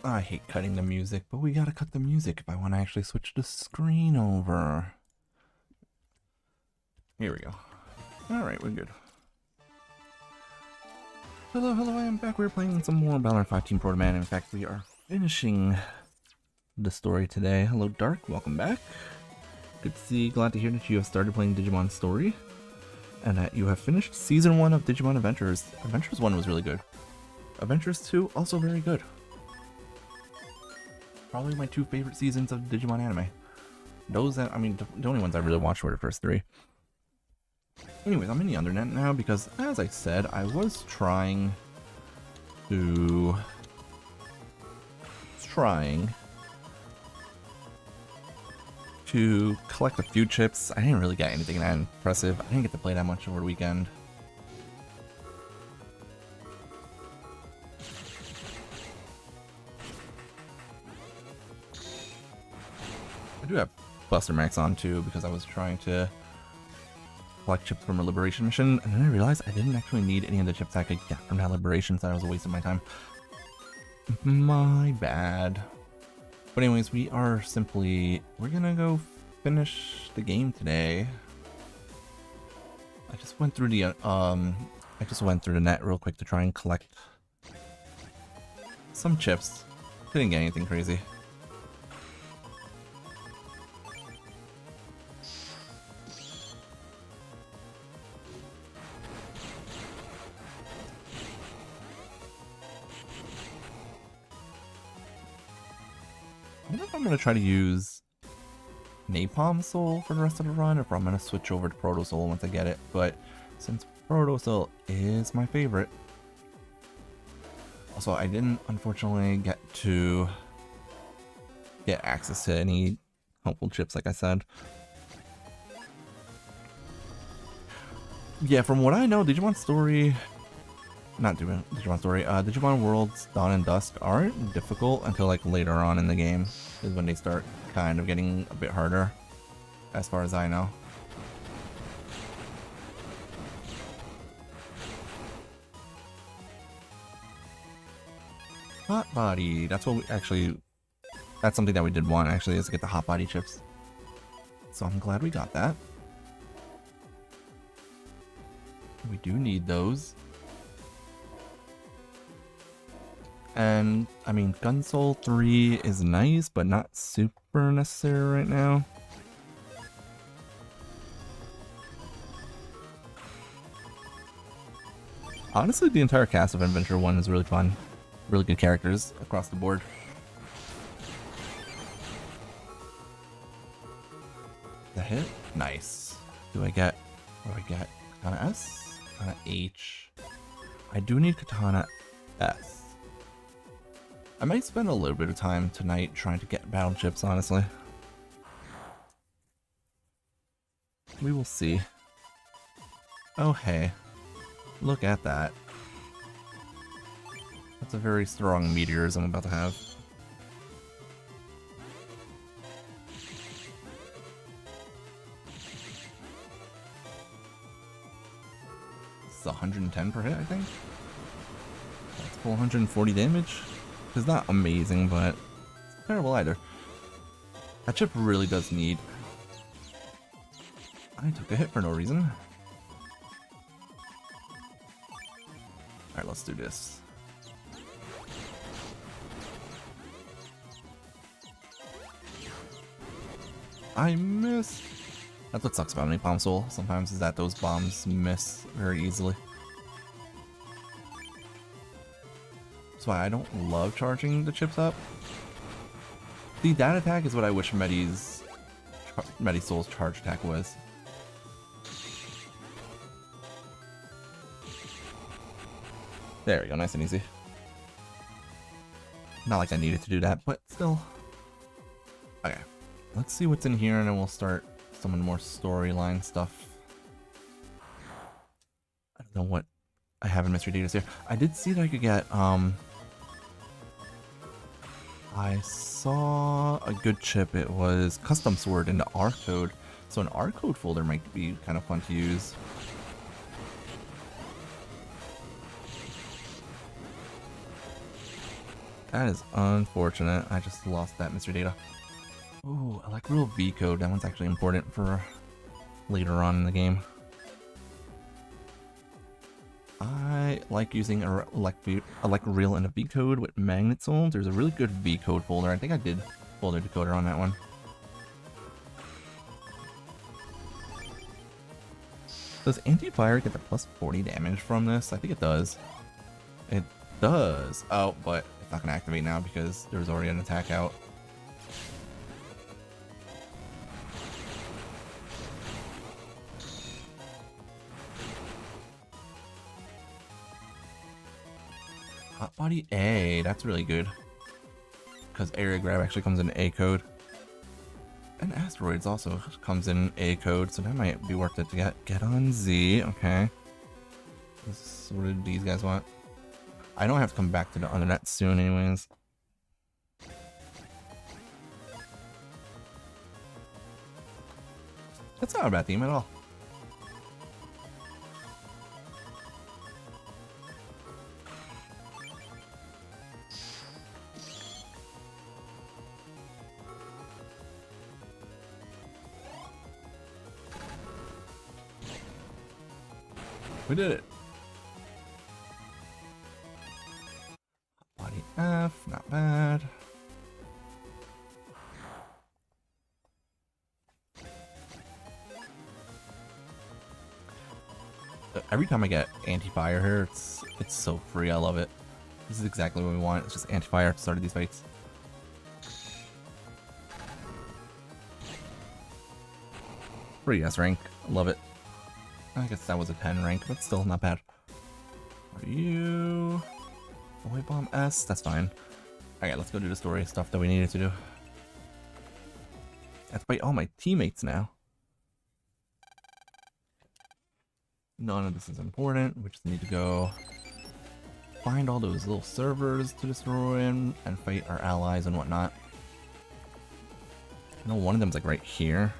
I hate cutting the music, but we gotta cut the music if I want to actually switch the screen over. Here we go. Alright, we're good. Hello, hello, I am back. We're playing some more BN5 Protoman. In fact, we are finishing the story today. Hello, Dark. Welcome back. Good to see. Glad to hear that you have started playing Digimon Story. And that you have finished Season 1 of Digimon Adventures. Adventures 1 was really good. Adventures 2, also very good. Probably my two favorite seasons of Digimon anime. Those that, I mean, the only ones I really watched were the first three. Anyways, I'm in the Undernet now because, as I said, I was trying to collect a few chips. I didn't really get anything that impressive. I didn't get to play that much over the weekend. I do have Buster Max on too because I was trying to collect chips from a liberation mission, and then I realized I didn't actually need any of the chips I could get from that liberation, so that was a waste of my time. My bad. But anyways, we're gonna go finish the game today. I just went through the net real quick to try and collect some chips. Didn't get anything crazy. I don't know if I'm going to try to use Napalm Soul for the rest of the run, or if I'm going to switch over to Proto Soul once I get it, but since Proto Soul is my favorite. Also, I didn't, unfortunately, get to get access to any helpful chips, like I said. Yeah, from what I know, Digimon Worlds Dawn and Dusk aren't difficult until like later on in the game is when they start kind of getting a bit harder, as far as I know. Hot body, that's what that's something that we did want actually, is to get the hot body chips. So I'm glad we got that. We do need those. And, I mean, Gun Soul 3 is nice, but not super necessary right now. Honestly, the entire cast of Adventure 1 is really fun. Really good characters across the board. The hit? Nice. What do I get? Katana S? Katana H. I do need Katana S. I might spend a little bit of time tonight trying to get battle chips, honestly. We will see. Oh hey, look at that. That's a very strong meteors I'm about to have. It's 110 per hit, I think. That's 440 damage. It's not amazing, but it's terrible either. That chip really does need... I took a hit for no reason. Alright, let's do this. I missed! That's what sucks about Napalm Soul sometimes, is that those bombs miss very easily. That's why I don't love charging the chips up. See, that attack is what I wish Medi Soul's charge attack was. There we go, nice and easy. Not like I needed to do that, but still. Okay, let's see what's in here and then we'll start some more storyline stuff. I don't know what I have in Mystery Datas here. I did see that I could get, I saw a good chip. It was Custom Sword into R code. So an R code folder might be kind of fun to use. That is unfortunate. I just lost that mystery data. Ooh, I like real V code. That one's actually important for later on in the game. I like using a real and a V code with magnet souls. There's a really good V code folder. I think I did folder decoder on that one. Does anti-fire get the plus 40 damage from this? I think it does. It does. Oh, but it's not going to activate now because there's already an attack out. Hot body A, that's really good. Because area grab actually comes in A code. And asteroids also comes in A code, so that might be worth it to get on Z. Okay. What did these guys want? I don't have to come back to the Undernet soon anyways. That's not a bad theme at all. We did it. Body F, not bad. Every time I get anti-fire here, it's so free. I love it. This is exactly what we want. It's just anti-fire at the start of these fights. Free S rank. I love it. I guess that was a 10 rank, but still not bad. Are you... Away bomb S? That's fine. Alright, let's go do the story stuff that we needed to do. I have to fight all my teammates now. None of this is important. We just need to go find all those little servers to destroy and fight our allies and whatnot. I know one of them's like right here.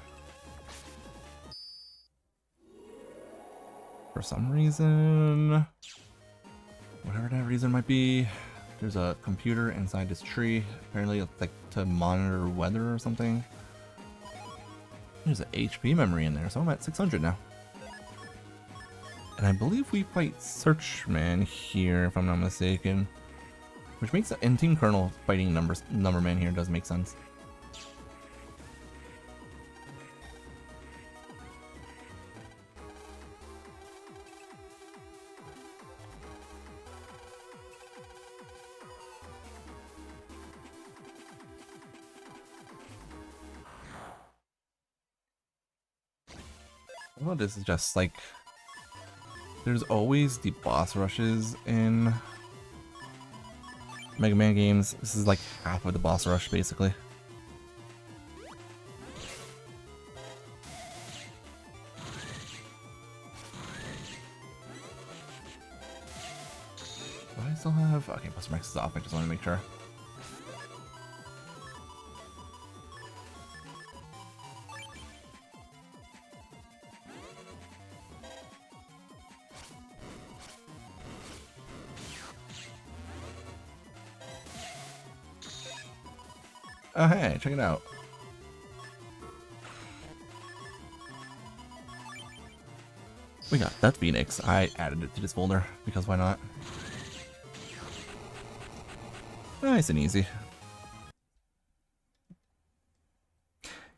For some reason, whatever that reason might be, there's a computer inside this tree. Apparently it's like to monitor weather or something. There's an HP memory in there, so I'm at 600 now. And I believe we fight Searchman here, if I'm not mistaken. Which makes in Team Colonel fighting Numberman here does make sense. Well, this is just like... There's always the boss rushes in Mega Man games. This is like half of the boss rush, basically. Do I still have... Okay, Buster Max is off. I just want to make sure. Oh hey, check it out. We got that Phoenix. I added it to this folder because why not? Nice and easy.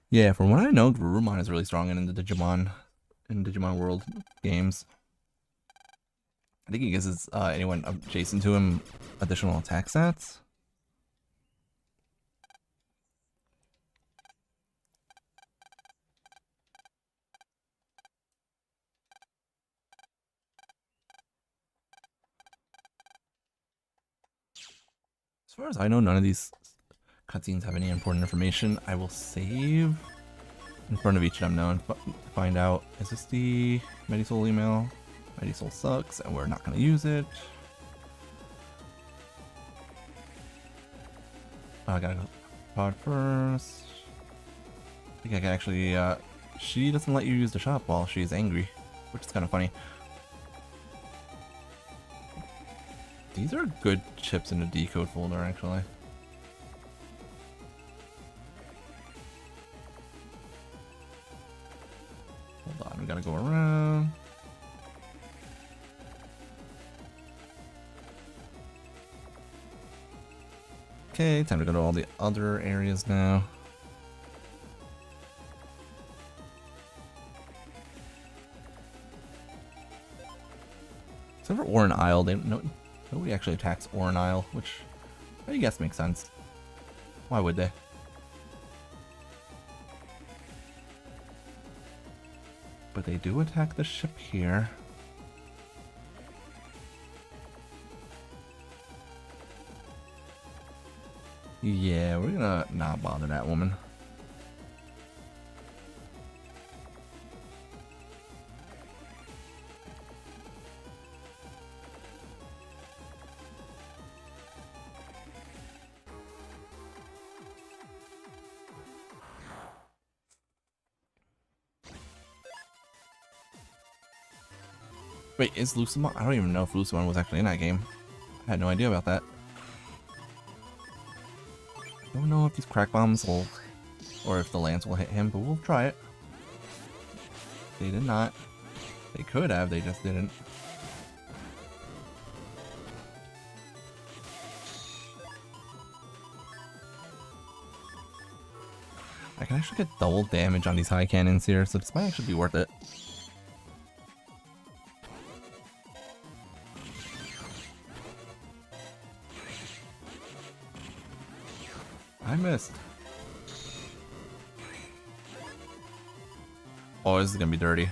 Yeah, from what I know, Garurumon is really strong in the Digimon World games. I think he gives anyone adjacent to him additional attack stats. As far as I know, none of these cutscenes have any important information. I will save in front of each of them now and find out, is this the Medisoul email? Medisoul sucks and we're not going to use it. I gotta go pod first. I think I can actually, she doesn't let you use the shop while she's angry, which is kind of funny. These are good chips in the decode folder, actually. Hold on, we gotta go around. Okay, time to go to all the other areas now. Except for Oran Isle, nobody actually attacks Oran Isle, which I guess makes sense. Why would they? But they do attack the ship here. Yeah, we're gonna not bother that woman. Wait, is Lucimon? I don't even know if Lucimon was actually in that game. I had no idea about that. I don't know if these crack bombs will, or if the lance will hit him, but we'll try it. They did not. They could have, they just didn't. I can actually get double damage on these high cannons here, so this might actually be worth it. I missed. Oh, this is gonna be dirty.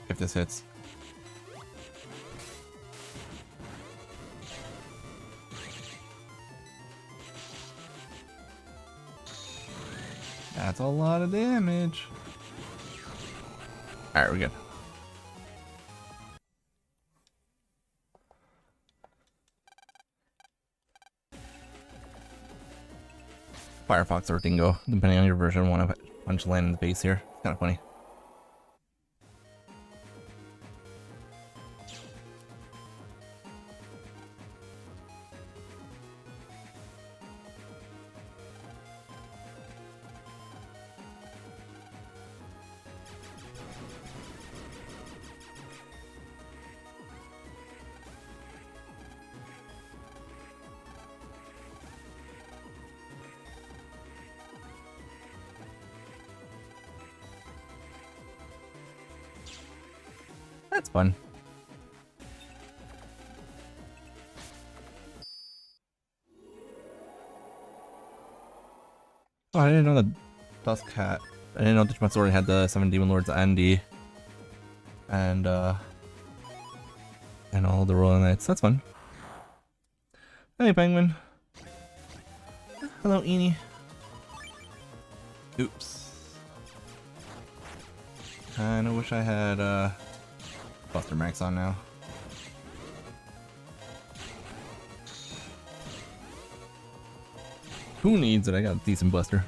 If this hits. That's a lot of damage. Alright, we're good. Firefox or Dingo, depending on your version, want to punch land in the face here. It's kind of funny. That's fun. Oh, I didn't know the Dusk Hat. I didn't know Digimon already had the 7 Demon Lords Andy. And all the Royal Knights. That's fun. Hey, Penguin. Hello, Eenie. Oops. Kinda wish I had Buster Max on now. Who needs it? I got a decent Buster.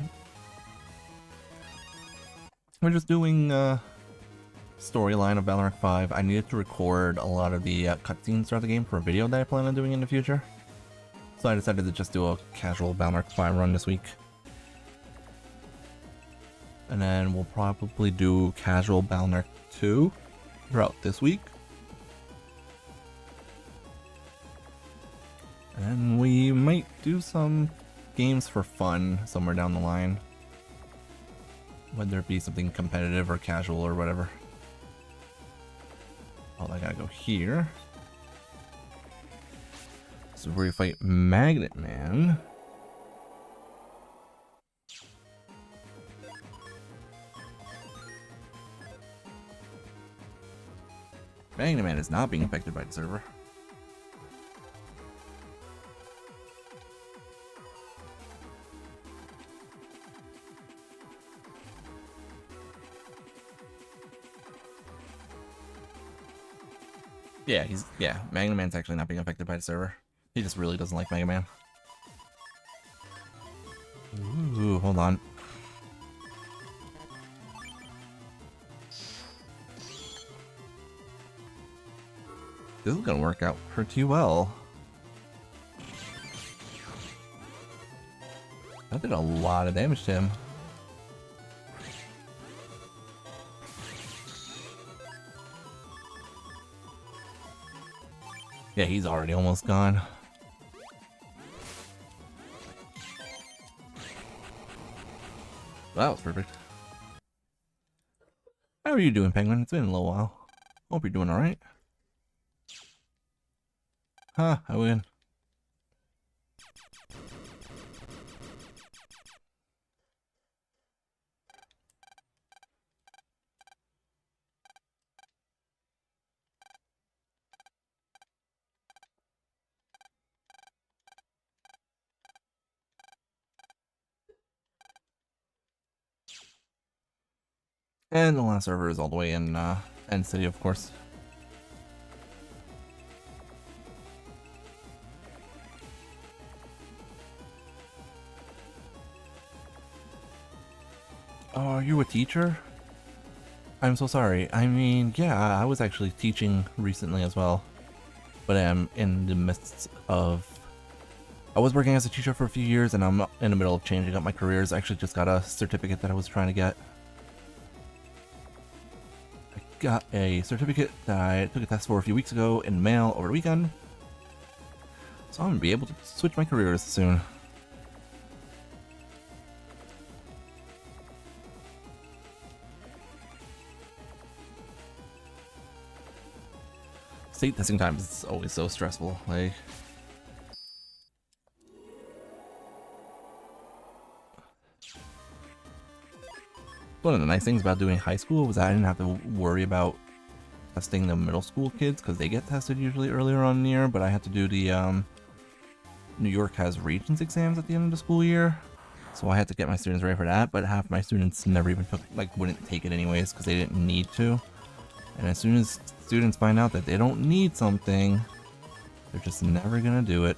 We're just doing storyline of Valorant 5. I needed to record a lot of the cutscenes throughout the game for a video that I plan on doing in the future. So I decided to just do a casual Valorant 5 run this week. And then we'll probably do casual Valorant 2 throughout this week. And we might do some games for fun somewhere down the line. Whether it be something competitive or casual or whatever. Oh, I gotta go here. This is where you fight Magnet Man. Magnet Man is not being affected by the server. Yeah, Magnet Man's actually not being affected by the server. He just really doesn't like Mega Man. Ooh, hold on. this is gonna work out pretty well. That did a lot of damage to him. Yeah, he's already almost gone. That was perfect. How are you doing, Penguin? It's been a little while. Hope you're doing alright. Huh, I win. And the last server is all the way in End City, of course. Oh, are you a teacher? I'm so sorry. I mean, yeah, I was actually teaching recently as well. But I'm in the midst of... I was working as a teacher for a few years, and I'm in the middle of changing up my careers. I actually just got a certificate that I was trying to get. I got a certificate that I took a test for a few weeks ago in the mail over the weekend. So I'm going to be able to switch my careers soon. State testing times is always so stressful. Like, one of the nice things about doing high school was I didn't have to worry about testing the middle school kids because they get tested usually earlier on in the year, but I had to do the New York has Regents exams at the end of the school year, so I had to get my students ready for that. But half my students never even took, like, wouldn't take it anyways because they didn't need to. And as soon as students find out that they don't need something, they're just never gonna do it.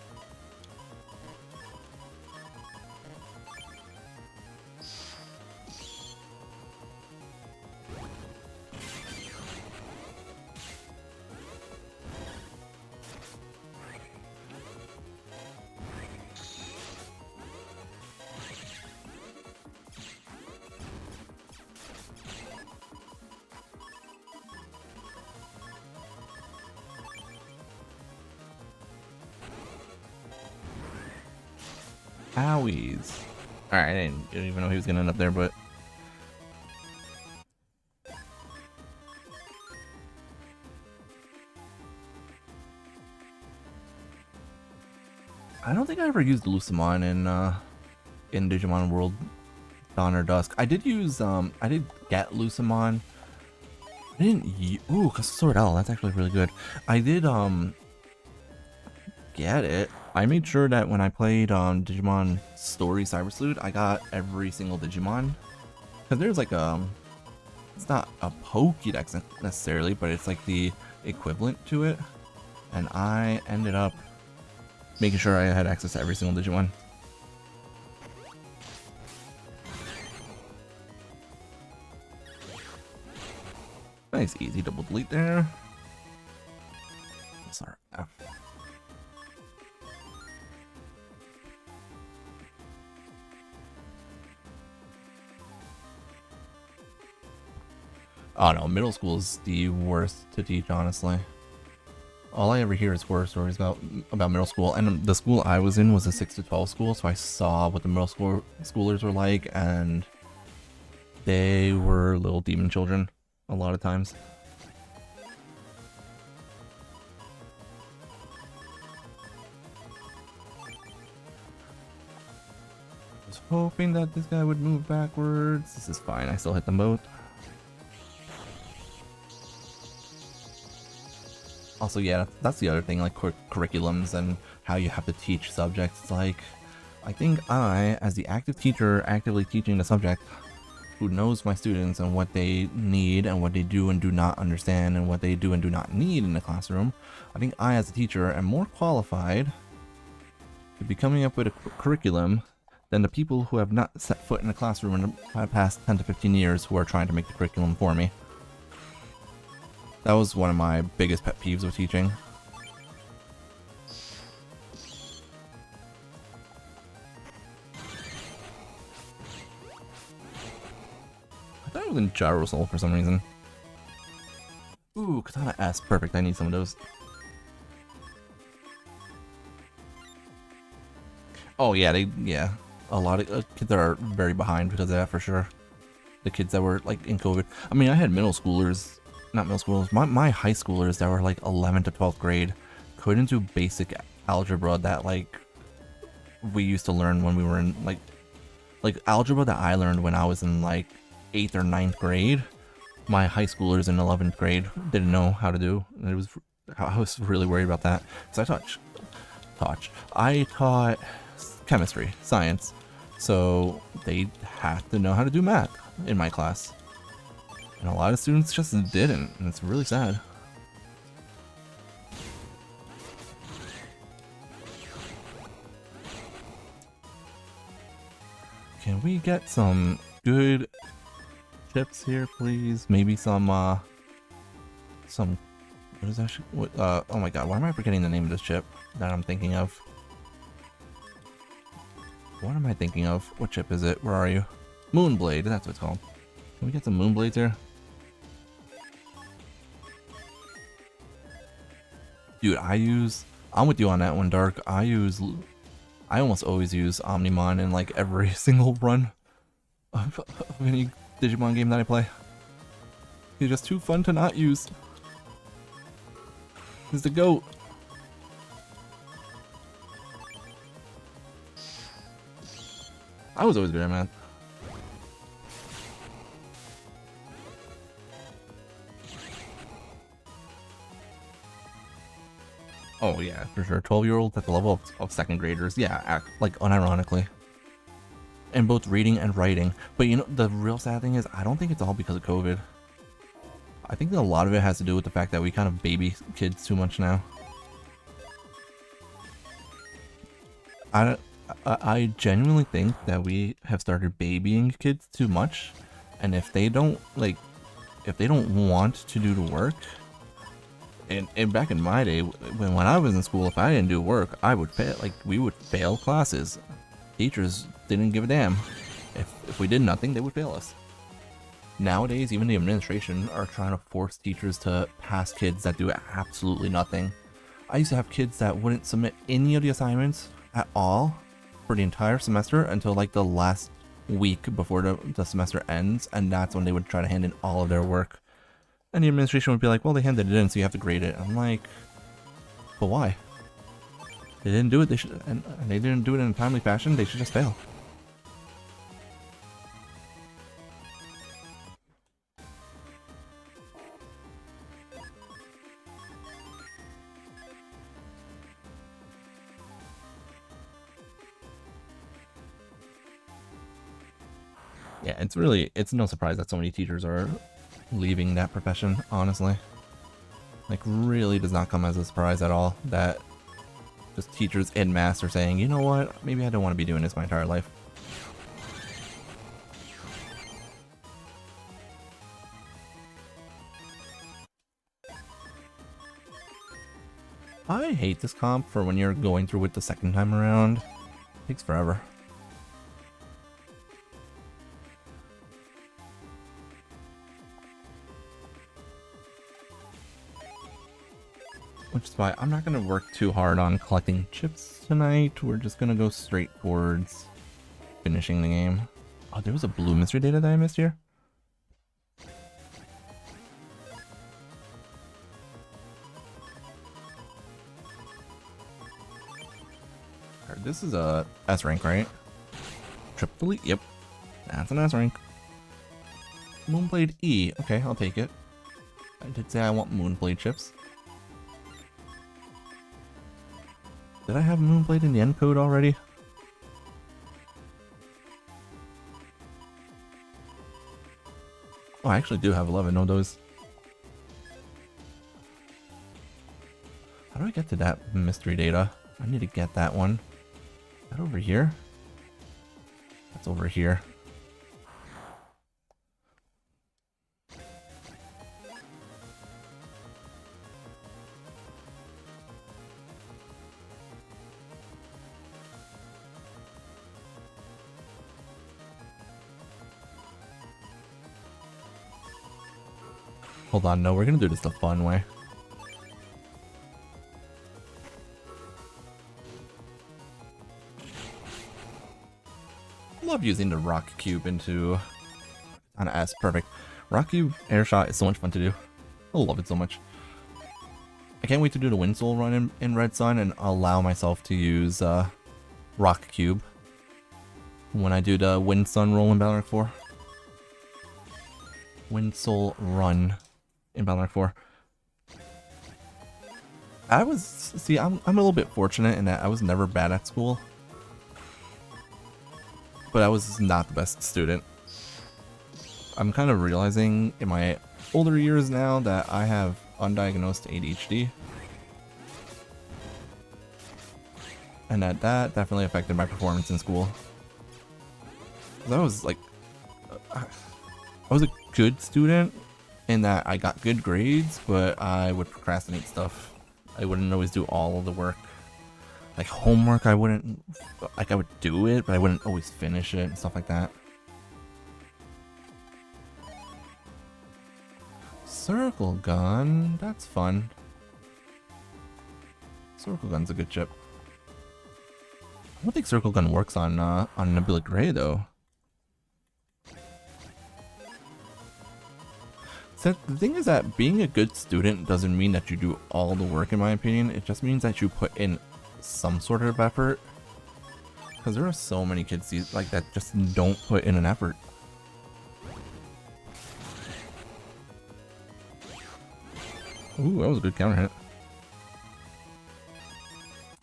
Owies. Alright, I didn't even know he was gonna end up there, but... I don't think I ever used Lucemon in Digimon World Dawn or Dusk. I did use, I did get Lucemon. I didn't ooh, Custom Sword L, that's actually really good. I did, get it. I made sure that when I played Digimon Story Cyber Sleuth, I got every single Digimon. Because there's like it's not a Pokédex necessarily, but it's like the equivalent to it. And I ended up making sure I had access to every single Digimon. Nice, easy double delete there. Sorry. Oh no, middle school is the worst to teach, honestly. All I ever hear is horror stories about middle school, and the school I was in was a 6 to 12 school, so I saw what the middle schoolers were like, and they were little demon children a lot of times. I was hoping that this guy would move backwards. This is fine, I still hit them both. Also, yeah, that's the other thing, like curriculums and how you have to teach subjects. Like, I think I, as the active teacher, actively teaching the subject, who knows my students and what they need and what they do and do not understand and what they do and do not need in the classroom, I think I, as a teacher, am more qualified to be coming up with a curriculum than the people who have not set foot in the classroom in the past 10 to 15 years who are trying to make the curriculum for me. That was one of my biggest pet peeves with teaching. thought it was in Gyrosol for some reason. Ooh, Katana S. Perfect. I need some of those. Oh, yeah. Yeah. A lot of kids are very behind because of that for sure. The kids that were like in COVID. I mean, I had middle schoolers, not middle schoolers, my high schoolers that were like 11th to 12th grade couldn't do basic algebra that like we used to learn when we were in like algebra that I learned when I was in like 8th or 9th grade. My high schoolers in 11th grade didn't know how to do. And I was really worried about that. So I taught chemistry, science. So they had to know how to do math in my class. And a lot of students just didn't, and it's really sad. Can we get some good chips here, please? Maybe some, what is that shit? What, oh my god, why am I forgetting the name of this chip that I'm thinking of? What am I thinking of? What chip is it? Where are you? Moonblade, that's what it's called. Can we get some Moonblades here? Dude, I'm with you on that one, Dark. I almost always use Omnimon in like every single run of any Digimon game that I play. He's just too fun to not use. He's the GOAT. I was always good at math. Oh yeah, for sure. 12-year-olds at the level of second graders. Yeah, like unironically. And both reading and writing. But you know, the real sad thing is, I don't think it's all because of COVID. I think that a lot of it has to do with the fact that we kind of baby kids too much now. I genuinely think that we have started babying kids too much. And if they don't want to do the work, and back in my day, when I was in school, if I didn't do work, I would fail. Like, we would fail classes. Teachers didn't give a damn. If we did nothing, they would fail us. Nowadays, even the administration are trying to force teachers to pass kids that do absolutely nothing. I used to have kids that wouldn't submit any of the assignments at all for the entire semester until like the last week before the semester ends, and that's when they would try to hand in all of their work. And the administration would be like, well, they handed it in, so you have to grade it. I'm like, but why? They didn't do it, and they didn't do it in a timely fashion, they should just fail. Yeah, it's no surprise that so many teachers are leaving that profession, honestly. Like, really does not come as a surprise at all that just teachers en masse are saying, you know what, maybe I don't want to be doing this my entire life. I hate this comp for when you're going through it the second time around. It takes forever. Which is why I'm not going to work too hard on collecting chips tonight. We're just going to go straight towards finishing the game. Oh, there was a blue mystery data that I missed here? This is a S rank, right? Triple E? Yep. That's an S rank. Moonblade E. Okay, I'll take it. I did say I want Moonblade chips. Did I have Moonblade in the end code already? Oh, I actually do have 11 of those. How do I get to that mystery data? I need to get that one. Is that over here? That's over here. Hold on, no, we're gonna do this the fun way. I love using the rock cube into on S. Perfect. Rock cube air shot is so much fun to do. I love it so much. I can't wait to do the Wind Soul run in Red Sun and allow myself to use rock cube when I do the Wind Sun roll in Balrog 4. Wind Soul run in Balrog 4. I'm a little bit fortunate in that I was never bad at school, but I was not the best student. I'm kind of realizing in my older years now that I have undiagnosed ADHD, and that definitely affected my performance in school. I was like, I was a good student in that I got good grades, but I would procrastinate stuff. I wouldn't always do all of the work. Like homework, I would do it, but I wouldn't always finish it and stuff like that. Circle gun, that's fun. Circle gun's a good chip. I don't think circle gun works on Nebula Gray though. So the thing is that being a good student doesn't mean that you do all the work, in my opinion. It just means that you put in some sort of effort. Because there are so many kids like that just don't put in an effort. Ooh, that was a good counter hit.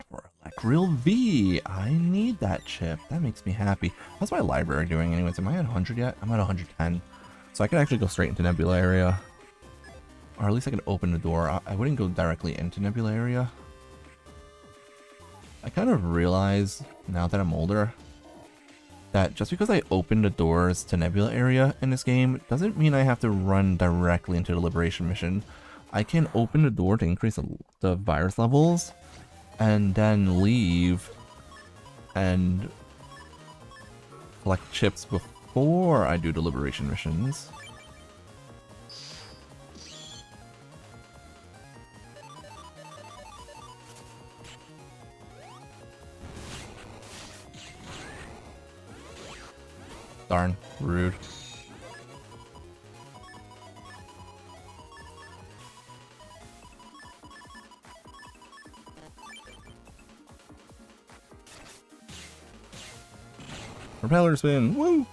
For Electrial V, I need that chip. That makes me happy. How's my library doing anyways? Am I at 100 yet? I'm at 110. So I could actually go straight into Nebula area. Or at least I can open the door. I wouldn't go directly into Nebula area. I kind of realize, now that I'm older, that just because I open the doors to Nebula area in this game doesn't mean I have to run directly into the Liberation mission. I can open the door to increase the virus levels and then leave and collect chips before I do the Liberation missions. Darn, rude. Propeller spin, woo!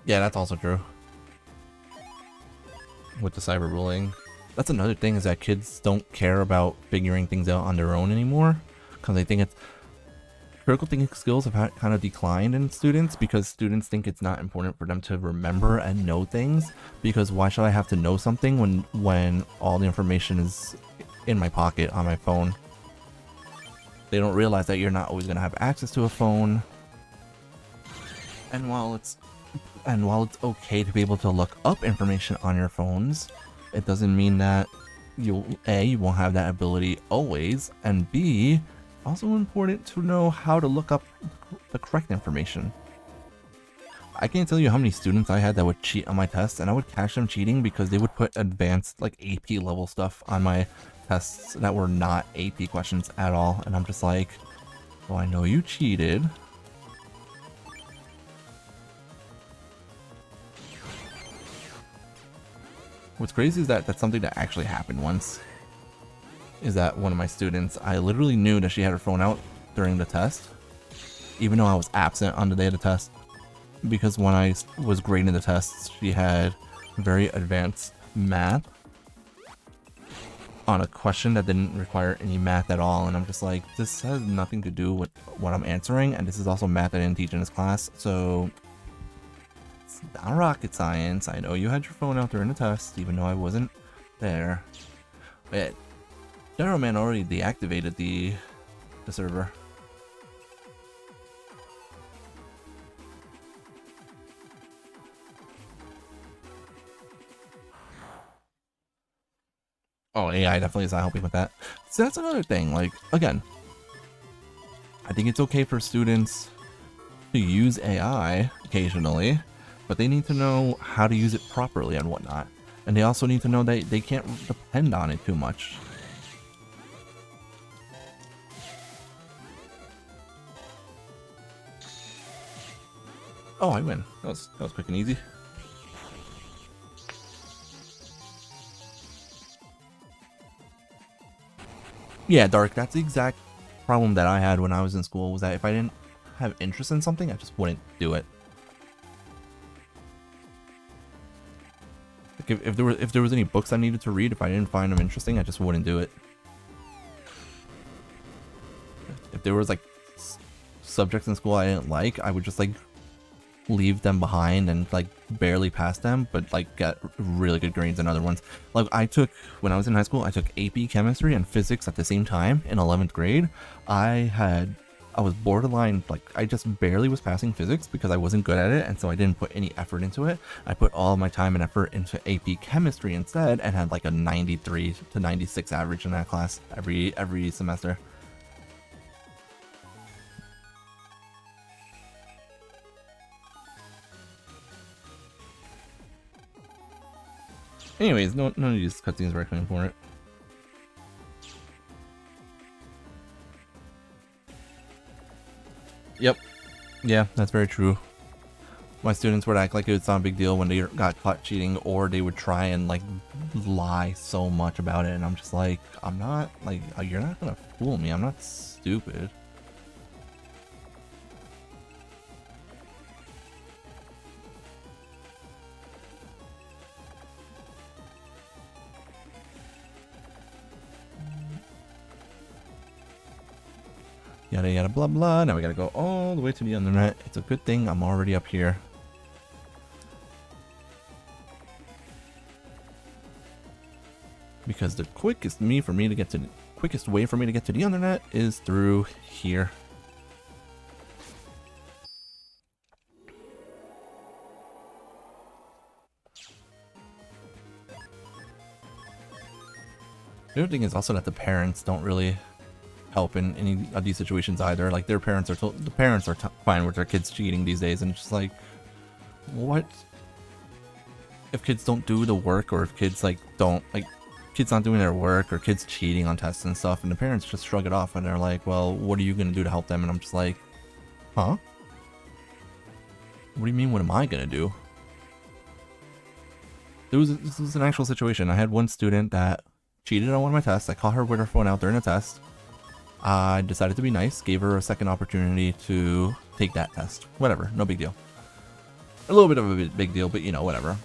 Yeah, that's also true. With the cyber bullying. That's another thing, is that kids don't care about figuring things out on their own anymore. Because they think it's... Critical thinking skills have kind of declined in students because students think it's not important for them to remember and know things. Because why should I have to know something when all the information is in my pocket on my phone? They don't realize that you're not always going to have access to a phone. And while it's okay to be able to look up information on your phones, it doesn't mean that you won't have that ability always, and B, also important to know how to look up the correct information. I can't tell you how many students I had that would cheat on my tests, and I would catch them cheating because they would put advanced, like, AP level stuff on my tests that were not AP questions at all, and I'm just like, well, I know you cheated. What's crazy is that that's something that actually happened once. Is that one of my students, I literally knew that she had her phone out during the test, even though I was absent on the day of the test. Because when I was grading the tests, she had very advanced math on a question that didn't require any math at all. And I'm just like, this has nothing to do with what I'm answering. And this is also math I didn't teach in this class. So it's not rocket science. I know you had your phone out during the test, even though I wasn't there. But General Man already deactivated the server. Oh, AI definitely is not helping with that. So that's another thing. Like, again, I think it's okay for students to use AI occasionally, but they need to know how to use it properly and whatnot. And they also need to know that they can't depend on it too much. Oh, I win. That was quick and easy. Yeah, Dark, that's the exact problem that I had when I was in school, was that if I didn't have interest in something, I just wouldn't do it. Like if there was any books I needed to read, if I didn't find them interesting, I just wouldn't do it. If there was like subjects in school I didn't like, I would just like leave them behind and like barely pass them, but like get really good grades in other ones. Like when I was in high school, I took AP chemistry and physics at the same time in 11th grade. I was borderline, like I just barely was passing physics because I wasn't good at it, and so I didn't put any effort into it. I put all my time and effort into AP chemistry instead and had like a 93 to 96 average in that class every semester. Anyways, none of these cutscenes are actually important. Yep. Yeah, that's very true. My students would act like it's not a big deal when they got caught cheating, or they would try and like lie so much about it, and I'm just like, I'm not, like, you're not gonna fool me. I'm not stupid. Yada yada blah blah. Now we gotta go all the way to the Undernet. It's a good thing I'm already up here. Because the quickest way for me to get to the Undernet is through here. The other thing is also that the parents don't really help in any of these situations either. Like the parents are fine with their kids cheating these days, and it's just like, what? If kids don't do the work, or if kids like don't like kids not doing their work, or kids cheating on tests and stuff, and the parents just shrug it off and they're like, well, what are you gonna do to help them? And I'm just like, huh? What do you mean, what am I gonna do? This was an actual situation. I had one student that cheated on one of my tests. I caught her with her phone out during a test. I decided to be nice, gave her a second opportunity to take that test. Whatever, no big deal. A little bit of a big deal, but you know, whatever.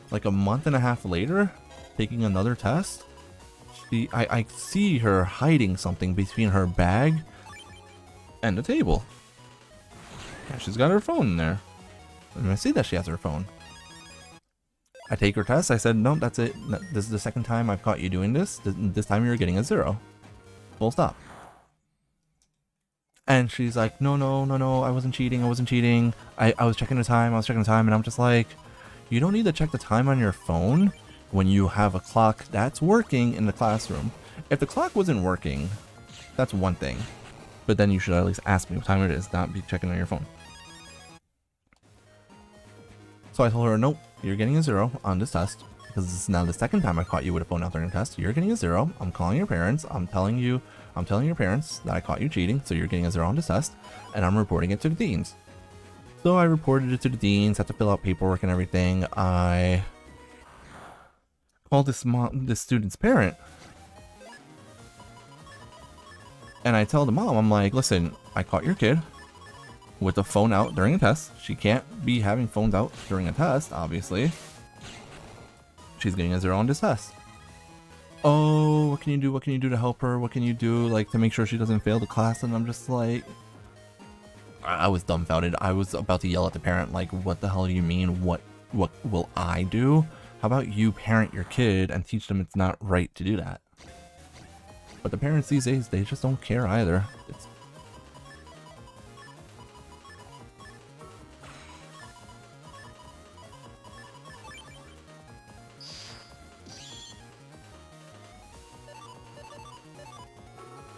Like a month and a half later, taking another test, I see her hiding something between her bag and the table. Yeah, she's got her phone in there. And I see that she has her phone. I take her test. I said, no, that's it. This is the second time I've caught you doing this. This time you're getting a 0. Full stop. And she's like, no, I wasn't cheating. I was checking the time. And I'm just like, you don't need to check the time on your phone when you have a clock that's working in the classroom. If the clock wasn't working, that's one thing. But then you should at least ask me what time it is, not be checking on your phone. So I told her, nope, you're getting a 0 on this test, because this is now the second time I caught you with a phone out during a test. You're getting a 0. I'm calling your parents. I'm telling your parents that I caught you cheating, so you're getting a 0 on this test, and I'm reporting it to the deans. So I reported it to the deans, had to fill out paperwork and everything. I called this student's parent, and I tell the mom, I'm like, listen, I caught your kid with a phone out during a test. She can't be having phones out during a test, obviously. She's getting a 0 on this test. Oh, what can you do? What can you do to help her? What can you do, like, to make sure she doesn't fail the class? And I'm just like, I was dumbfounded. I was about to yell at the parent, like, what the hell do you mean? What will I do? How about you parent your kid and teach them it's not right to do that? But the parents these days, they just don't care either.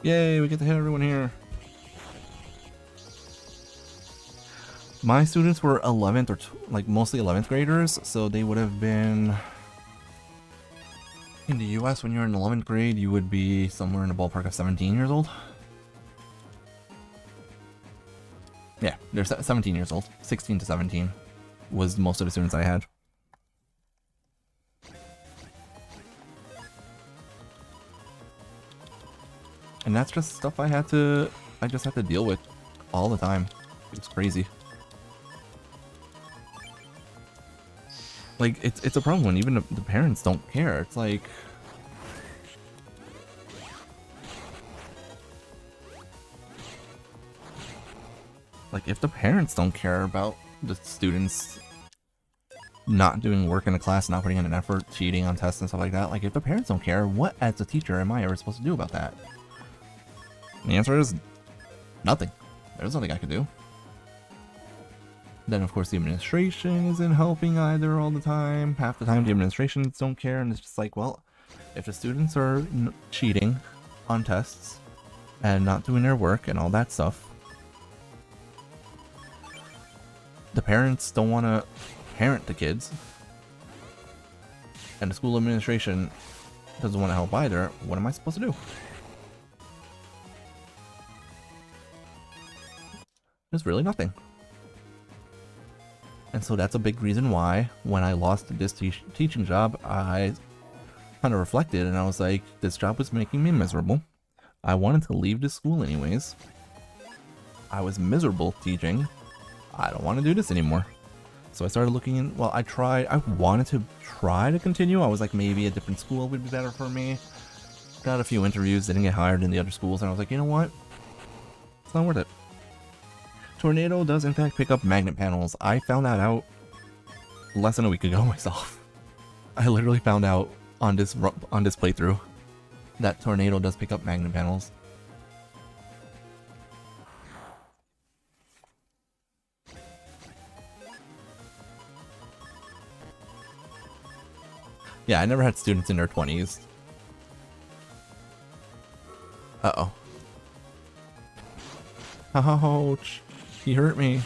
Yay, we get to hit everyone here. My students were 11th or like mostly 11th graders, so they would have been in the US when you're in 11th grade, you would be somewhere in the ballpark of 17 years old. Yeah, they're 17 years old. 16 to 17 was most of the students I had. And that's just stuff I just had to deal with all the time. It's crazy. Like, it's a problem when even the parents don't care. It's like... Like, if the parents don't care about the students not doing work in the class, not putting in an effort, cheating on tests and stuff like that, like, if the parents don't care, what as a teacher am I ever supposed to do about that? And the answer is nothing. There's nothing I can do. Then, of course, the administration isn't helping either all the time. Half the time, the administrations don't care, and it's just like, well, if the students are cheating on tests and not doing their work and all that stuff, the parents don't want to parent the kids, and the school administration doesn't want to help either. What am I supposed to do? There's really nothing. And so that's a big reason why, when I lost this teaching job, I kind of reflected and I was like, this job was making me miserable. I wanted to leave this school anyways. I was miserable teaching. I don't want to do this anymore. So I started looking in, well, I wanted to try to continue. I was like, maybe a different school would be better for me. Got a few interviews, didn't get hired in the other schools, and I was like, you know what? It's not worth it. Tornado does in fact pick up magnet panels. I found that out less than a week ago myself. I literally found out on this playthrough that Tornado does pick up magnet panels. Yeah, I never had students in their 20s. Uh-oh. Ouch. He hurt me.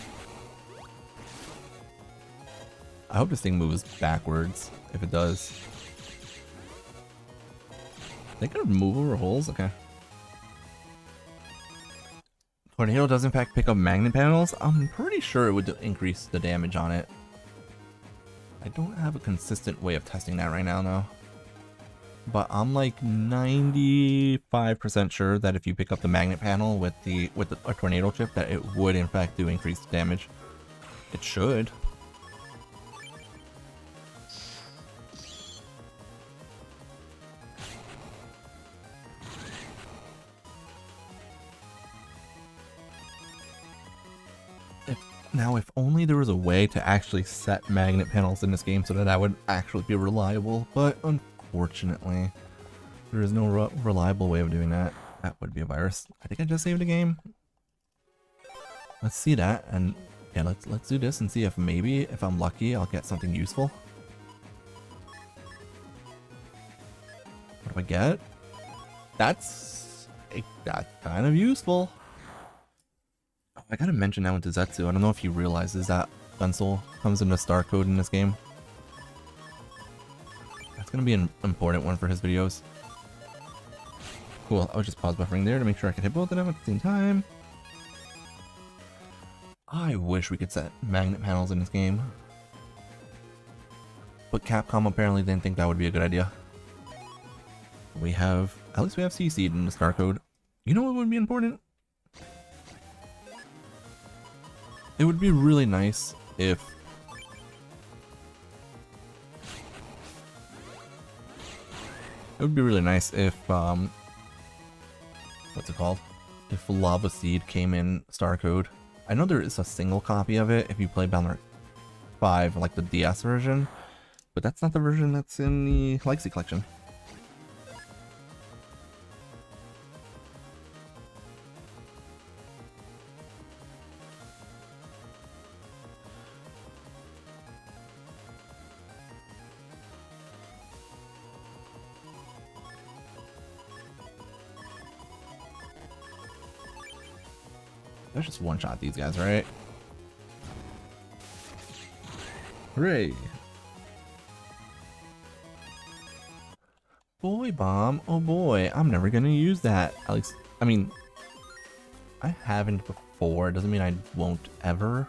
I hope this thing moves backwards, if it does. They can move over holes? Okay. Tornado does in fact pick up magnet panels. I'm pretty sure it would increase the damage on it. I don't have a consistent way of testing that right now, though. But I'm like 95% sure that if you pick up the magnet panel with a tornado chip, that it would in fact do increased damage. It should. If only there was a way to actually set magnet panels in this game so that would actually be reliable, but unfortunately, there is no reliable way of doing that. That would be a virus. I think I just saved a game. Let's see that, and yeah, let's do this and see if maybe, if I'm lucky, I'll get something useful. What do I get? That's kind of useful. I gotta mention that with Zetsu. I don't know if he realizes that pencil comes in the star code in this game. That's gonna be an important one for his videos. Cool, I'll just pause buffering there to make sure I can hit both of them at the same time. I wish we could set magnet panels in this game. But Capcom apparently didn't think that would be a good idea. At least we have CC'd in the star code. You know what would be important? It would be really nice if what's it called? If Lava Seed came in star code. I know there is a single copy of it if you play BN5, like the DS version, but that's not the version that's in the Legacy collection. Let's just one-shot these guys, right? Hooray! Boy bomb, oh boy, I'm never gonna use that. At least, I mean, I haven't before, doesn't mean I won't ever.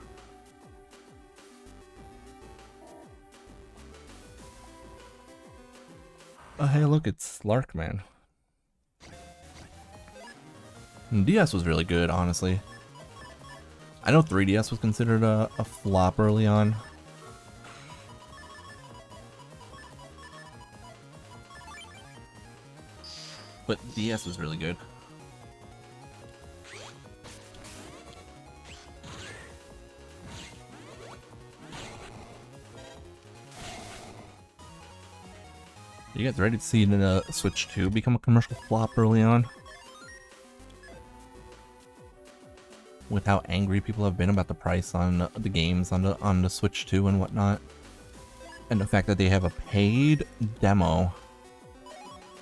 Oh hey look, it's Larkman. DS was really good, honestly. I know 3DS was considered a flop early on. But DS was really good. You guys ready to see the Switch 2 become a commercial flop early on? With how angry people have been about the price on the games on the Switch 2 and whatnot. And the fact that they have a paid demo.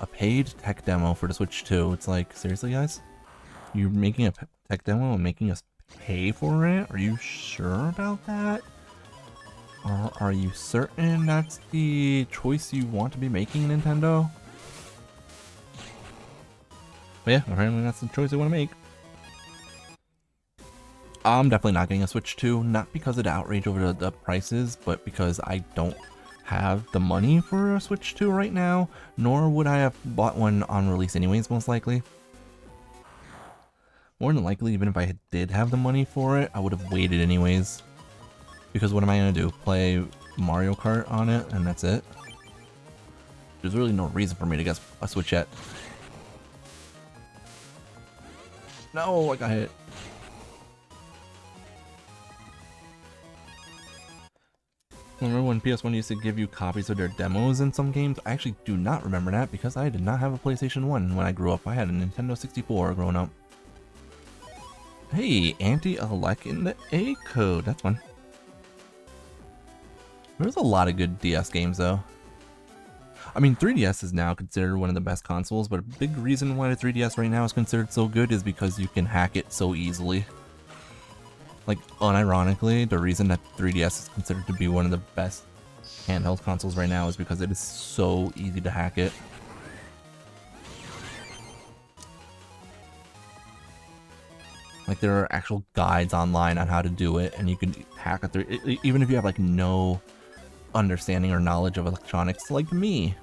A paid tech demo for the Switch 2. It's like, seriously guys? You're making a tech demo and making us pay for it? Are you sure about that? Or are you certain that's the choice you want to be making, Nintendo? But yeah, apparently that's the choice they want to make. I'm definitely not getting a Switch 2, not because of the outrage over the prices, but because I don't have the money for a Switch 2 right now, nor would I have bought one on release anyways, most likely. More than likely, even if I did have the money for it, I would have waited anyways. Because what am I going to do? Play Mario Kart on it, and that's it? There's really no reason for me to get a Switch yet. No, I got hit. Remember when PS1 used to give you copies of their demos in some games? I actually do not remember that because I did not have a PlayStation 1 when I grew up. I had a Nintendo 64 growing up. Hey, anti-elect in the A code. That's fun. There's a lot of good DS games though. I mean, 3DS is now considered one of the best consoles, but a big reason why the 3DS right now is considered so good is because you can hack it so easily. Like, unironically, the reason that 3DS is considered to be one of the best handheld consoles right now is because it is so easy to hack it. Like, there are actual guides online on how to do it, and you can hack it even if you have, like, no understanding or knowledge of electronics like me.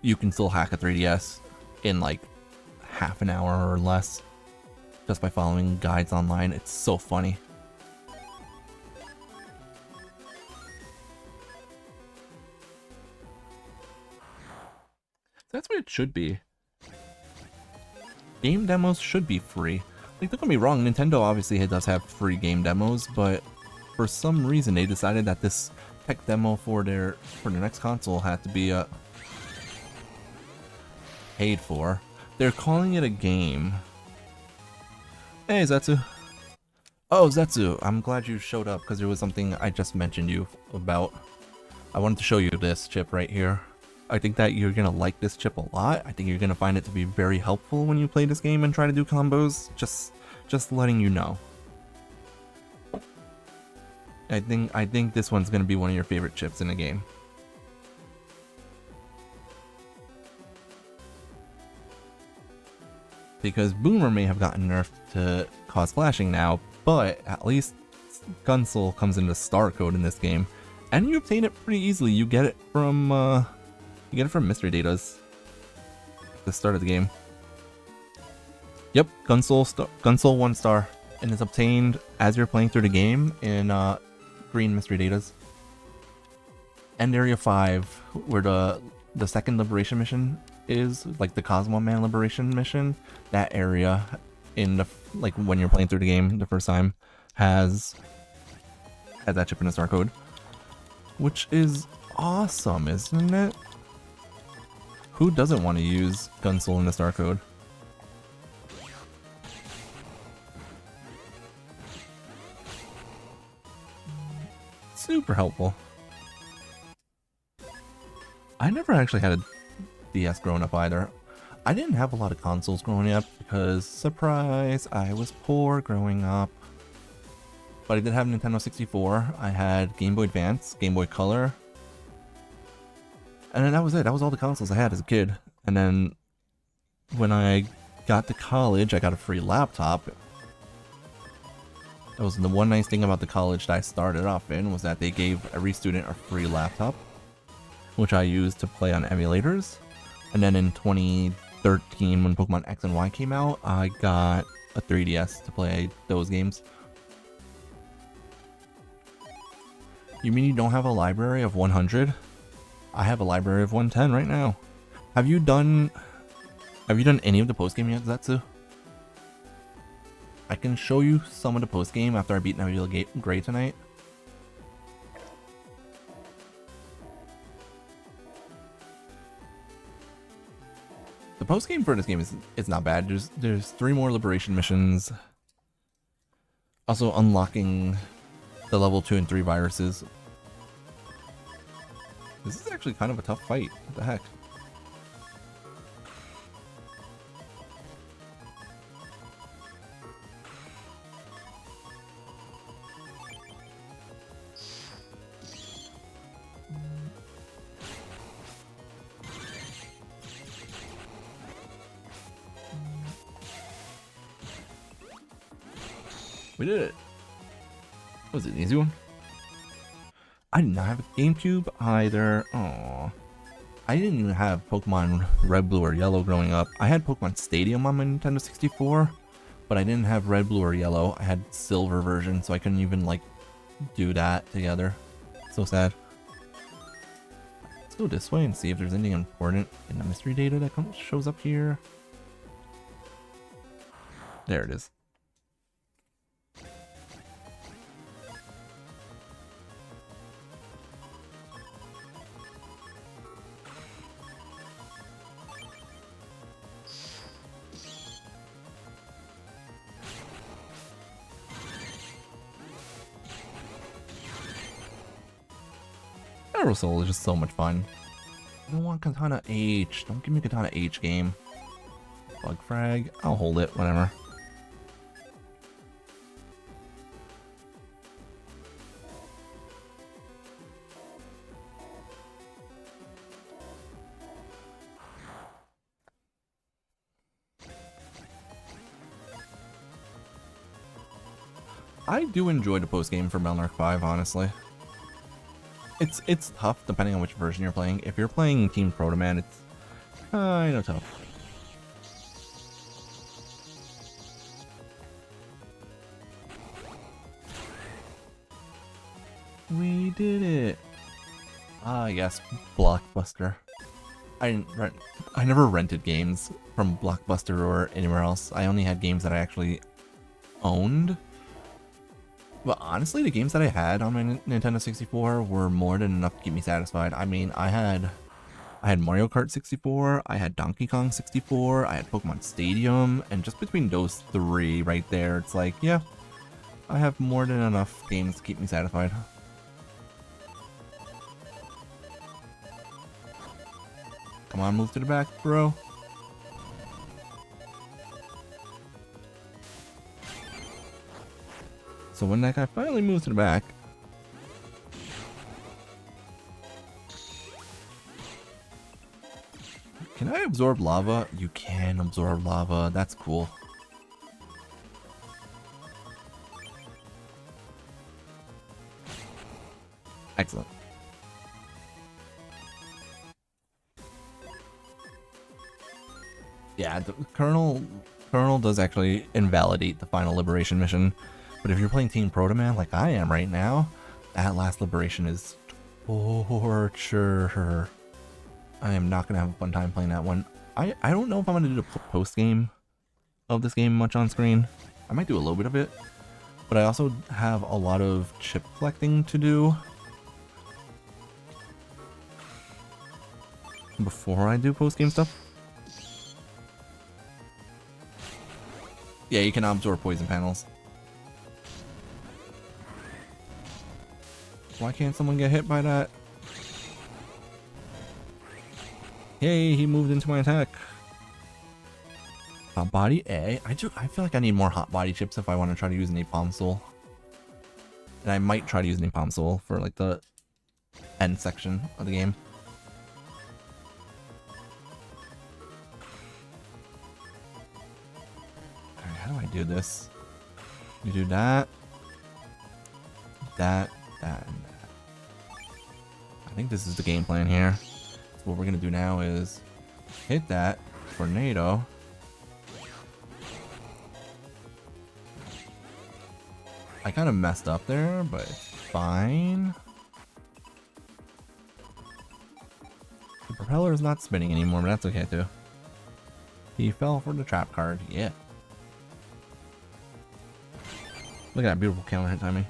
You can still hack a 3DS in, like, half an hour or less. Just by following guides online. It's so funny. That's what it should be. Game demos should be free. Like, don't get me wrong, Nintendo obviously does have free game demos, but for some reason they decided that this tech demo for their next console had to be paid for. They're calling it a game. Hey, Zetsu. Oh, Zetsu, I'm glad you showed up because there was something I just mentioned you about. I wanted to show you this chip right here. I think that you're going to like this chip a lot. I think you're going to find it to be very helpful when you play this game and try to do combos. Just letting you know. I think this one's going to be one of your favorite chips in the game. Because Boomer may have gotten nerfed to cause flashing now, but at least Gun-Soul comes into star code in this game, and you obtain it pretty easily. You get it from mystery datas at the start of the game. Yep, Gun-Soul 1 star, and it's obtained as you're playing through the game in green mystery datas. End Area 5, where the second liberation mission is, like the Cosmo Man liberation mission, that area in the, like, when you're playing through the game the first time has that chip in the star code, which is awesome, isn't it? Who doesn't want to use Gun-Soul in the star code? Super helpful. I never actually had a DS growing up either. I didn't have a lot of consoles growing up because, surprise, I was poor growing up. But I did have Nintendo 64. I had Game Boy Advance, Game Boy Color. And then that was it. That was all the consoles I had as a kid. And then when I got to college, I got a free laptop. That was the one nice thing about the college that I started off in, was that they gave every student a free laptop, which I used to play on emulators. And then in 2013, when Pokemon X and Y came out, I got a 3DS to play those games. You mean you don't have a library of 100? I have a library of 110 right now. Have you done any of the post game yet, Zetsu? I can show you some of the post game after I beat Nebula Gray tonight. The post game for this game is not bad. There's 3 more liberation missions. Also unlocking the level 2 and 3 viruses. This is actually kind of a tough fight. What the heck? We did it. Was it an easy one? I did not have a GameCube either. Aww. I didn't even have Pokemon Red, Blue, or Yellow growing up. I had Pokemon Stadium on my Nintendo 64, but I didn't have Red, Blue, or Yellow. I had Silver version, so I couldn't even, like, do that together. So sad. Let's go this way and see if there's anything important in the mystery data that shows up here. There it is. Aerosol is just so much fun. I don't want Katana H. Don't give me Katana H game. Bug Frag. I'll hold it. Whatever. I do enjoy the post game for Melnark 5, honestly. It's tough depending on which version you're playing. If you're playing Team Protoman, it's kind of tough. We did it. Ah, yes, Blockbuster. I never rented games from Blockbuster or anywhere else. I only had games that I actually owned. But honestly, the games that I had on my Nintendo 64 were more than enough to keep me satisfied. I mean, I had Mario Kart 64, I had Donkey Kong 64, I had Pokemon Stadium, and just between those 3 right there, it's like, yeah, I have more than enough games to keep me satisfied. Come on, move to the back, bro. So when that guy finally moves to the back, can I absorb lava? You can absorb lava. That's cool. Excellent. Yeah, the Colonel does actually invalidate the final liberation mission. But if you're playing Team Protoman like I am right now, that last liberation is torture. I am not going to have a fun time playing that one. I don't know if I'm going to do the post-game of this game much on screen. I might do a little bit of it. But I also have a lot of chip collecting to do before I do post-game stuff. Yeah, you can absorb poison panels. Why can't someone get hit by that? Yay, he moved into my attack. Hot body A. I feel like I need more hot body chips if I want to try to use Napalm Soul. And I might try to use Napalm Soul for like the end section of the game. Alright, how do I do this? You do that, that, and that. I think this is the game plan here. So what we're gonna do now is hit that tornado. I kind of messed up there, but it's fine. The propeller is not spinning anymore, but that's okay too. He fell for the trap card, yeah. Look at that beautiful counter hit timing.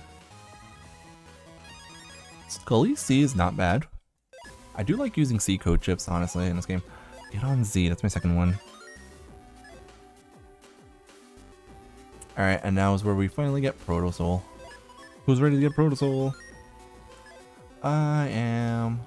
Scully C is not bad. I do like using C code chips, honestly, in this game. Get on Z, that's my second one. Alright, and now is where we finally get Proto Soul. Who's ready to get Proto Soul? I am.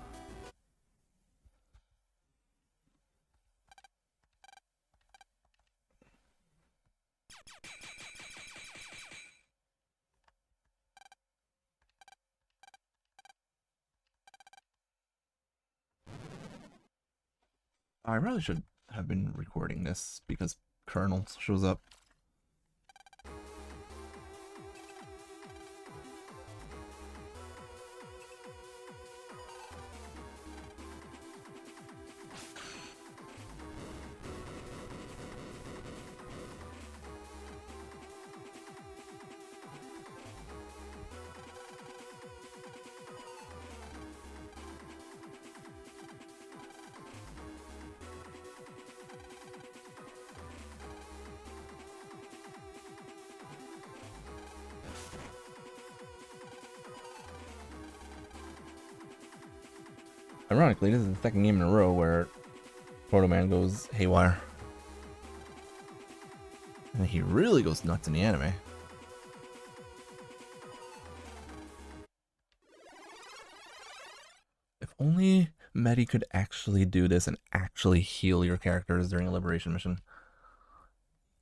I really should have been recording this because Colonel shows up. Ironically, this is the second game in a row where Protoman goes haywire. And he really goes nuts in the anime. If only Medi could actually do this and actually heal your characters during a liberation mission.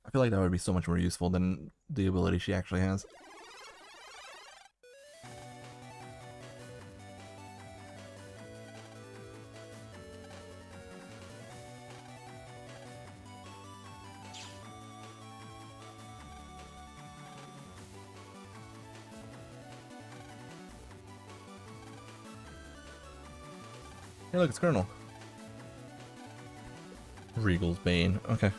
I feel like that would be so much more useful than the ability she actually has. Hey look, it's Colonel. Regal's Bane, okay.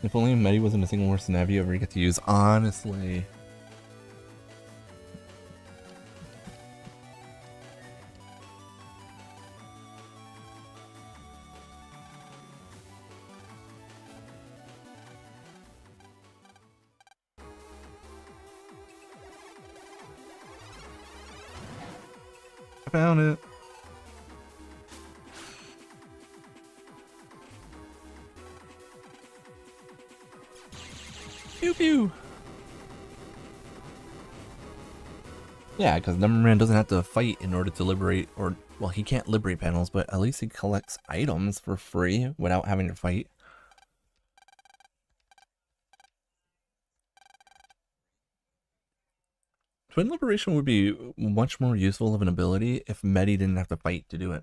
If only Medi wasn't a single worse nav you ever get to use, honestly. I found it. Pew pew. Yeah, because Numberman doesn't have to fight in order to liberate, or, well, he can't liberate panels, but at least he collects items for free without having to fight. Twin Liberation would be much more useful of an ability if Medi didn't have to fight to do it.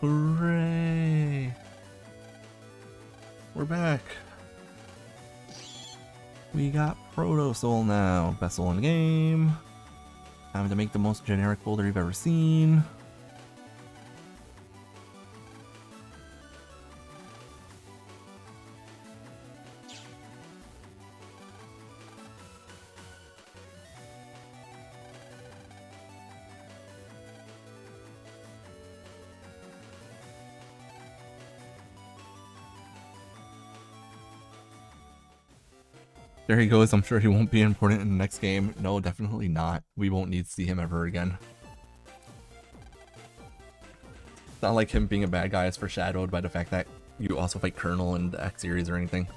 Hooray! We're back. We got Proto Soul now. Best soul in the game. Time to make the most generic folder you've ever seen. There he goes. I'm sure he won't be important in the next game. No, definitely not. We won't need to see him ever again. It's not like him being a bad guy is foreshadowed by the fact that you also fight Colonel in the X series or anything.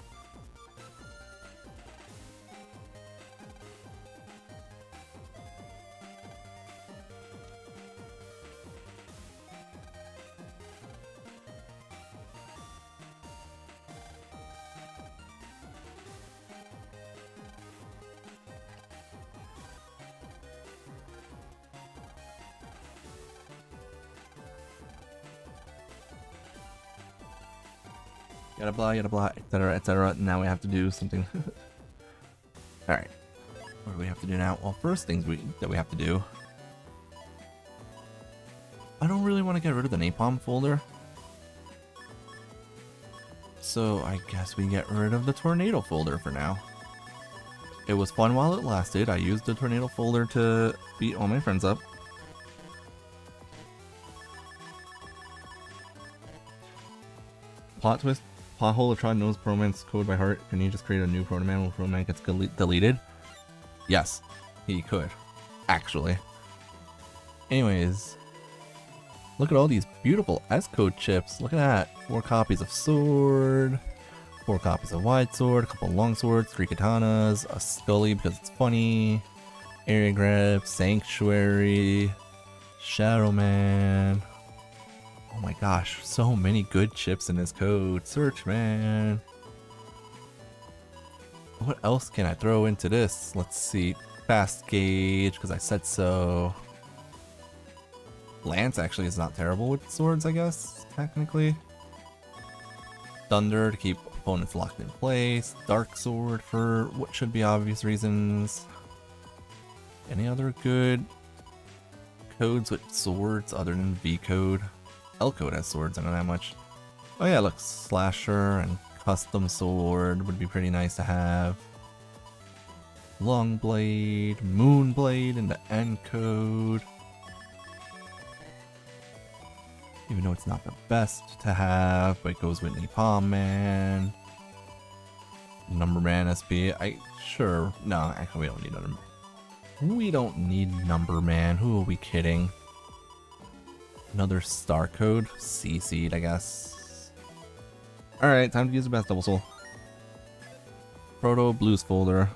Yada blah, etc, etc. Now we have to do something. Alright. What do we have to do now? Well, first things that we have to do. I don't really want to get rid of the napalm folder. So I guess we get rid of the tornado folder for now. It was fun while it lasted. I used the tornado folder to beat all my friends up. Plot twist. Pothole Tron knows Proman's code by heart. Can you just create a new Protoman when Proman gets deleted? Yes, he could. Actually. Anyways. Look at all these beautiful S-code chips. Look at that. 4 copies of sword. 4 copies of wide sword. A couple long swords. 3 katanas. A Scully because it's funny. Area grab. Sanctuary. Shadow Man. Oh my gosh, so many good chips in this code. Search, man. What else can I throw into this? Let's see. Fast gauge, because I said so. Lance actually is not terrible with swords, I guess, technically. Thunder to keep opponents locked in place. Dark sword for what should be obvious reasons. Any other good codes with swords other than V code? L code has swords, I know that much. Oh yeah, look, slasher and custom sword would be pretty nice to have. Long blade, moon blade in the N code. Even though it's not the best to have, but it goes with Napalm Man. Number Man SP, sure, no, actually we don't need number. We don't need Number Man, who are we kidding? Another star code, CC'd, I guess. Alright, time to use the best double soul. Proto Blues folder.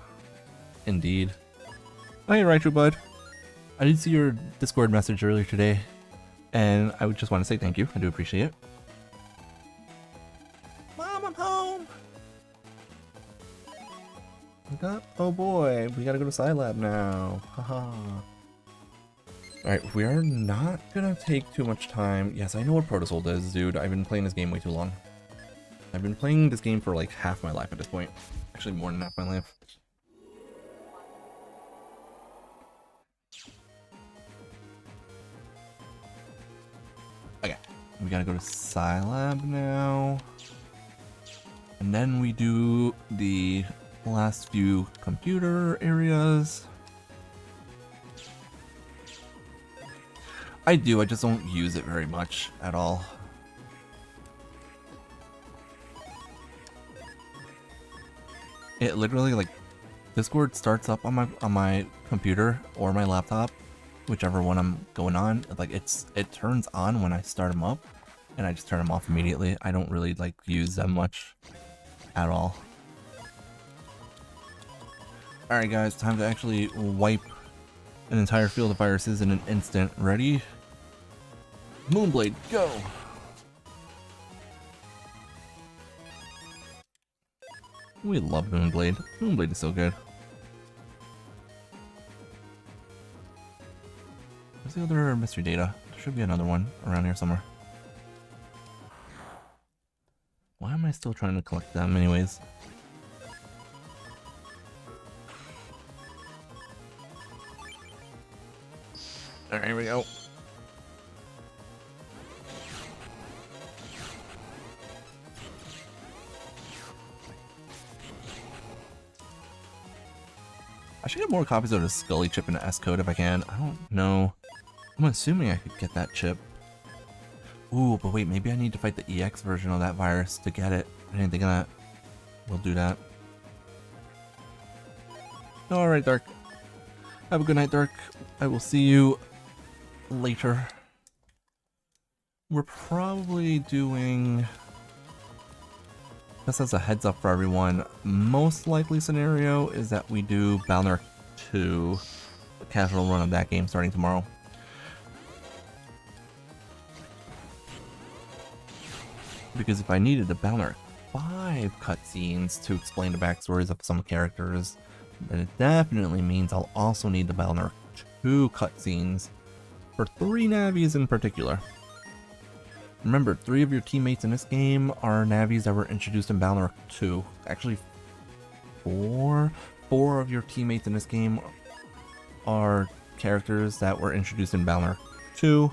Indeed. Oh, you're right, true bud. I did see your Discord message earlier today, and I would just want to say thank you. I do appreciate it. Mom, I'm home! Oh boy, we gotta go to Scilab now. Haha. Alright, we are not gonna take too much time. Yes, I know what Protosoul does, dude. I've been playing this game way too long. I've been playing this game for like half my life at this point. Actually, more than half my life. Okay, we gotta go to Scilab now. And then we do the last few computer areas. I do, I just don't use it very much at all. It literally, like, Discord starts up on my computer or my laptop, whichever one I'm going on. Like, it turns on when I start them up, and I just turn them off immediately. I don't really like use them much at all. Alright guys, time to actually wipe an entire field of viruses in an instant. Ready? Moonblade, go! We love Moonblade. Moonblade is so good. Where's the other mystery data? There should be another one around here somewhere. Why am I still trying to collect them anyways? Alright, here we go. I should get more copies of the Scully chip in the S code if I can. I don't know. I'm assuming I could get that chip. Ooh, but wait, maybe I need to fight the EX version of that virus to get it. I didn't think of that. We'll do that. Alright, Dark. Have a good night, Dark. I will see you later. We're probably doing... Just as a heads up for everyone, most likely scenario is that we do Balnark 2, the casual run of that game starting tomorrow. Because if I needed the Balnark 5 cutscenes to explain the backstories of some characters, then it definitely means I'll also need the Balnark 2 cutscenes for 3 Navis in particular. Remember, 3 of your teammates in this game are Navis that were introduced in Balnor 2. Actually, 4? 4 of your teammates in this game are characters that were introduced in Balnor 2,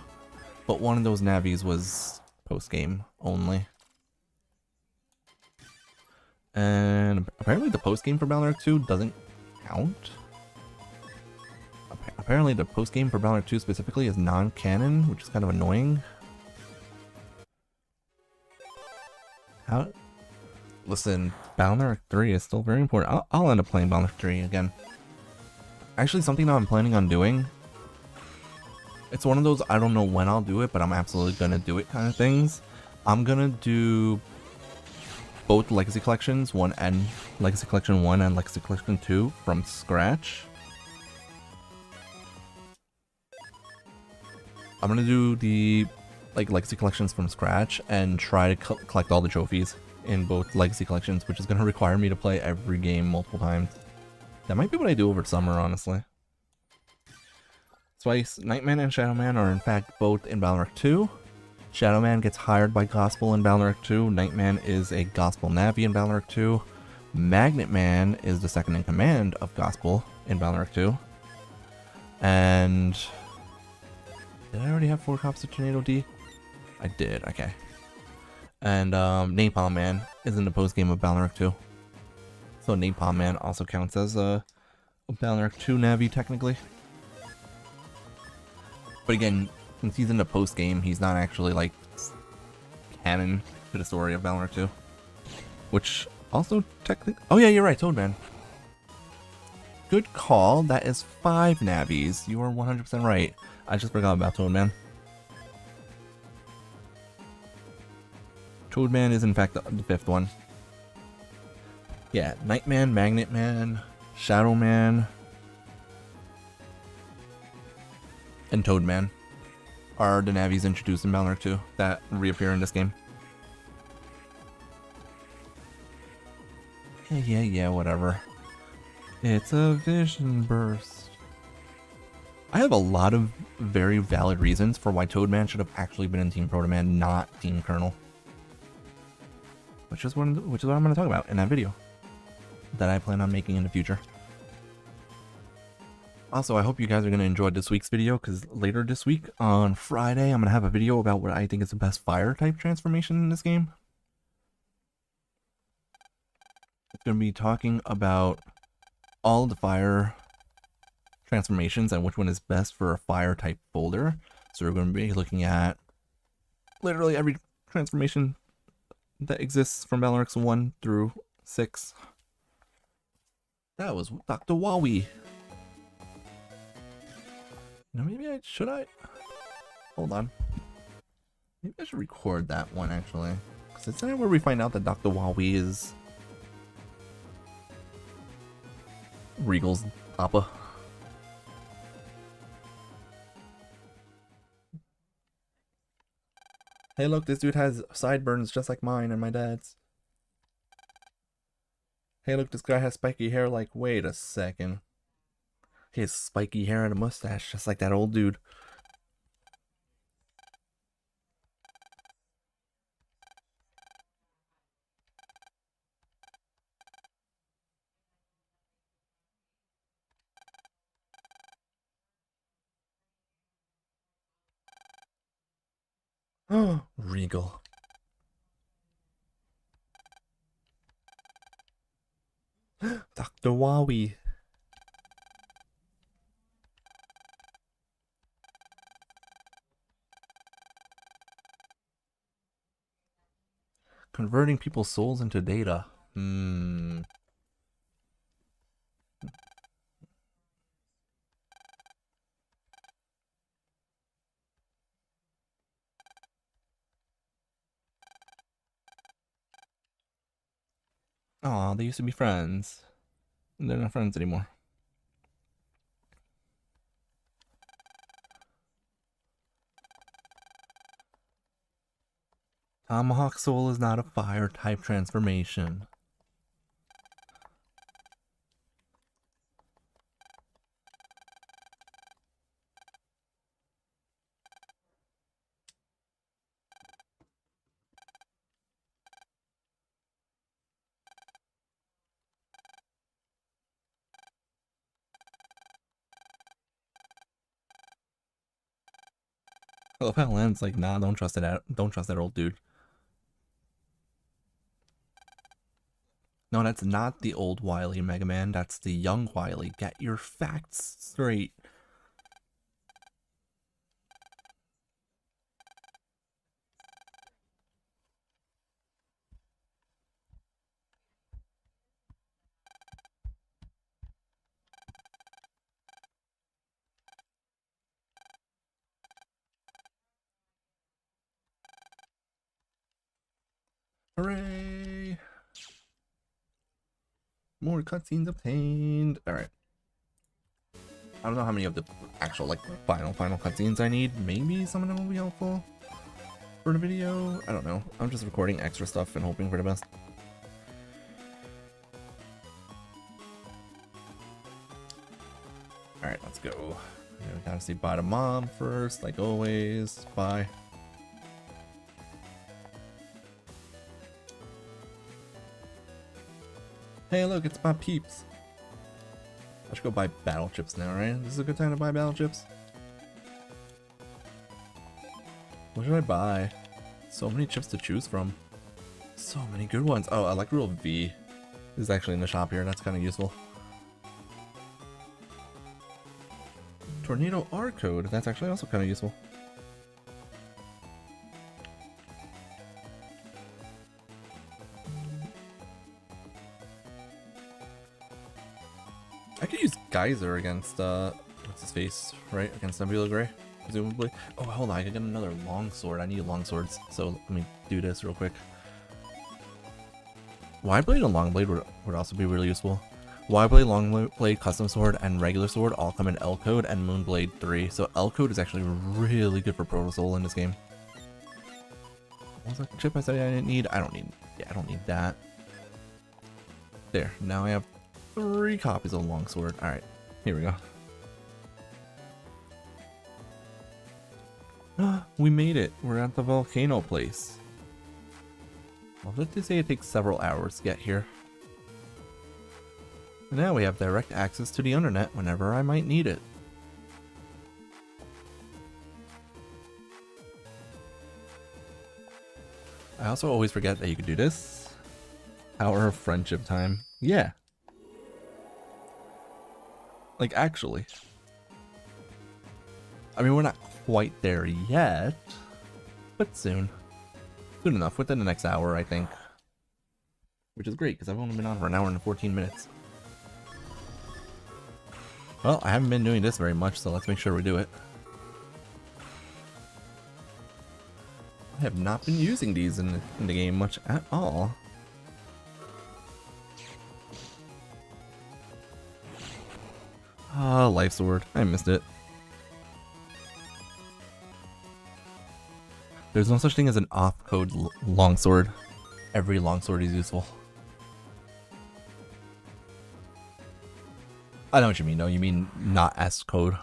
but one of those Navis was post-game only. And apparently the post-game for Balnor 2 doesn't count. Apparently the post-game for Balnor 2 specifically is non-canon, which is kind of annoying. How? Listen, Balnor 3 is still very important. I'll end up playing Balnor 3 again. Actually, something that I'm planning on doing. It's one of those I don't know when I'll do it, but I'm absolutely gonna do it kind of things. I'm gonna do both Legacy Collections 1 and Legacy Collection 1 and Legacy Collection 2 from scratch. I'm gonna do the Legacy Collections from scratch and try to collect all the trophies in both Legacy Collections, which is gonna require me to play every game multiple times. That might be what I do over summer, honestly. Twice, Nightman and Shadowman are in fact both in Balnor 2. Shadowman gets hired by Gospel in Balnor 2. Nightman is a Gospel Navi in Balnor 2. Magnet Man is the second in command of Gospel in Balnor 2. And did I already have 4 copies of Tornado D? I did, okay. And Napalm Man is in the post game of Balnor 2. So Napalm Man also counts as a Balnor 2 Navi technically. But again, since he's in the post game, he's not actually like canon to the story of Balnor 2. Which also technically... Oh yeah, you're right, Toadman. Good call, that is 5 Navis. You are 100% right. I just forgot about Toadman. Toadman is in fact the 5th one. Yeah, Nightman, Magnet Man, Shadow Man, and Toadman are the Navis introduced in Balnor 2 that reappear in this game. Yeah, whatever. It's a vision burst. I have a lot of very valid reasons for why Toadman should have actually been in Team Protoman, not Team Colonel. Which is what I'm going to talk about in that video that I plan on making in the future. Also, I hope you guys are going to enjoy this week's video, because later this week, on Friday, I'm going to have a video about what I think is the best fire-type transformation in this game. It's going to be talking about all the fire transformations and which one is best for a fire-type folder. So we're going to be looking at literally every transformation that exists from Balnor 1 through 6. That was Dr. Wowie. Now maybe should I? Hold on. Maybe I should record that one actually. Because it's that where we find out that Dr. Wowie is Regal's Appa. Hey look, this dude has sideburns just like mine and my dad's. Hey look, this guy has spiky hair. Like, wait a second. He has spiky hair and a mustache just like that old dude. Oh, Regal. Dr. Wowie. Converting people's souls into data. Aw, they used to be friends. They're not friends anymore. Tomahawk Soul is not a fire type transformation. I love how Len's like, nah, don't trust it out. Don't trust that old dude. No, that's not the old Wily Mega Man. That's the young Wily. Get your facts straight. Hooray! More cutscenes obtained. Alright. I don't know how many of the actual, like, final cutscenes I need. Maybe some of them will be helpful for the video. I don't know. I'm just recording extra stuff and hoping for the best. Alright, let's go. We gotta say bye to Mom first, like always. Bye. Hey, look, it's my peeps. I should go buy battle chips now, right? This is a good time to buy battle chips. What should I buy? So many chips to choose from. So many good ones. Oh, Electro V is actually in the shop here. That's kind of useful. Tornado R code. That's actually also kind of useful. I could use Geyser against, what's his face, right? Against Nebula Gray, presumably. Oh, hold on, I could get another longsword. I need long swords, so let me do this real quick. Wide Blade and Long Blade would also be really useful. Wide Blade, Long Blade, Custom Sword, and Regular Sword all come in L Code and Moon Blade 3, so L Code is actually really good for Proto Soul in this game. What was that chip I said I didn't need? I don't need that. There, now I have 3 copies of Longsword. Alright, here we go. We made it. We're at the volcano place. Well, let's just say it takes several hours to get here. And now we have direct access to the Undernet whenever I might need it. I also always forget that you could do this. Hour of friendship time. Yeah. Like, actually. I mean, we're not quite there yet, but soon. Soon enough, within the next hour, I think. Which is great, because I've only been on for an hour and 14 minutes. Well, I haven't been doing this very much, so let's make sure we do it. I have not been using these in the game much at all. Ah, Life Sword. I missed it. There's no such thing as an off-code longsword. Every longsword is useful. I know what you mean, though. You mean not S-code.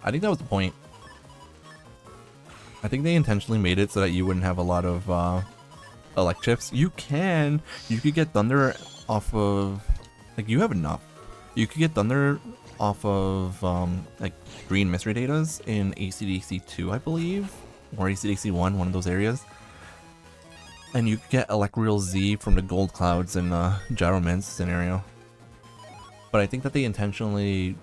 I think that was the point. I think they intentionally made it so that you wouldn't have a lot of elect chips. You could get Thunder off of, like, you have enough. You could get Thunder off of like green mystery datas in ACDC 2, I believe, or ACDC 1, one of those areas. And you could get Electrial Z from the gold clouds in Gyroman's scenario. But I think that they intentionally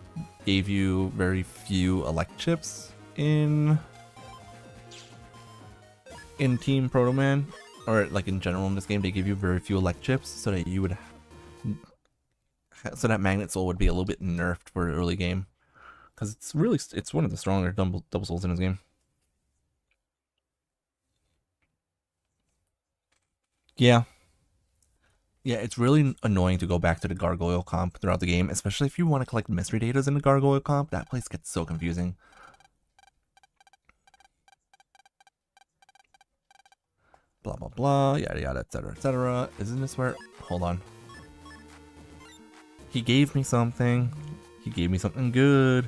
gave you very few elect chips in Team Protoman, or like in general in this game. They give you very few elect chips so that you would, so that Magnet Soul would be a little bit nerfed for the early game, because it's one of the stronger double souls in this game. Yeah. Yeah, it's really annoying to go back to the Gargoyle comp throughout the game, especially if you want to collect mystery datas in the Gargoyle comp. That place gets so confusing. Blah, blah, blah, yada, yada, etc., etc. Isn't this where... Hold on. He gave me something. He gave me something good.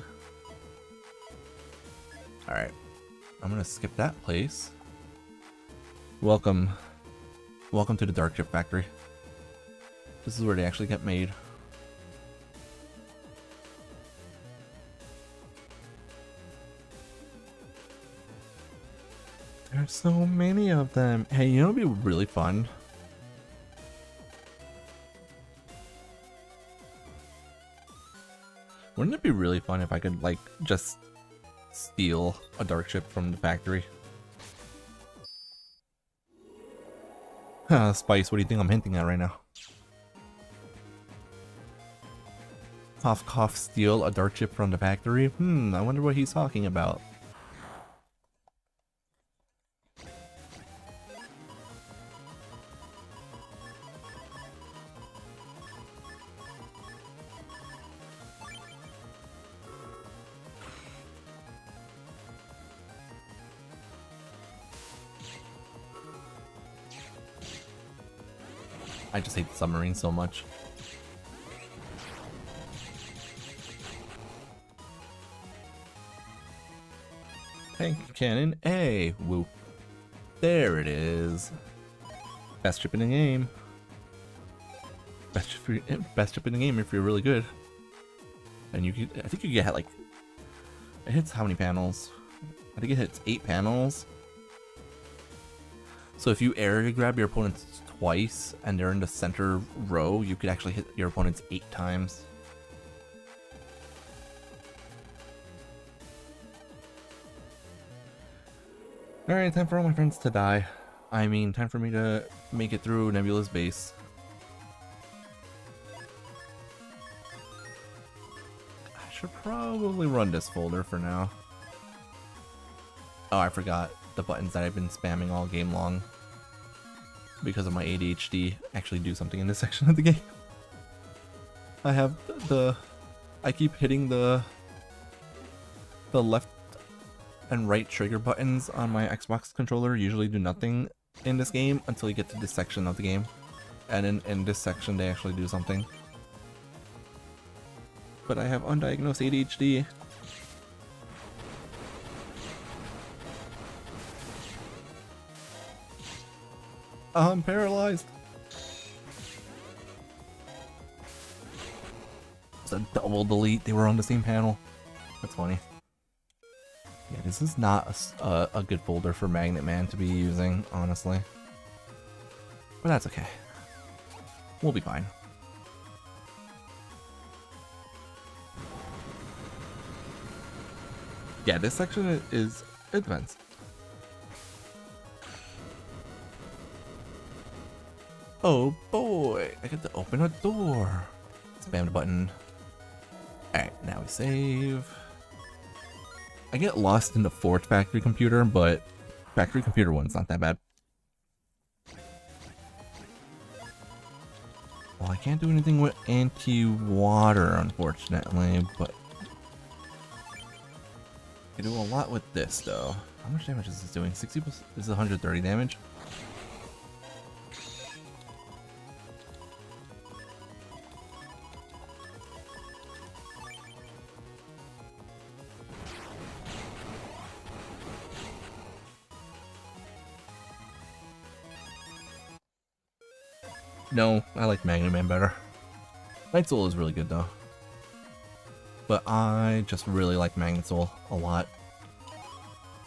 Alright. I'm gonna skip that place. Welcome. Welcome to the Dark Chip Factory. This is where they actually get made. There's so many of them. Hey, you know, it'd be really fun. Wouldn't it be really fun if I could, like, just steal a dark chip from the factory? Spice, what do you think I'm hinting at right now? Cough, cough, steal a dark chip from the factory? I wonder what he's talking about. I just hate the submarine so much. Tank cannon A. Woo. There it is. Best chip in the game. Best chip in the game if you're really good. And you could, I think you get like, it hits how many panels? I think it hits 8 panels. So if you area grab your opponents twice and they're in the center row, you could actually hit your opponents 8 times. Alright, time for all my friends to die. I mean, time for me to make it through Nebula's base. I should probably run this folder for now. Oh, I forgot the buttons that I've been spamming all game long because of my ADHD actually do something in this section of the game. I keep hitting the left and right trigger buttons on my Xbox controller usually do nothing in this game until you get to this section of the game. And in this section they actually do something. But I have undiagnosed ADHD. I'm paralyzed. It's a double delete. They were on the same panel. That's funny. Yeah, this is not a good folder for Magnet Man to be using, honestly. But that's okay. We'll be fine. Yeah, this section is it depends. Oh boy, I get to open a door. Spam the button. Alright, now we save. I get lost in the fourth factory computer, but factory computer 1's not that bad. Well, I can't do anything with anti-water, unfortunately, but I do a lot with this, though. How much damage is this doing? 60%? This is 130 damage. No, I like Magnet Man better. Night Soul is really good though. But I just really like Magnet Soul a lot.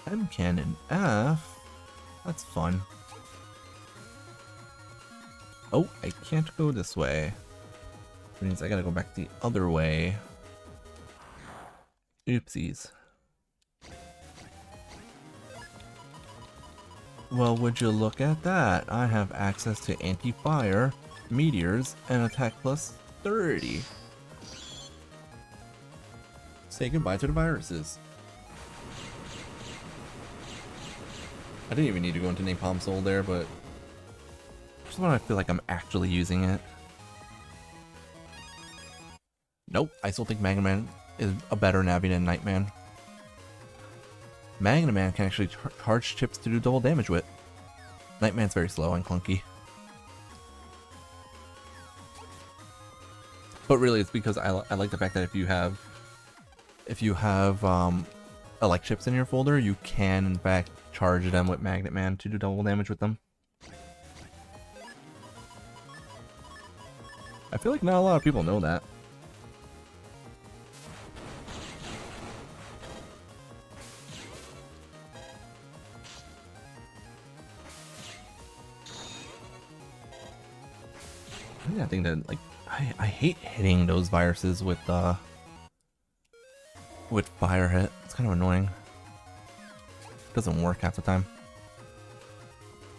M Cannon F? That's fun. Oh, I can't go this way. That means I gotta go back the other way. Oopsies. Well, would you look at that? I have access to anti-fire, meteors, and attack plus 30. Say goodbye to the viruses. I didn't even need to go into Napalm Soul there, but just when I feel like I'm actually using it. Nope, I still think Magnet Man is a better Navi than Nightman. Magnet Man can actually charge chips to do double damage with. Nightman's very slow and clunky. But really it's because I like the fact that if you have elect chips in your folder, you can in fact charge them with Magnet Man to do double damage with them. I feel like not a lot of people know that. I think that, like, I hate hitting those viruses with fire hit. It's kind of annoying. Doesn't work half the time.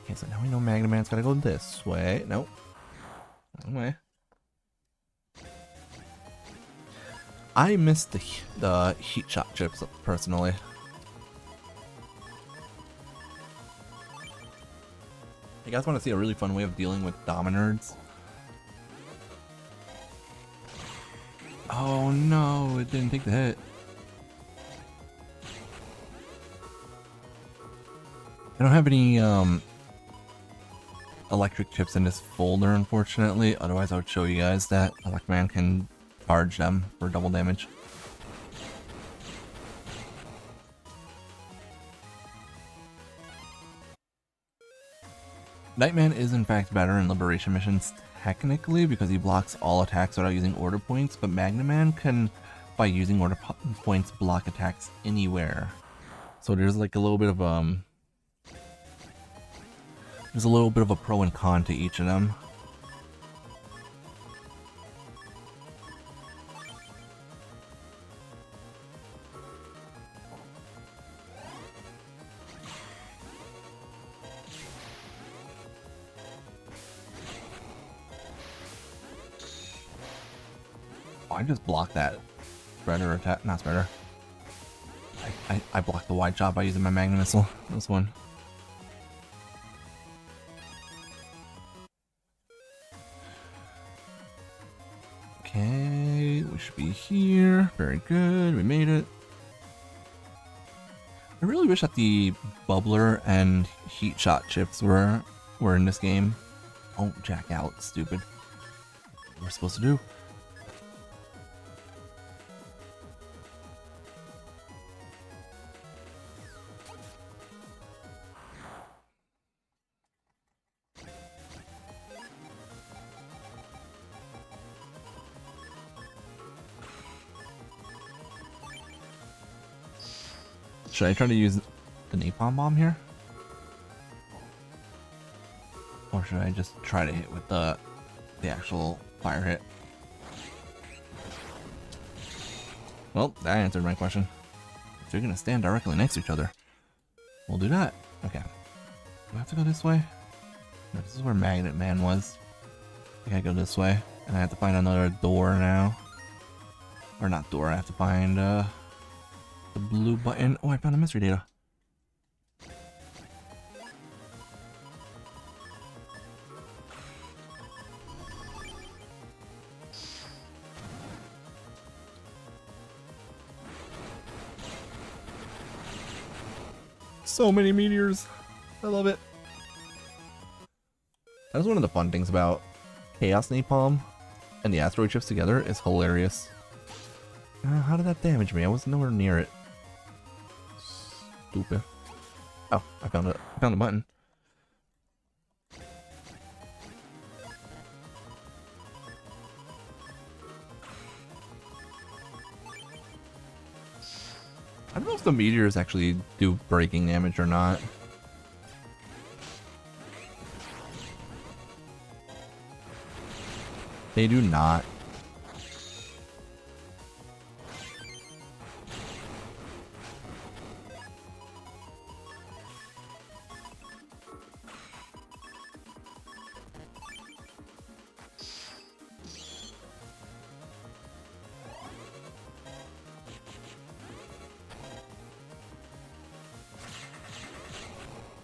Okay, so now we know Magna Man's gotta go this way. Nope. Wrong way. I missed the heat shot chips personally. You guys want to see a really fun way of dealing with Dominards? Oh no, it didn't take the hit. I don't have any electric chips in this folder, unfortunately. Otherwise, I would show you guys that Electman can charge them for double damage. Nightman is in fact better in Liberation missions technically because he blocks all attacks without using order points, but Magna Man can, by using order points, block attacks anywhere. So there's like a little bit of there's a little bit of a pro and con to each of them. Oh, I just blocked that spreader attack, not spreader. I blocked the wide shot by using my Magna Missile. This one. Okay, we should be here. Very good, we made it. I really wish that the bubbler and heat shot chips were in this game. Oh, jack out, stupid. What we're supposed to do? Should I try to use the napalm bomb here? Or should I just try to hit with the actual fire hit? Well, that answered my question. So you're gonna stand directly next to each other. We'll do that. Okay. Do I have to go this way? No, this is where Magnet Man was. I gotta go this way. And I have to find another door now. Or not door, I have to find the blue button. Oh, I found a mystery data. So many meteors. I love it. That is one of the fun things about Chaos Napalm and the asteroid chips together. Is hilarious. How did that damage me? I was nowhere near it. Stupid. Oh, I found it. I found the button. I don't know if the meteors actually do breaking damage or not. They do not.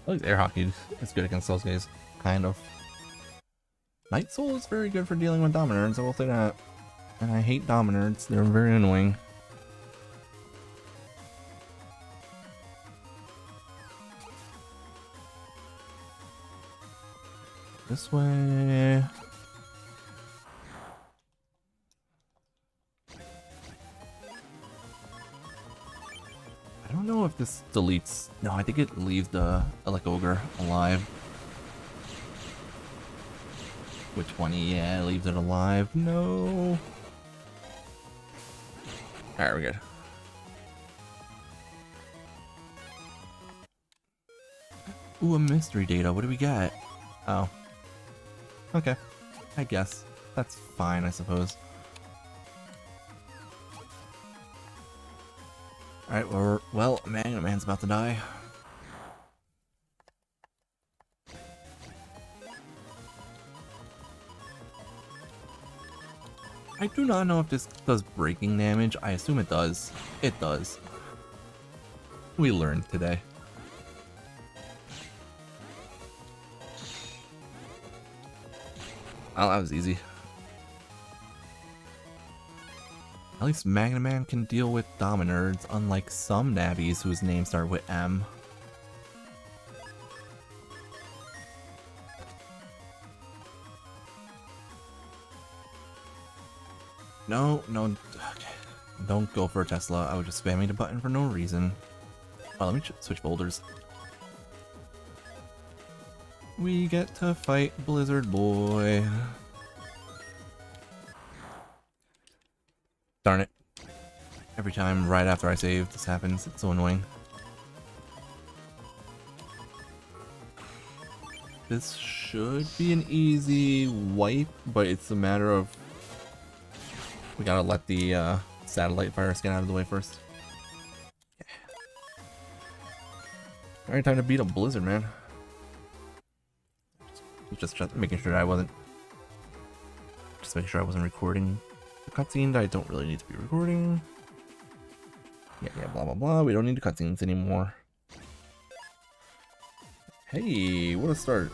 At least air hockey is good against those guys, kind of. Night Soul is very good for dealing with Dominards, I will say that. And I hate Dominards, they're very annoying. This way. I don't know if this deletes. No, I think it leaves the Elec Ogre alive. Which one? Yeah, it leaves it alive. No. Alright, we're good. Ooh, a mystery data. What do we got? Oh. Okay. I guess. that's fine, I suppose. Alright, well, Magnet Man's about to die. I do not know if this does breaking damage. I assume it does. It does. We learned today. Oh, that was easy. At least Magnet Man can deal with Dominards, unlike some Nabbies whose names start with M. No, okay. Don't go for a Tesla. I was just spamming the button for no reason. Oh, let me switch boulders. We get to fight Blizzard Boy. Darn it. Every time right after I save this happens. It's so annoying. This should be an easy wipe, but it's a matter of... we gotta let the satellite virus get out of the way first. Yeah. Alright, time to beat up Blizzard, man. Just making sure I wasn't... just making sure I wasn't recording the cutscene that I don't really need to be recording. Yeah, blah blah blah. We don't need the cutscenes anymore. Hey, what a start.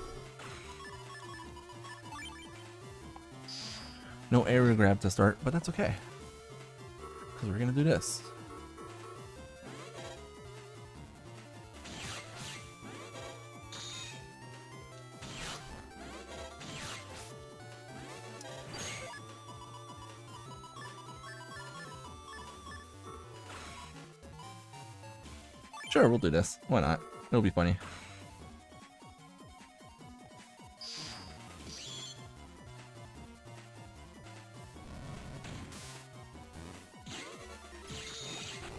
No area grab to start, but that's okay. Because we're going to do this. Sure, we'll do this. Why not? It'll be funny.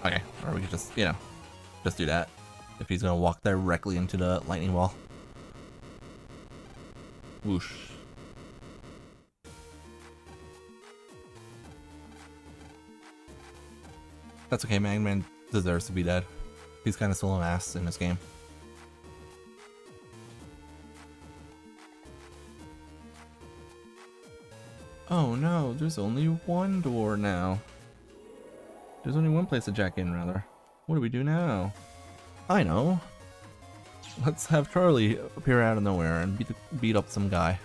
Okay, or we could just, you know, just do that. If he's gonna walk directly into the lightning wall. Whoosh. That's okay, Magnet Man deserves to be dead. He's kind of still an ass in this game. Oh no, there's only one door now. There's only one place to jack in, rather. What do we do now? I know. Let's have Charlie appear out of nowhere and beat up some guy.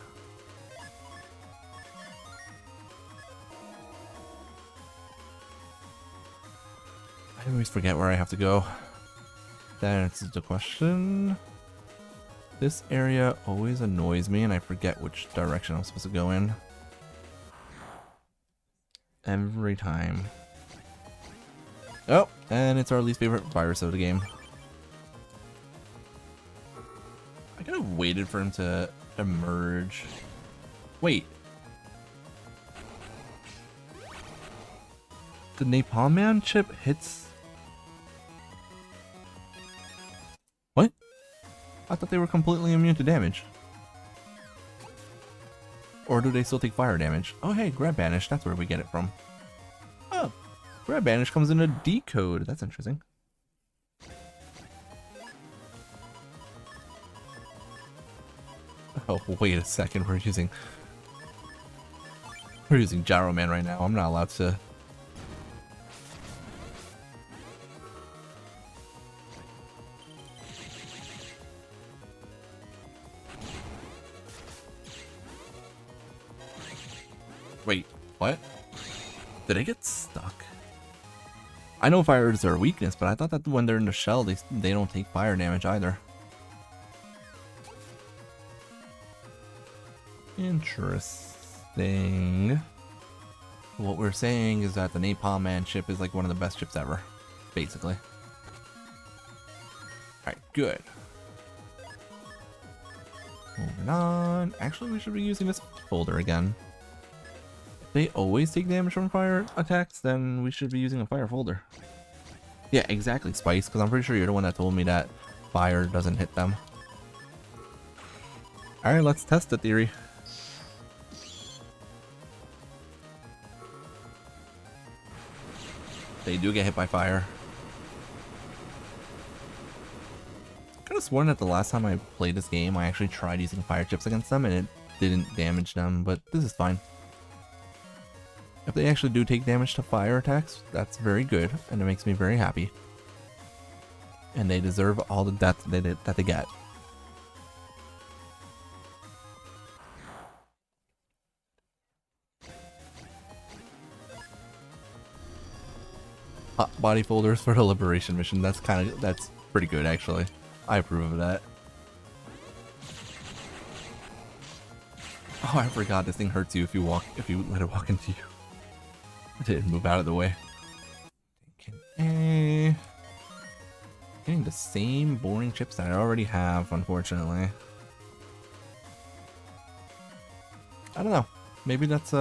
I always forget where I have to go. That answers the question. This area always annoys me and I forget which direction I'm supposed to go in. Every time. Oh, and it's our least favorite virus of the game. I could have waited for him to emerge. Wait. The Napalm Man chip hits... What? I thought they were completely immune to damage. Or do they still take fire damage? Oh hey, Grab Banish, that's where we get it from. Oh, Grab Banish comes in a decode. That's interesting. Oh, wait a second, we're using Gyro Man right now. I'm not allowed to... Wait, what? Did I get stuck? I know fire is their weakness, but I thought that when they're in the shell, they don't take fire damage either. Interesting. What we're saying is that the Napalm Man chip is like one of the best chips ever, basically. Alright, good. Moving on. Actually, we should be using this folder again. If they always take damage from fire attacks, then we should be using a fire folder. Yeah, exactly, Spice, because I'm pretty sure you're the one that told me that fire doesn't hit them. Alright, let's test the theory. They do get hit by fire. I could have sworn that the last time I played this game, I actually tried using fire chips against them and it didn't damage them, but this is fine. If they actually do take damage to fire attacks, that's very good, and it makes me very happy. And they deserve all the death that they get. Hot body folders for the liberation mission. That's pretty good actually. I approve of that. Oh, I forgot this thing hurts you if you let it walk into you. I didn't move out of the way. Okay. Getting the same boring chips that I already have, unfortunately. I don't know. Maybe that's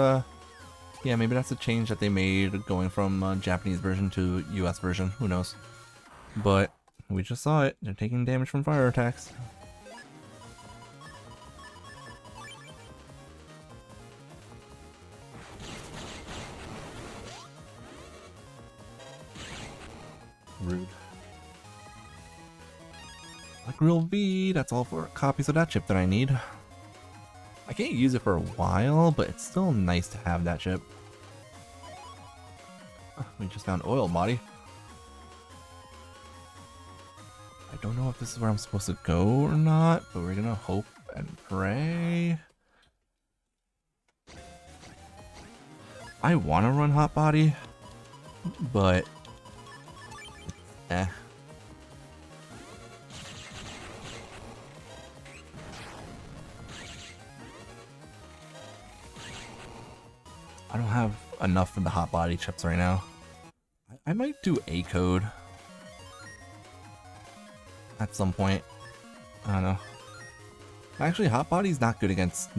yeah, maybe that's a change that they made going from Japanese version to US version. Who knows? But we just saw it. They're taking damage from fire attacks. Rude. Like real V, that's all 4 copies of that chip that I need. I can't use it for a while, but it's still nice to have that chip. We just found oil body. I don't know if this is where I'm supposed to go or not, but we're gonna hope and pray. I want to run hot body, but eh. I don't have enough of the hot body chips right now. I might do a code at some point. I don't know. Actually, hot body's not good against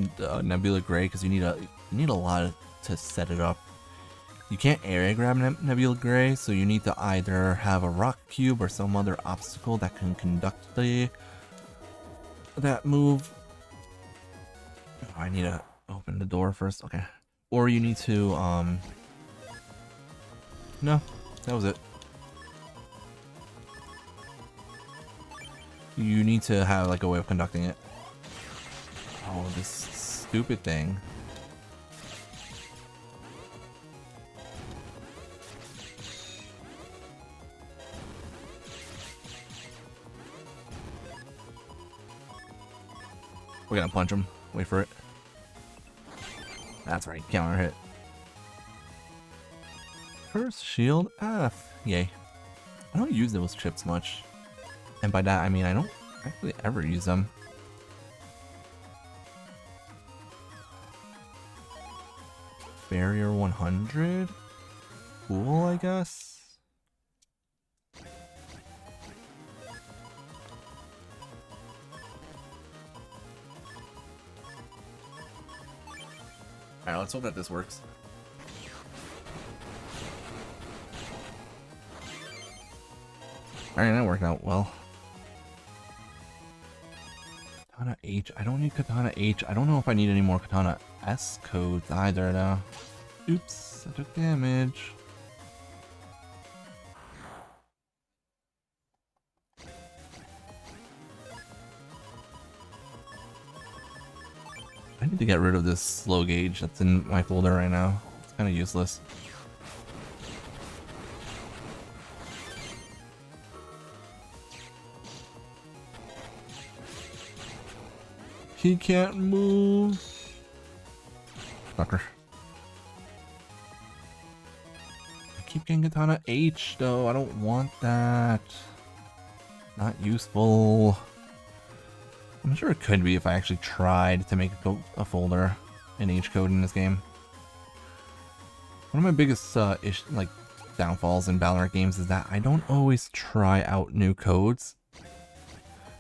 Nebula Gray because you need a lot to set it up. You can't area grab Nebula Gray, so you need to either have a rock cube or some other obstacle that can conduct that move. Oh, I need to open the door first. Okay. Or you need to, no, that was it. You need to have like a way of conducting it. Oh, this stupid thing. We're gonna punch him. Wait for it. That's right, counter hit. Curse shield F. Yay. I don't use those chips much. And by that I mean I don't actually ever use them. Barrier 100? Cool, I guess. Alright, let's hope that this works. Alright, that worked out well. Katana H. I don't need Katana H. I don't know if I need any more Katana S codes either, though. Oops, I took damage. I need to get rid of this slow gauge that's in my folder right now. It's kind of useless. He can't move. Fucker. I keep getting Katana H though. I don't want that. Not useful. I'm sure it could be if I actually tried to make a folder in H code in this game. One of my biggest downfalls in Valorant games is that I don't always try out new codes.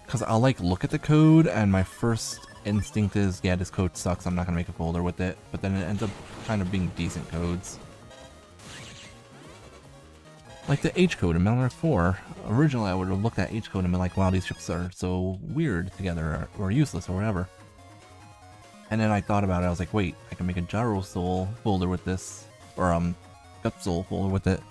Cause I'll look at the code and my first instinct is, yeah, this code sucks, I'm not gonna make a folder with it. But then it ends up kind of being decent codes. Like the H code in Valorant 4. Originally I would have looked at H code and been like, wow, these chips are so weird together or useless or whatever. And then I thought about it, I was like, wait, I can make a Gyro Soul folder with this. Or Gut Soul folder with it.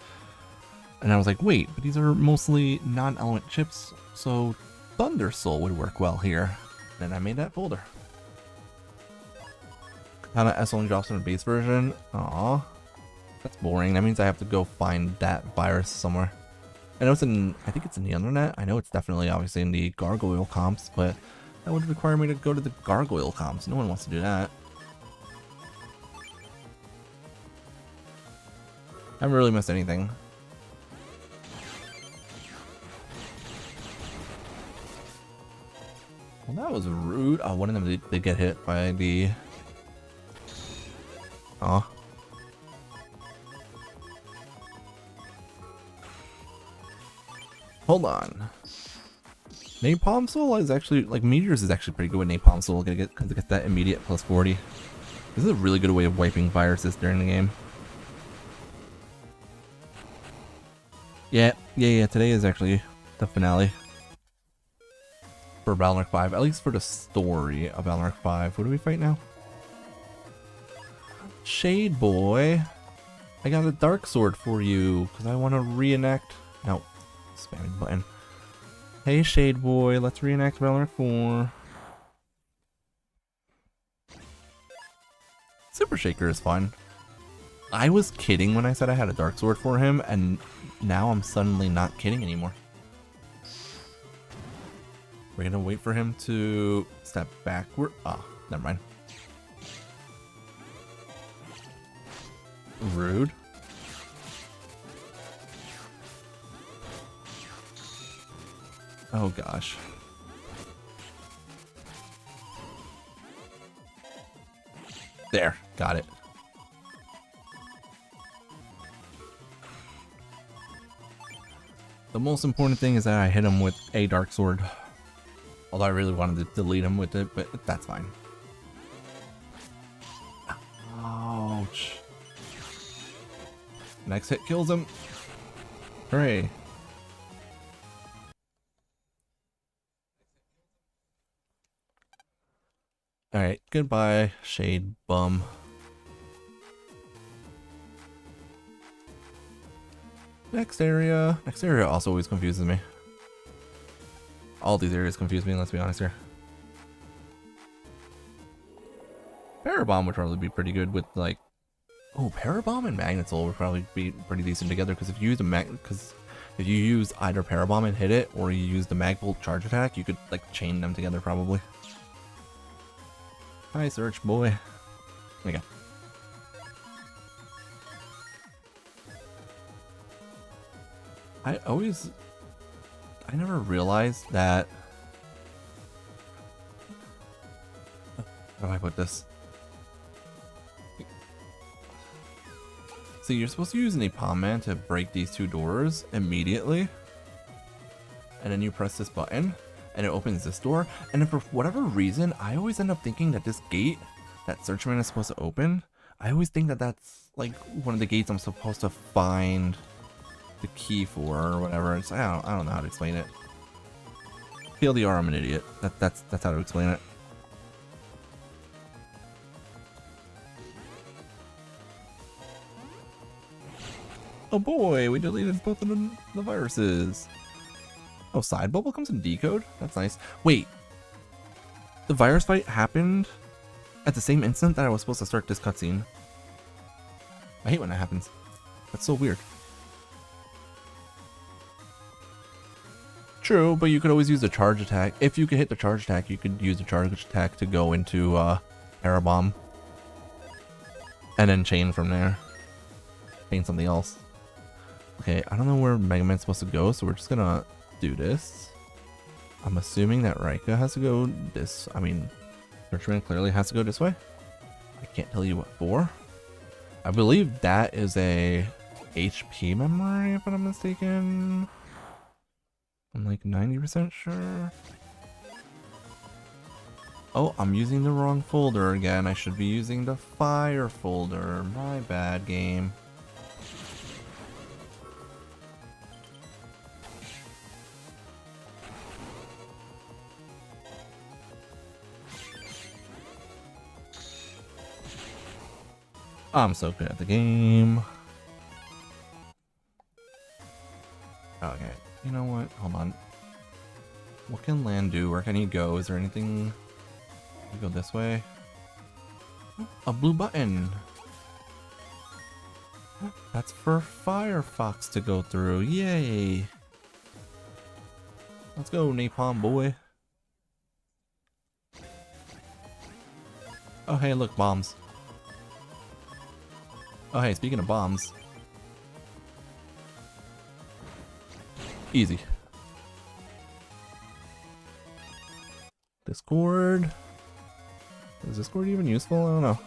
And I was like, wait, but these are mostly non-element chips, so Thunder Soul would work well here. Then I made that folder. Katana S only drops in the base version. Aw, that's boring. That means I have to go find that virus somewhere. I know it's in, I think it's in the Undernet. I know it's definitely obviously in the Gargoyle comps, but that would require me to go to the Gargoyle comps. No one wants to do that. I haven't really missed anything. Well, that was rude. Oh, one of them did get hit by the... Aw. Hold on. Napalm Soul is actually, like, Meteors is actually pretty good with Napalm Soul because it gets that immediate plus 40. This is a really good way of wiping viruses during the game. Yeah, today is actually the finale. For Balnark 5, at least for the story of Balnark 5. What do we fight now? Shade Boy. I got a Dark Sword for you because I want to reenact... No. Spamming button. Hey Shade Boy, let's reenact Balnark 4. Super Shaker is fun. I was kidding when I said I had a Dark Sword for him, and now I'm suddenly not kidding anymore. We're gonna wait for him to step backward. Ah, never mind. Rude. Oh gosh. There, got it. The most important thing is that I hit him with a Dark Sword. Although I really wanted to delete him with it, but that's fine. Ouch. Next hit kills him. Hooray. Alright, goodbye, Shade Bum. Next area also always confuses me. All these areas confuse me, let's be honest here. Parabomb would probably be pretty good with, like... Oh, Parabomb and Magnet Soul would probably be pretty decent together, because if you use if you use either Parabomb and hit it, or you use the Mag Bolt charge attack, you could, like, chain them together probably. Hi, Search Boy. There you go. I never realized that... How do I put this? So you're supposed to use an Napalm Man to break these two doors immediately. And then you press this button, and it opens this door. And then for whatever reason, I always end up thinking that this gate that Searchman is supposed to open, I always think that that's like one of the gates I'm supposed to find the key for or whatever. It's, I don't know how to explain it. TLDR, I'm an idiot. That's how to explain it. Oh boy, we deleted both of the viruses. Oh, side bubble comes in decode? That's nice. Wait, the virus fight happened at the same instant that I was supposed to start this cutscene. I hate when that happens. That's so weird. True, but you could always use the charge attack. If you could hit the charge attack, you could use the charge attack to go into Parabomb. And then chain from there. Chain something else. Okay, I don't know where Mega Man's supposed to go, so we're just gonna do this. I'm assuming that Raika has to go this. I mean, Searchman clearly has to go this way. I can't tell you what for. I believe that is a HP memory, if I'm not mistaken. I'm like 90% sure. Oh, I'm using the wrong folder again. I should be using the fire folder. My bad, game. I'm so good at the game. Okay, you know what? Hold on. What can land do? Where can he go? Is there anything? Can we go this way? A blue button. That's for Firefox to go through. Yay! Let's go, Napalm boy. Oh hey, look, bombs. Oh hey, speaking of bombs. Easy. Discord. Is Discord even useful? I don't know.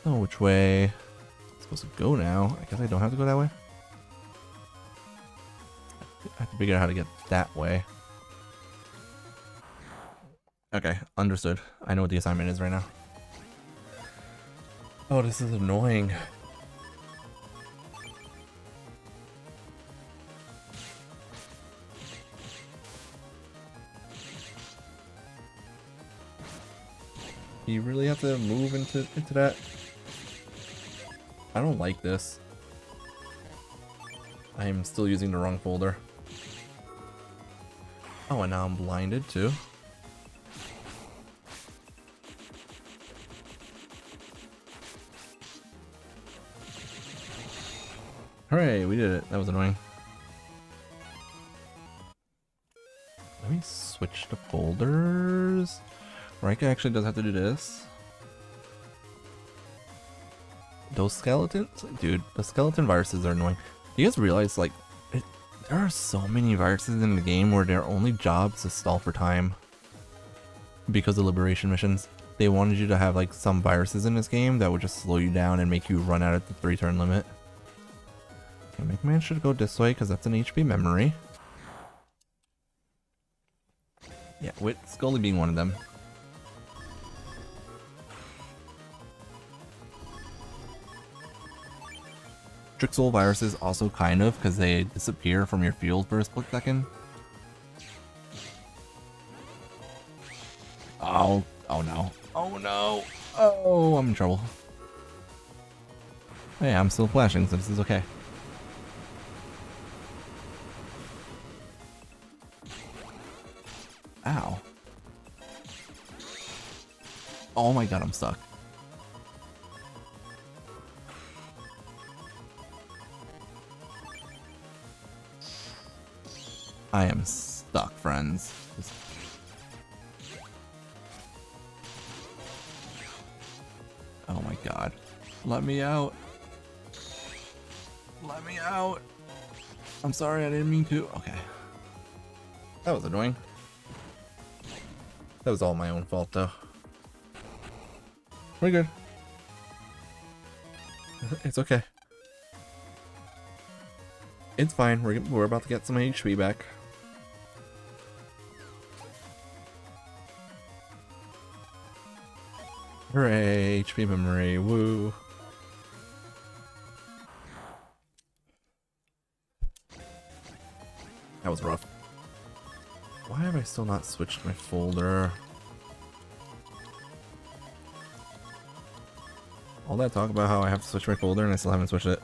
Oh, which way? I'm supposed to go now. I guess I don't have to go that way. I have to figure out how to get that way. Okay, understood. I know what the assignment is right now. Oh, this is annoying. You really have to move into that? I don't like this. I am still using the wrong folder. Oh, and now I'm blinded too. Hooray, we did it. That was annoying. Let me switch to folders. Rika actually does have to do this. Those skeletons? Dude, the skeleton viruses are annoying. You guys realize, like, there are so many viruses in the game where their only job is to stall for time. Because of liberation missions. They wanted you to have, like, some viruses in this game that would just slow you down and make you run out at the 3-turn limit. Okay, Mega Man should go this way because that's an HP memory. Yeah, with Scully being one of them. Drixel viruses also kind of, because they disappear from your field for a split second. Oh, oh no. Oh no. Oh, I'm in trouble. Hey, I'm still flashing, so this is okay. Ow. Oh my god, I'm stuck. I am stuck, friends. Oh my god. Let me out. Let me out. I'm sorry, I didn't mean to. Okay. That was annoying. That was all my own fault, though. We're good. It's okay. It's fine. We're about to get some HP back. Hooray, HP memory, woo. That was rough. Why have I still not switched my folder? All that talk about how I have to switch my folder and I still haven't switched it.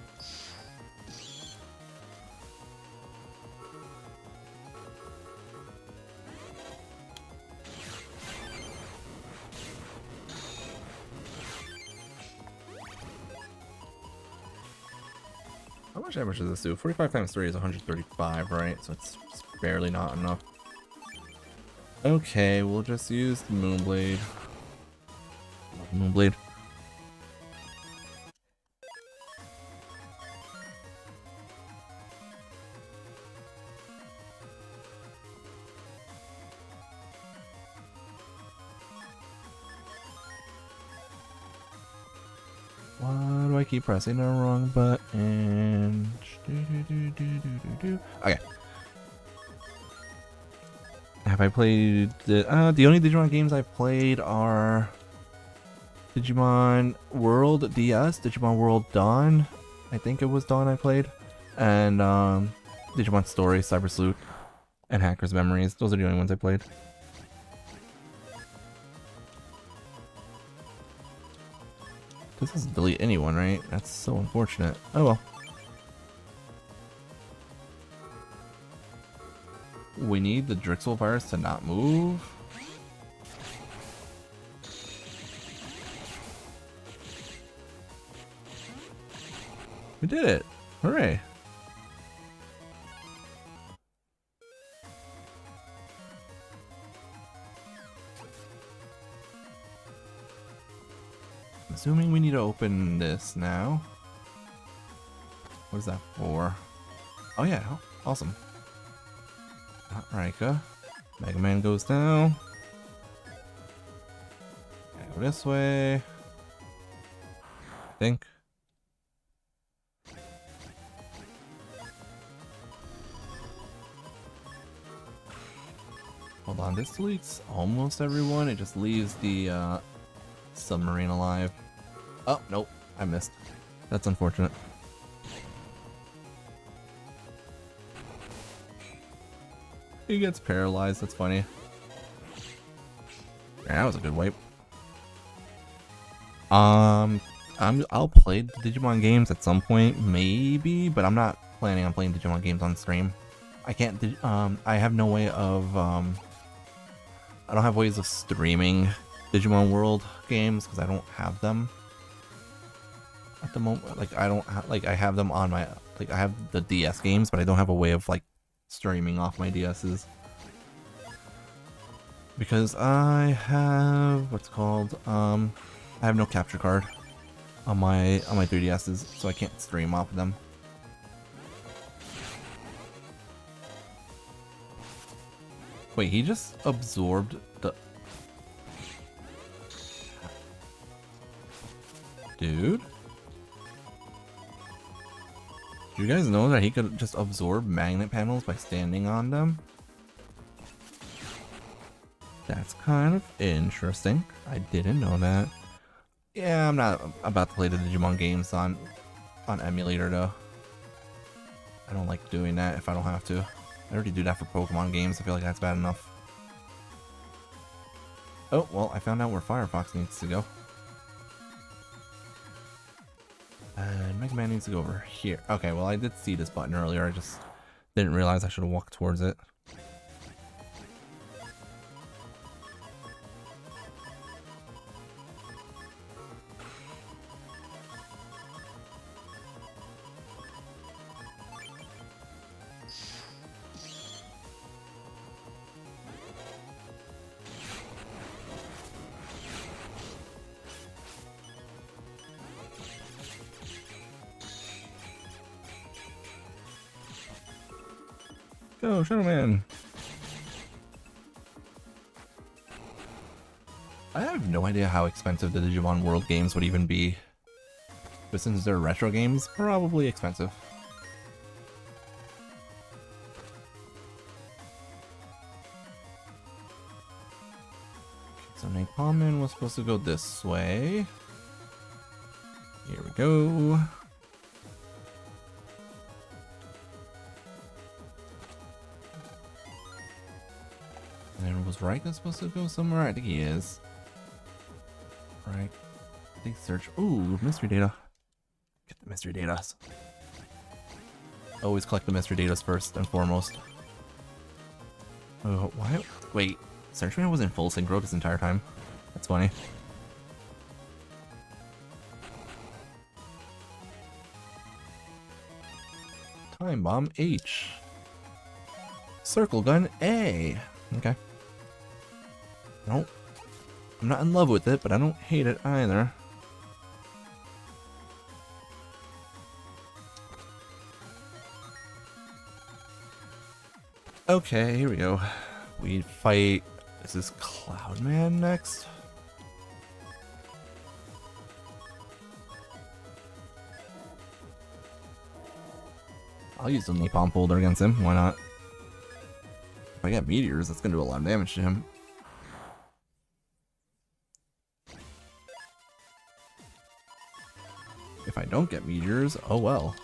How much damage does this do? 45 times 3 is 135, right? So it's barely not enough. Okay, we'll just use the Moonblade. Moonblade. Why do I keep pressing the wrong button? Okay. Have I played the only Digimon games I've played are Digimon World DS, Digimon World Dawn, I think it was Dawn I played, and Digimon Story, Cyber Sleuth, and Hacker's Memories. Those are the only ones I played. This doesn't delete anyone, right? That's so unfortunate. Oh well. we need the Drixel virus to not move. We did it! Hooray! I'm assuming we need to open this now. What is that for? Oh yeah, awesome. Not Rika. Mega Man goes down. Gotta go this way. I think. Hold on, this deletes almost everyone. It just leaves the submarine alive. Oh, nope, I missed. That's unfortunate. He gets paralyzed, that's funny. Yeah, that was a good wipe. I'll play the Digimon games at some point, maybe, but I'm not planning on playing Digimon games on stream. I can't, I have no way of, I don't have ways of streaming Digimon World games because I don't have them at the moment. Like, I don't have, like, I have them on my, like, I have the DS games, but I don't have a way of, like, streaming off my DS's. Because I have, what's called, I have no capture card on my 3DS's, so I can't stream off of them. Wait, he just absorbed the... Dude? Do you guys know that he could just absorb magnet panels by standing on them? That's kind of interesting. I didn't know that. Yeah, I'm not about to play the Digimon games on emulator though. I don't like doing that if I don't have to. I already do that for Pokemon games. I feel like that's bad enough. Oh, well, I found out where Firefox needs to go. And Mega Man needs to go over here. Okay, well, I did see this button earlier. I just didn't realize I should have walked towards it. Go, Shadow Man! I have no idea how expensive the Digimon World games would even be. But since they're retro games, probably expensive. So Napalm was supposed to go this way. Here we go. And was Rika supposed to go somewhere? I think he is. Right. I think search. Ooh, mystery data. Get the mystery data. Always collect the mystery data first and foremost. Oh, why? Wait, Searchman was in full synchro this entire time. That's funny. Time bomb H. Circle gun A. Okay. Nope. I'm not in love with it, but I don't hate it either. Okay, here we go. We fight... Is this Cloudman next? I'll use the Napalm folder against him, why not? If I get meteors, that's gonna do a lot of damage to him. If I don't get meteors, oh well.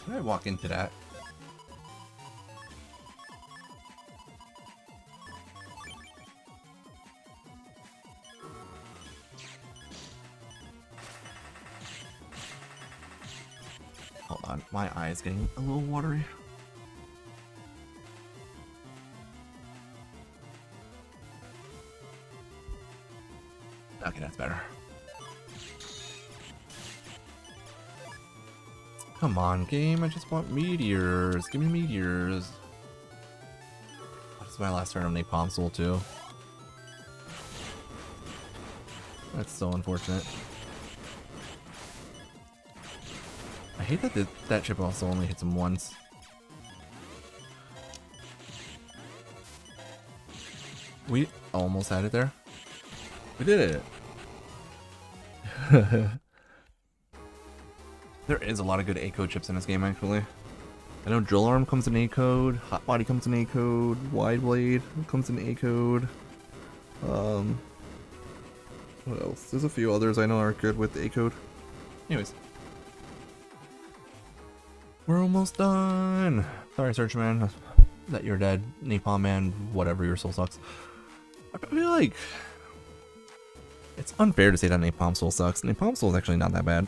Can I walk into that? Hold on, my eye is getting a little watery. Okay, that's better. Come on, game, I just want meteors. Give me meteors. This is my last turn on Napalm Soul, too. That's so unfortunate. I hate that that chip also only hits him once. We almost had it there. We did it! There is a lot of good A-code chips in this game, actually. I know Drill Arm comes in A-code, Hot Body comes in A-code, Wide Blade comes in A-code. What else? There's a few others I know are good with A-code. Anyways. We're almost done! Sorry, Search Man, that you're dead. Napalm Man, whatever, your soul sucks. I feel like it's unfair to say that Napalm Soul sucks. Napalm Soul is actually not that bad.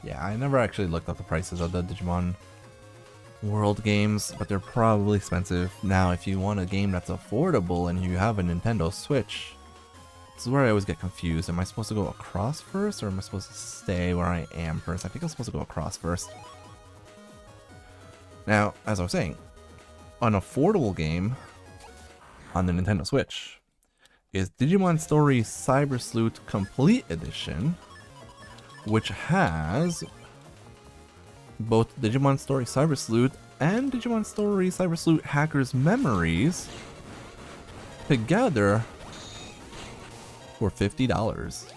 Yeah, I never actually looked up the prices of the Digimon World games, but they're probably expensive. Now, if you want a game that's affordable and you have a Nintendo Switch, this is where I always get confused. Am I supposed to go across first, or am I supposed to stay where I am first? I think I'm supposed to go across first. Now, as I was saying, an affordable game on the Nintendo Switch is Digimon Story Cyber Sleuth Complete Edition, which has both Digimon Story Cyber Sleuth and Digimon Story Cyber Sleuth Hacker's Memories together for $50.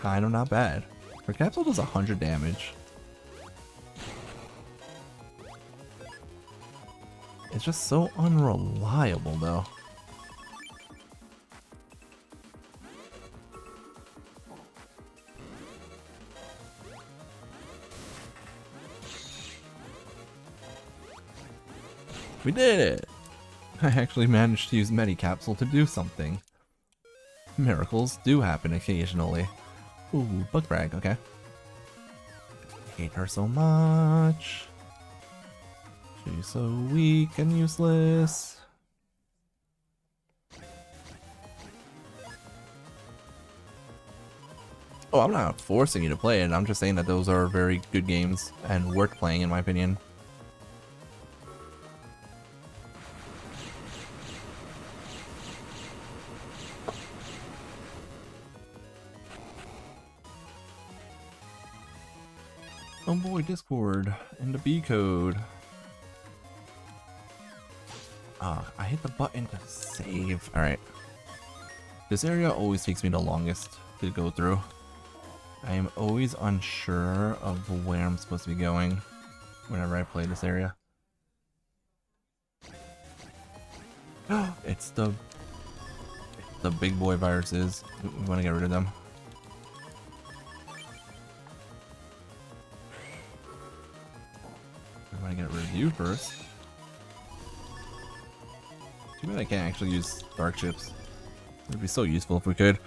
Kind of not bad. Her capsule does 100 damage. It's just so unreliable, though. We did it! I actually managed to use Medicapsule to do something. Miracles do happen occasionally. Ooh, bug brag, okay. I hate her so much. She's so weak and useless. Oh, I'm not forcing you to play it. I'm just saying that those are very good games and worth playing, in my opinion. Oh boy, Discord and the B code. I hit the button to save. Alright. This area always takes me the longest to go through. I am always unsure of where I'm supposed to be going whenever I play this area. It's the big boy viruses. We want to get rid of them. I want to get rid of you first. Too bad I can't actually use dark chips. It would be so useful if we could.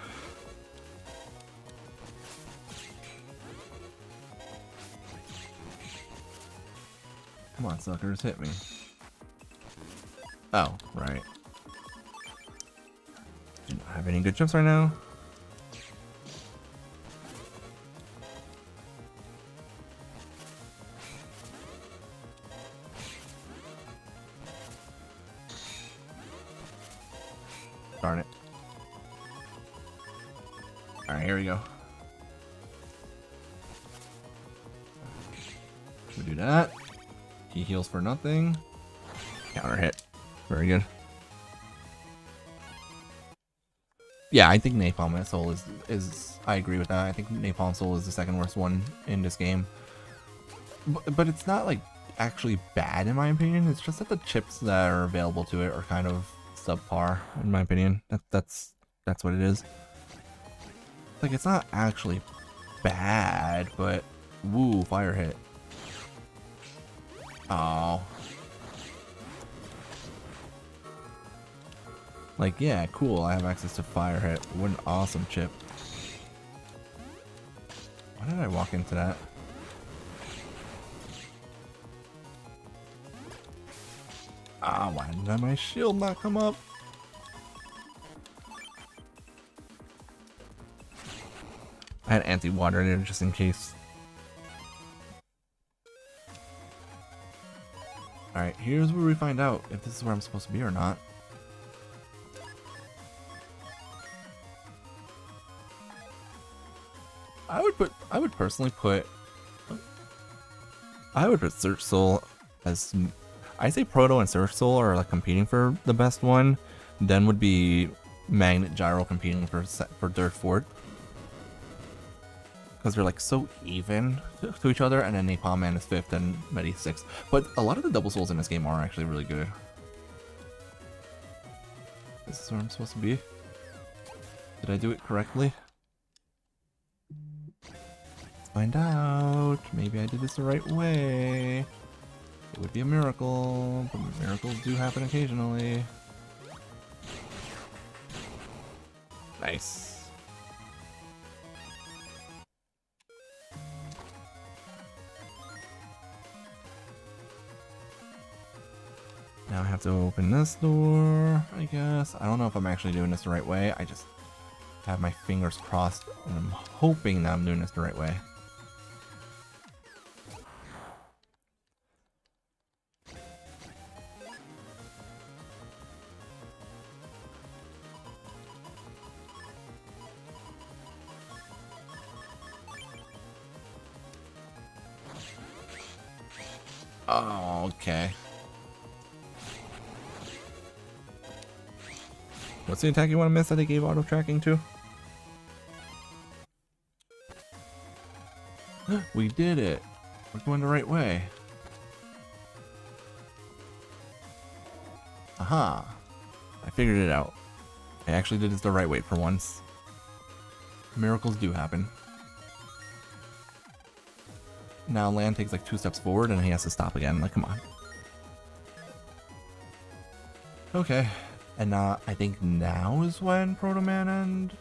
Come on, suckers, hit me. Oh, right. Do not have any good chips right now. Darn it. Alright, here we go. We do that. He heals for nothing. Counter hit. Very good. Yeah, I think Napalm Soul is I agree with that. I think Napalm Soul is the second worst one in this game. But it's not like actually bad in my opinion. It's just that the chips that are available to it are kind of subpar in my opinion. That's what it is. Like, it's not actually bad, but woo, fire hit. Oh. Like, yeah, cool, I have access to fire hit. What an awesome chip. Why did I walk into that? Ah, why did my shield not come up? I had anti-water in there just in case. Alright, here's where we find out if this is where I'm supposed to be or not. I would personally put Search Soul as, I say Proto and Search Soul are like competing for the best one. Then would be Magnet Gyro competing for Dirt Fort. Because they're like so even to each other, and then Napalm Man is 5th and Medi 6th. But a lot of the double souls in this game are actually really good. This is where I'm supposed to be. Did I do it correctly? Let's find out. Maybe I did this the right way. It would be a miracle, but miracles do happen occasionally. Nice. Now I have to open this door, I guess. I don't know if I'm actually doing this the right way. I just have my fingers crossed and I'm hoping that I'm doing this the right way. Oh, okay. What's the attack you want to miss that they gave auto tracking to? We did it! We're going the right way. Aha! I figured it out. I actually did this the right way for once. Miracles do happen. Now Land takes like 2 steps forward and he has to stop again. Like, come on. Okay. And I think now is when Protoman and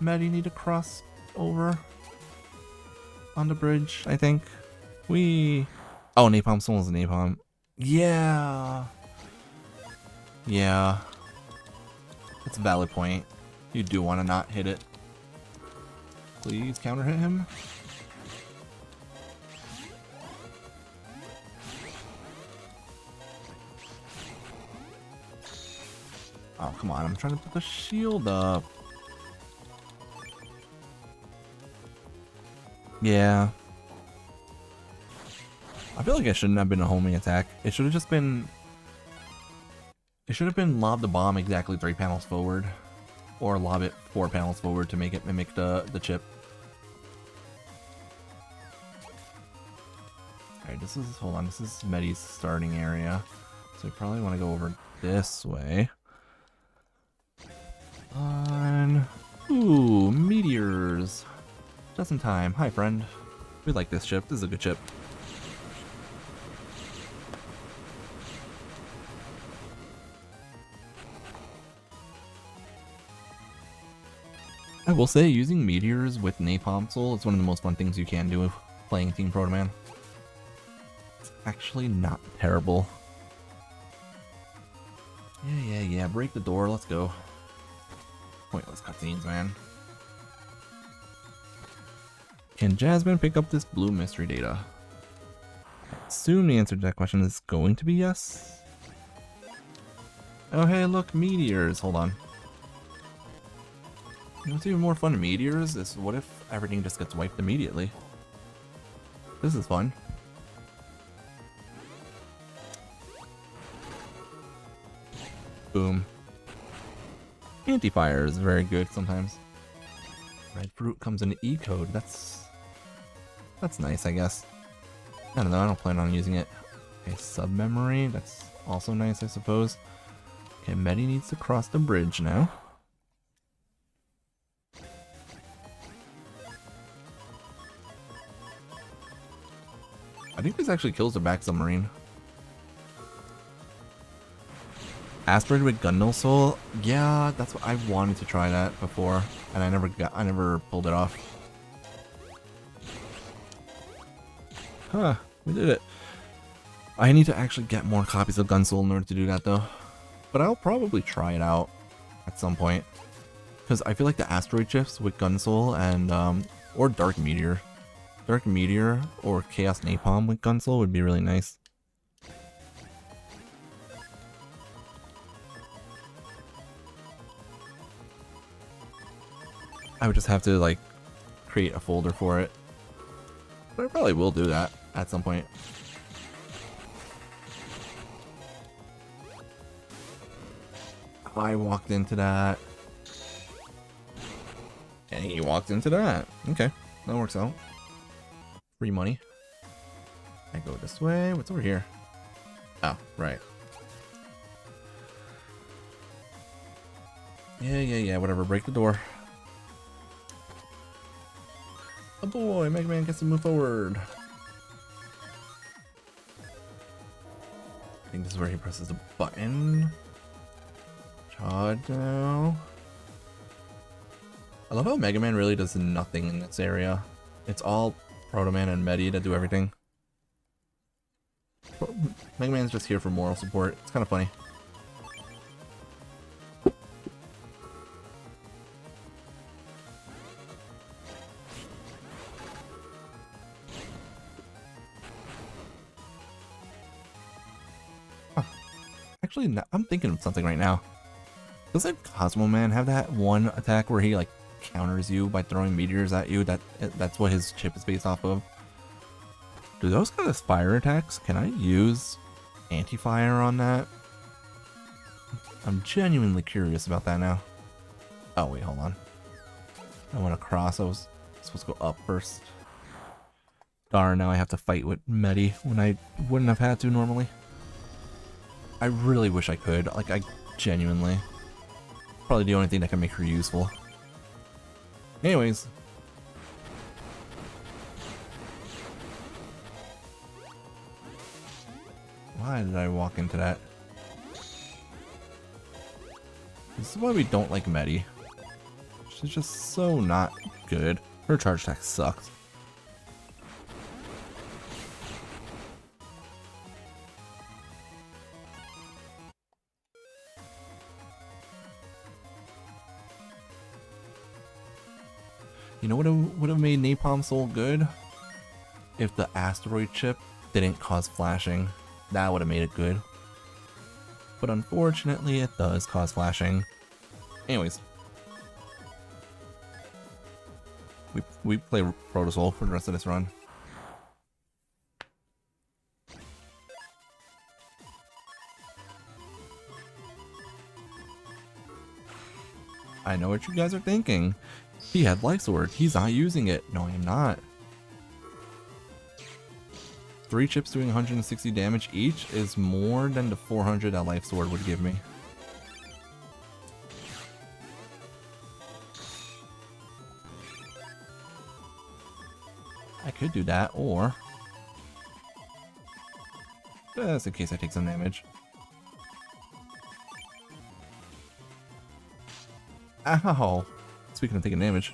Medi need to cross over on the bridge, I think. Oh, Napalm Soul is a Napalm. Yeah. Yeah. That's a valid point. You do want to not hit it. Please counter hit him. Oh, come on, I'm trying to put the shield up. Yeah. I feel like it shouldn't have been a homing attack. It should have just been... It should have been lob the bomb exactly 3 panels forward. Or lob it 4 panels forward to make it mimic the chip. Alright, this is... Hold on, this is Medi's starting area. So we probably want to go over this way. Ooh, meteors. Just in time. Hi, friend. We like this chip. This is a good chip. I will say, using meteors with Napalm Soul is one of the most fun things you can do with playing Team Protoman. It's actually not terrible. Yeah. Break the door. Let's go. Pointless cutscenes, man. Can Jasmine pick up this blue mystery data? I assume the answer to that question is going to be yes. Oh, hey, look, meteors. Hold on. You know what's even more fun than meteors is what if everything just gets wiped immediately? This is fun. Boom. Anti-fire is very good sometimes. Red fruit comes in E-code. That's nice, I guess. I don't know, I don't plan on using it. Okay, sub-memory. That's also nice, I suppose. Okay, Medi needs to cross the bridge now. I think this actually kills the back submarine. Asteroid with Gunmetal Soul? Yeah, that's what I wanted to try that before, and I never pulled it off. Huh, we did it. I need to actually get more copies of Gun Soul in order to do that though. But I'll probably try it out at some point. Because I feel like the asteroid chips with Gun Soul and or Dark Meteor or Chaos Napalm with Gun Soul would be really nice. I would just have to like create a folder for it. But I probably will do that at some point. I walked into that. And he walked into that. Okay, that works out. Free money. I go this way. What's over here? Oh, right. Yeah, whatever. Break the door. Oh boy, Mega Man gets to move forward. I think this is where he presses the button. Charge now. I love how Mega Man really does nothing in this area. It's all Protoman and Medi that do everything. Mega Man's just here for moral support. It's kind of funny. Huh. Actually, I'm thinking of something right now. Doesn't Cosmo Man have that one attack where he like counters you by throwing meteors at you? That's what his chip is based off of. Do those kind of fire attacks? Can I use anti-fire on that? I'm genuinely curious about that now. Oh wait, hold on. I want to cross. I was supposed to go up first. Darn, now I have to fight with Medi when I wouldn't have had to normally. I really wish I could. Like, I genuinely. Probably the only thing that can make her useful. Anyways. Why did I walk into that? This is why we don't like Medi. She's just so not good. Her charge attack sucks. You know what would have made Napalm Soul good? If the asteroid chip didn't cause flashing. That would have made it good. But unfortunately, it does cause flashing. Anyways. We play Proto Soul for the rest of this run. I know what you guys are thinking. He had Life Sword. He's not using it. No, I am not. 3 chips doing 160 damage each is more than the 400 that Life Sword would give me. I could do that, or just in case I take some damage. Ow! Speaking of taking damage.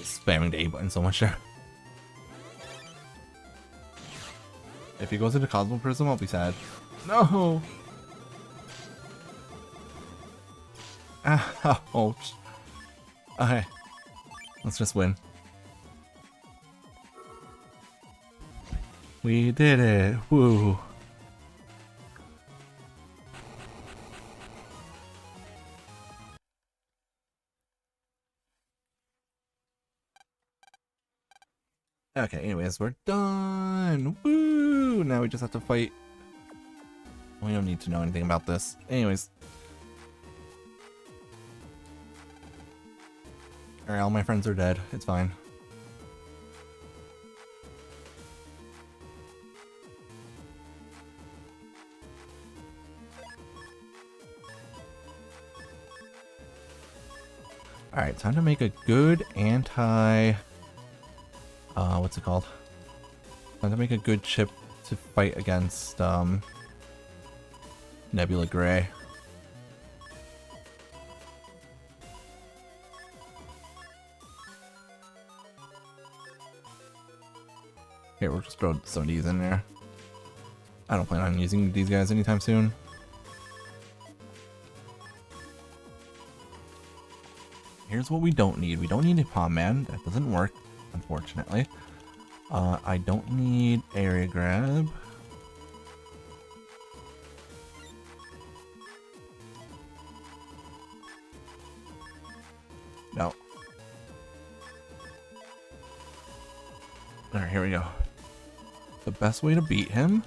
Spamming the A button so much there. If he goes into Cosmo Prism, I'll be sad. No! Ouch. Okay. Let's just win. We did it. Woo. Okay, anyways, we're done. Woo! Now we just have to fight. We don't need to know anything about this. Anyways. Alright, all my friends are dead. It's fine. Alright, time to make a good anti... what's it called? Time to make a good chip to fight against, Nebula Gray. Here, we'll just throw some of these in there. I don't plan on using these guys anytime soon. Here's what we don't need. We don't need a Palm Man. That doesn't work, unfortunately. I don't need Area Grab. No. Alright, here we go. The best way to beat him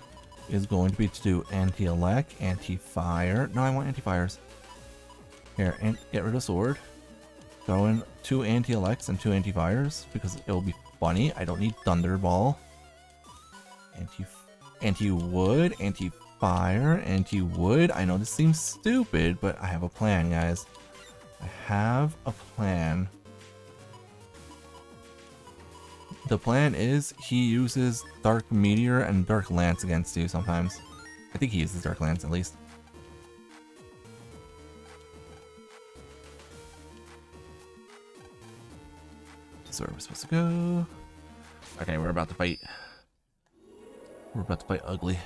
is going to be to do anti-elec, anti-fire. No, I want anti-fires. Here, and get rid of sword. Throw in 2 anti-elecs and 2 anti-fires because it'll be funny. I don't need Thunderball. Anti-wood, anti-fire, anti-wood. I know this seems stupid, but I have a plan, guys. I have a plan. The plan is he uses Dark Meteor and Dark Lance against you sometimes. I think he uses Dark Lance at least. So where we're supposed to go. Okay, we're about to fight. We're about to fight ugly.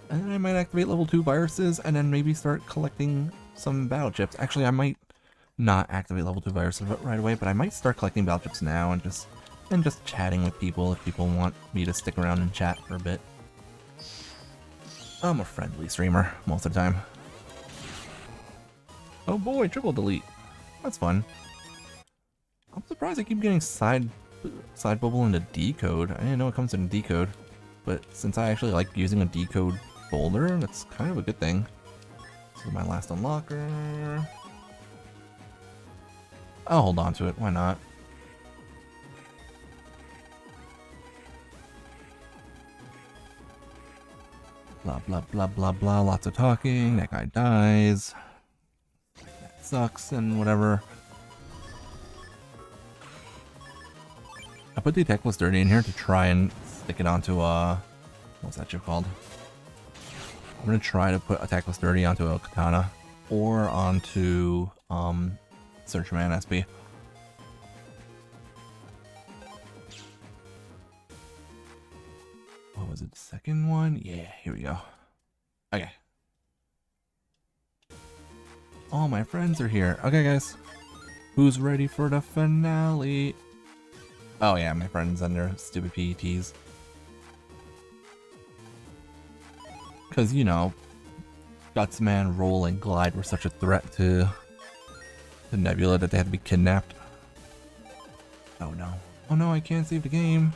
And then I might activate level 2 viruses and then maybe start collecting some battle chips. Actually, I might not activate level 2 viruses right away, but I might start collecting battle chips now and just chatting with people if people want me to stick around and chat for a bit. I'm a friendly streamer most of the time. Oh boy, triple delete. That's fun. I'm surprised I keep getting side bubble into decode. I didn't know it comes in decode, but since I actually like using a decode folder, that's kind of a good thing. This is my last unlocker. I'll hold on to it, why not? Blah blah blah blah blah, lots of talking, that guy dies. That sucks and whatever. I put the Attack Plus 30 in here to try and stick it onto what's that chip called? I'm gonna try to put Attack Plus 30 onto a Katana or onto Searchman SB. What was it, the second one? Yeah, here we go. Okay. All my friends are here. Okay, guys. Who's ready for the finale? Oh yeah, my friends and their stupid PETs. Because, you know, Gutsman, Roll, and Glide were such a threat to the Nebula that they had to be kidnapped. Oh no. Oh no, I can't save the game.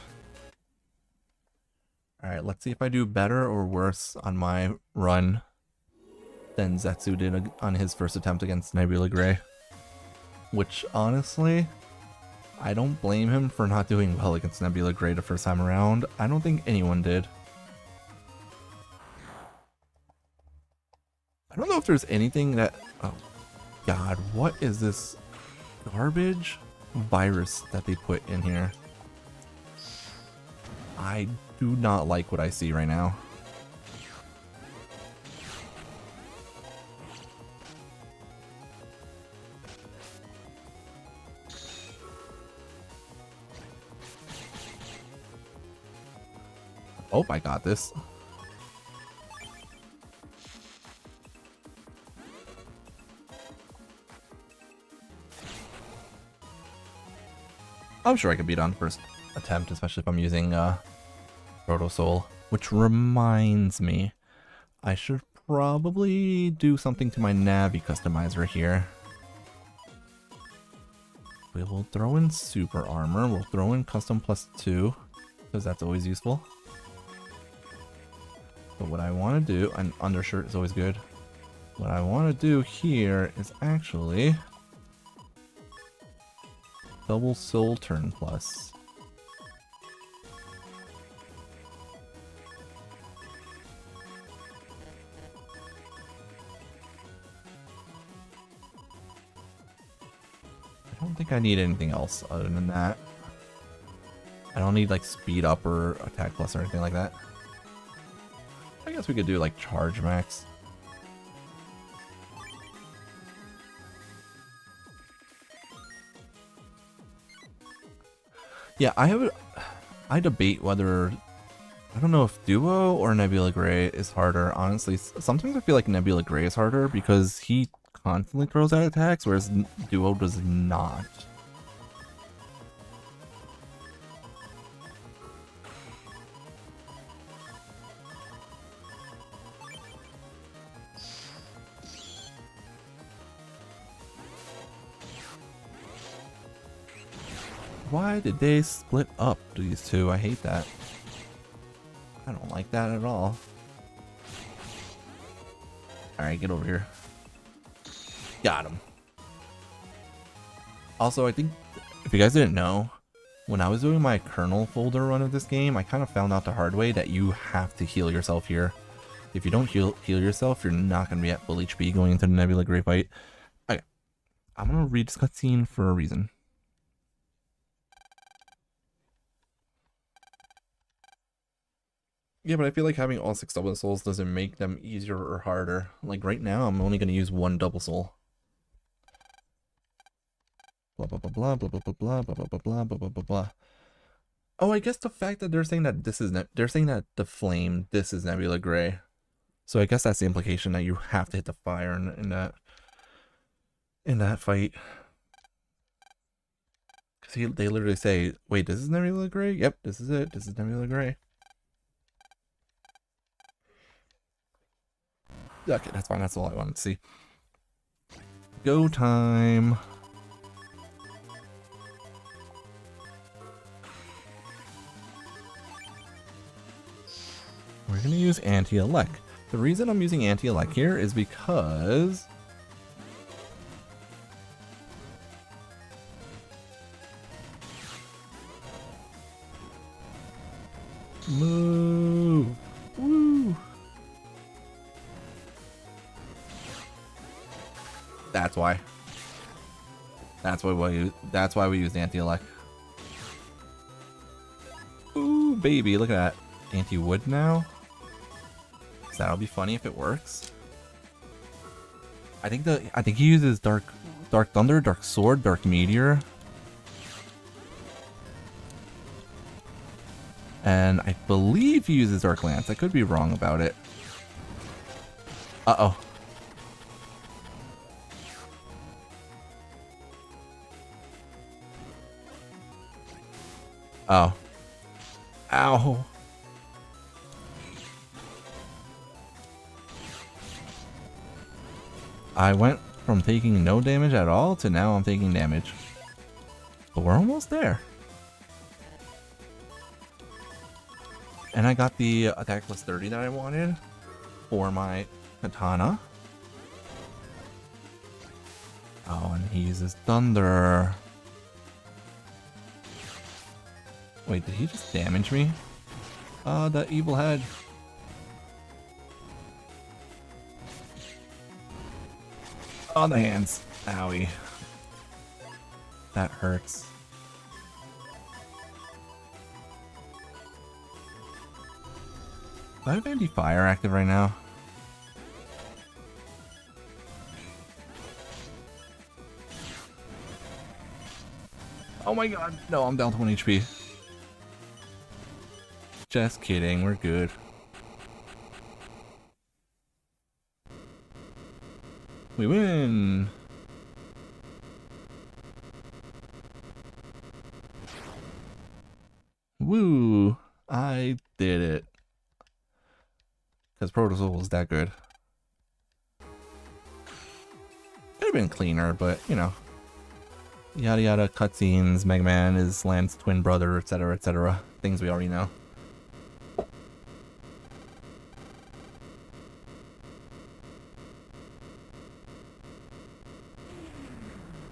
Alright, let's see if I do better or worse on my run than Zetsu did on his first attempt against Nebula Gray. Which, honestly, I don't blame him for not doing well against Nebula Gray the first time around. I don't think anyone did. I don't know if there's anything that... Oh, God, what is this garbage virus that they put in here? I do not like what I see right now. Oh, I got this. I'm sure I could beat on first attempt, especially if I'm using Proto Soul. Which reminds me, I should probably do something to my Navi customizer here. We will throw in Super Armor. We'll throw in Custom +2, because that's always useful. But what I want to do, an undershirt is always good. What I want to do here is actually double Soul Turn Plus. don't think I need anything else other than that. I don't need like speed up or attack plus or anything like that. I guess we could do like charge max. Yeah, I debate whether, I don't know if Duo or Nebula Gray is harder. Honestly, sometimes I feel like Nebula Gray is harder because he constantly throws out attacks, whereas Duo does not. Why did they split up, these two? I hate that. I don't like that at all. Alright, get over here. Got him. Also, I think, if you guys didn't know, when I was doing my kernel folder run of this game, I kind of found out the hard way that you have to heal yourself here. If you don't heal yourself, you're not going to be at full HP going into the Nebula Gray fight. Okay, I'm going to read this cutscene for a reason. Yeah, but I feel like having all 6 double souls doesn't make them easier or harder. Like right now, I'm only going to use 1 double soul. Blah, blah, blah, blah, blah, blah, blah, blah, blah, blah, blah, blah, blah, blah, blah. Oh, I guess the fact that they're saying that this is, they're saying that the flame, this is Nebula Gray. So I guess that's the implication that you have to hit the fire in that fight. Because they literally say, wait, this is Nebula Gray? Yep, this is it. This is Nebula Gray. Okay, that's fine. That's all I wanted to see. Go time. We're going to use anti-elect. The reason I'm using anti-elect here is because move. Woo. That's why. That's why we use anti-elect. Ooh, baby, look at that. Anti-wood now. So that'll be funny if it works. I think he uses dark thunder, dark sword, dark meteor. And I believe he uses dark lance. I could be wrong about it. Uh-oh. Oh. Ow. I went from taking no damage at all to now I'm taking damage. But we're almost there. And I got the attack plus 30 that I wanted for my katana. Oh, and he uses thunder. Wait, did he just damage me? The evil head. On the hands. Owie. That hurts. Do I have anti-fire active right now? Oh my god. No, I'm down to 1 HP. Just kidding, we're good. We win! Woo! I did it. Because Protozoa was that good. Could have been cleaner, but you know. Yada yada cutscenes, Mega Man is Lance's twin brother, etc., etc. Things we already know.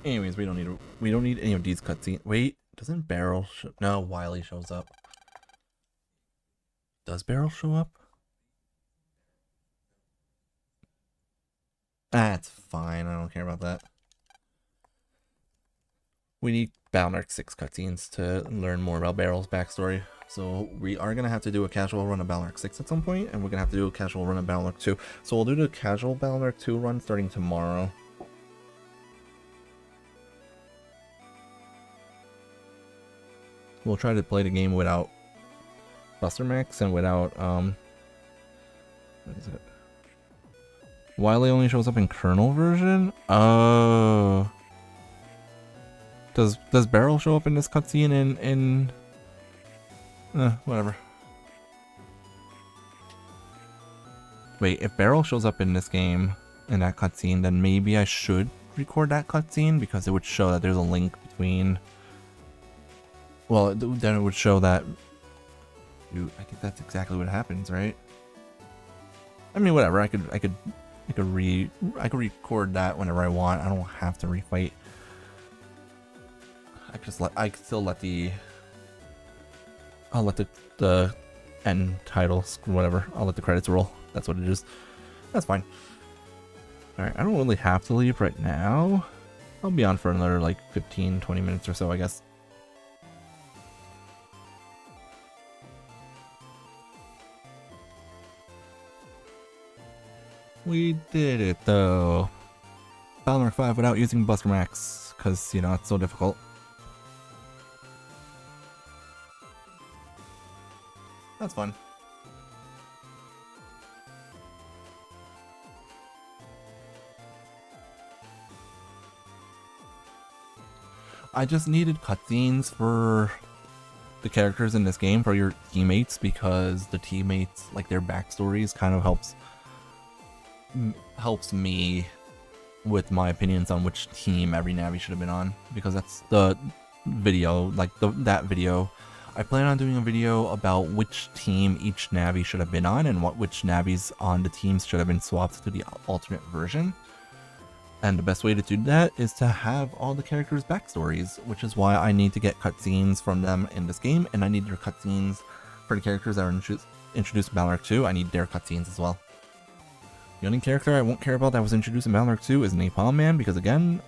Anyways, we don't need any of these cutscenes. Wait, doesn't Barrel no, Wily shows up. Does Barrel show up? That's fine, I don't care about that. We need Balnark 6 cutscenes to learn more about Barrel's backstory. So we are going to have to do a casual run of Balnark 6 at some point, and we're going to have to do a casual run of Balnark 2. So we'll do the casual Balnark 2 run starting tomorrow. We'll try to play the game without Buster Max and without, what is it? Wily only shows up in Kernel version? Oh. Does Barrel show up in this cutscene in whatever. Wait, if Barrel shows up in this game, in that cutscene, then maybe I should record that cutscene, because it would show that there's a link between... Well, then it would show that... Dude, I think that's exactly what happens, right? I mean, whatever, I could record that whenever I want. I don't have to refight. I could still let I'll let the end titles, whatever. I'll let the credits roll. That's what it is. That's fine. Alright, I don't really have to leave right now. I'll be on for another like 15-20 minutes or so, I guess. We did it though. Balnark 5 without using Buster Max, because, you know, it's so difficult. That's fun. I just needed cutscenes for the characters in this game, for your teammates, because the teammates, like, their backstories kind of helps me with my opinions on which team every Navi should have been on, because that's the video, like that video. I plan on doing a video about which team each Navi should have been on, and which Navis on the teams should have been swapped to the alternate version. And the best way to do that is to have all the characters' backstories, which is why I need to get cutscenes from them in this game, and I need their cutscenes for the characters that are introduced in Balnark 2. I need their cutscenes as well. The only character I won't care about that was introduced in Balnark 2 is Napalm Man, because again,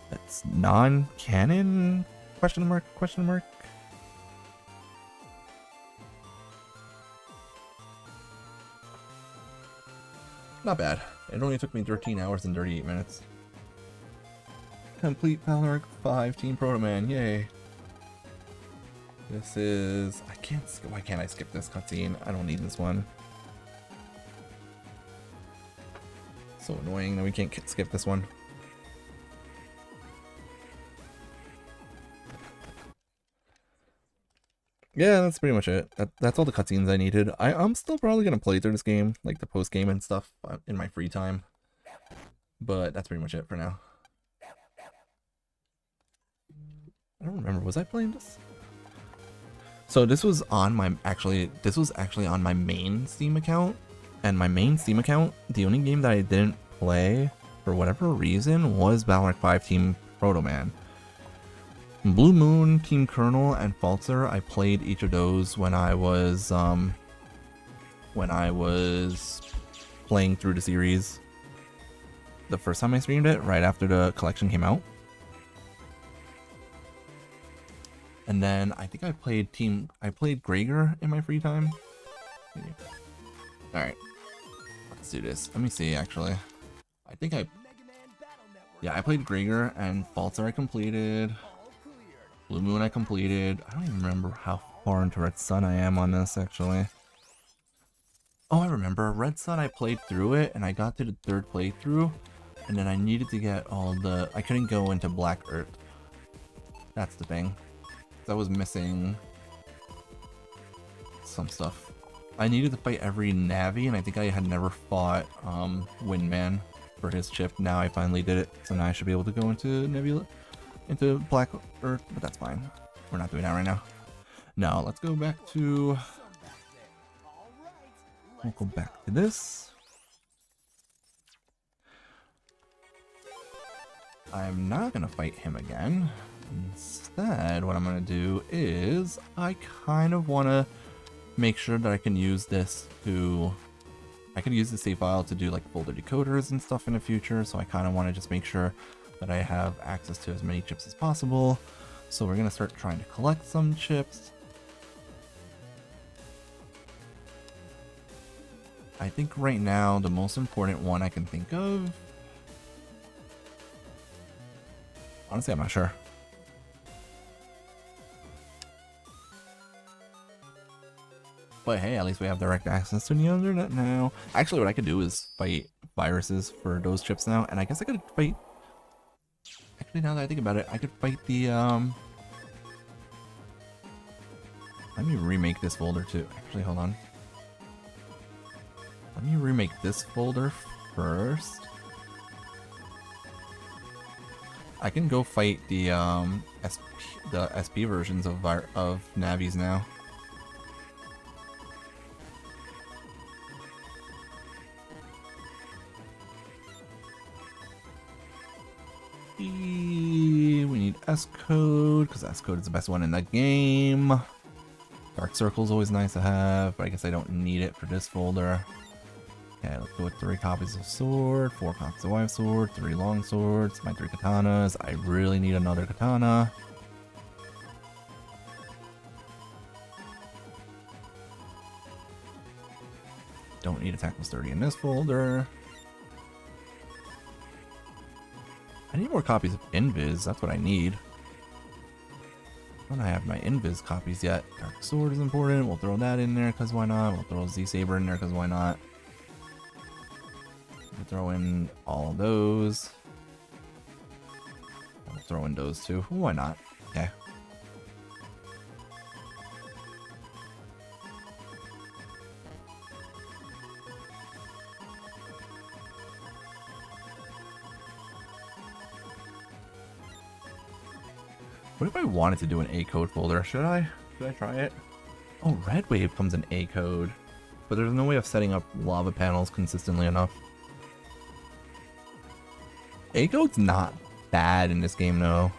that's non-canon? Question mark? Question mark? Not bad. It only took me 13 hours and 38 minutes. Complete Balnark 5 Team Protoman, yay. This is... why can't I skip this cutscene? I don't need this one. So annoying that we can't skip this one. Yeah, that's pretty much it. That's all the cutscenes I needed. I'm still probably going to play through this game, like the post-game and stuff, in my free time. But that's pretty much it for now. I don't remember, was I playing this? So this was on my, this was actually on my main Steam account. And my main Steam account, the only game that I didn't play, for whatever reason, was Balnark 5 Team Protoman. Blue Moon, Team Kernel, and Falter, I played each of those when I was playing through the series. The first time I streamed it, right after the collection came out. And then I think I played Gregor in my free time. Alright. Let's do this. Let me see, actually. I played Gregor, and Falter I completed. Blue Moon I completed. I don't even remember how far into Red Sun I am on this, actually. Oh, I remember. Red Sun, I played through it, and I got to the third playthrough, and then I needed to get all the... I couldn't go into Black Earth. That's the thing. I was missing some stuff. I needed to fight every Navi, and I think I had never fought Windman for his chip. Now I finally did it, so now I should be able to go into Nebula, into Black Earth, but that's fine. We're not doing that right now. Now let's go back to... We'll go back to this. I'm not gonna fight him again. Instead, what I'm gonna do is I kind of want to make sure that I can use this to... I could use the save file to do like folder decoders and stuff in the future, so I kind of want to just make sure that I have access to as many chips as possible. So we're gonna start trying to collect some chips. I think right now the most important one I can think of. Honestly, I'm not sure. But hey, at least we have direct access to the Undernet now. Actually, what I could do is fight viruses for those chips now, and I guess I could fight. Actually, now that I think about it, I could fight the Let me remake this folder too. Actually, hold on. Let me remake this folder first. I can go fight the SP versions of Navis now. We need S code because S code is the best one in the game. Dark circle is always nice to have, but I guess I don't need it for this folder. Okay, let's go with 3 copies of sword, 4 copies of wife sword, 3 long swords, my 3 katanas. I really need another katana. Don't need attack plus 30 in this folder. I need more copies of Invis, that's what I need. I don't have my Invis copies yet. Dark Sword is important, we'll throw that in there because why not. We'll throw Z-Saber in there because why not. We'll throw in all of those. We'll throw in those too, why not. Okay. What if I wanted to do an A code folder? Should I try it? Oh, Red Wave comes in A code, but there's no way of setting up lava panels consistently enough. A code's not bad in this game though.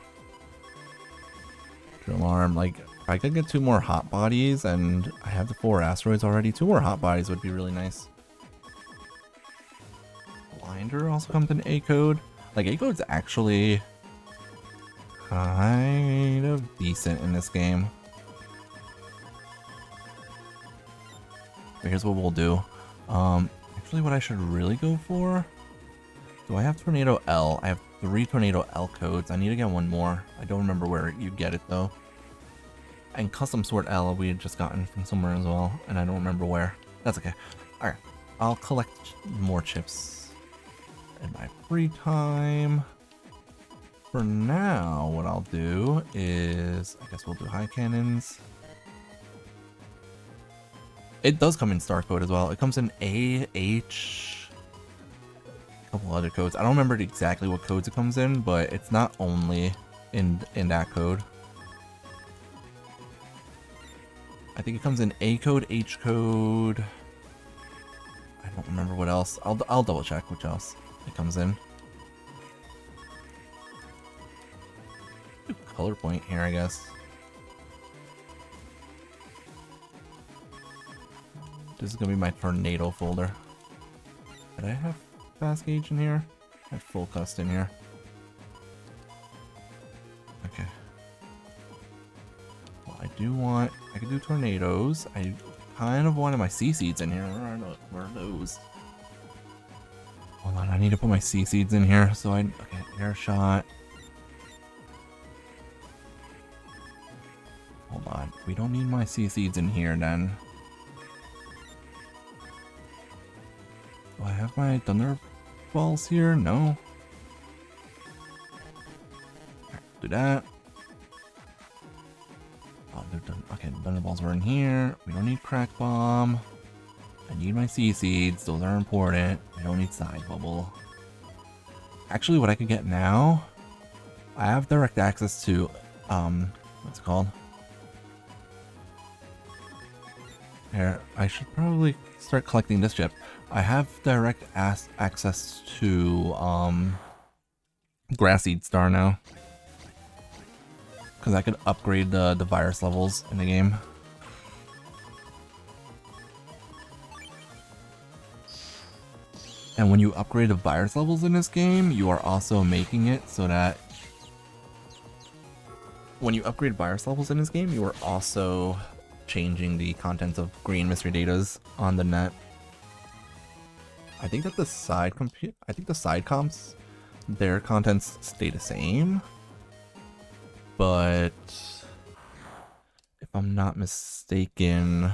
Alarm, like if I could get 2 more hot bodies, and I have the 4 asteroids already. 2 more hot bodies would be really nice. Blinder also comes in A code. Like A code's actually kind of decent in this game. But here's what we'll do. Actually what I should really go for, do I have Tornado L? I have 3 Tornado L codes. I need to get 1 more. I don't remember where you get it though. And Custom Sword L we had just gotten from somewhere as well, and I don't remember where. That's okay. Alright, I'll collect more chips in my free time. For now, what I'll do is, I guess we'll do high cannons. It does come in star code as well. It comes in A, H, a couple other codes. I don't remember exactly what codes it comes in, but it's not only in that code. I think it comes in A code, H code. I don't remember what else. I'll double check which else it comes in. Color point here, I guess. This is gonna be my tornado folder. Did I have fast gauge in here? I have full cust in here. Okay. Well, I could do tornadoes. I kind of wanted my sea seeds in here. Where are those? Hold on, I need to put my sea seeds in here. So okay, air shot. Hold on, we don't need my sea seeds in here then. Do I have my thunder balls here? No. Do that. Oh, they're done. Okay, the thunder balls were in here. We don't need crack bomb. I need my sea seeds. Those are important. I don't need side bubble. Actually, what I can get now, I have direct access to what's it called? Here, I should probably start collecting this chip. I have direct access to Grass Seed Star now, because I could upgrade the virus levels in the game. And when you upgrade the virus levels in this game, you are also making it so that when you upgrade virus levels in this game, you are also changing the contents of green mystery datas on the net. I think that the side comps, their contents stay the same, but if I'm not mistaken,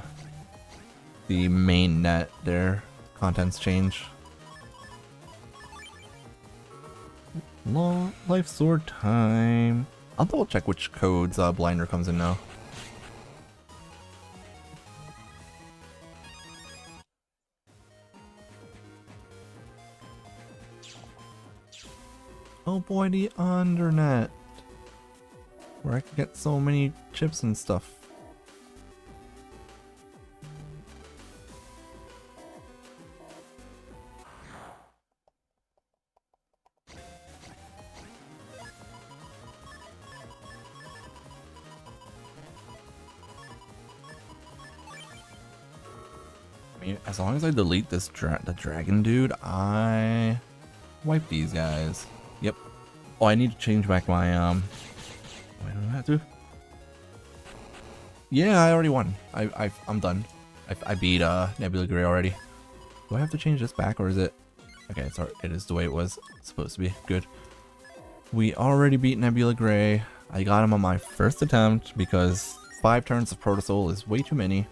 the main net, their contents change. Life sword time. I'll double check which codes Blinder comes in now. Oh boy, the Undernet, where I can get so many chips and stuff. I mean, as long as I delete this the dragon dude, I wipe these guys. Yep. Oh, I need to change back my wait, do I have to? Yeah, I already won. I'm done. I beat Nebula Gray already. Do I have to change this back, or is it? Okay, it is the way it was supposed to be. Good. We already beat Nebula Gray. I got him on my first attempt because 5 turns of Protosoul is way too many.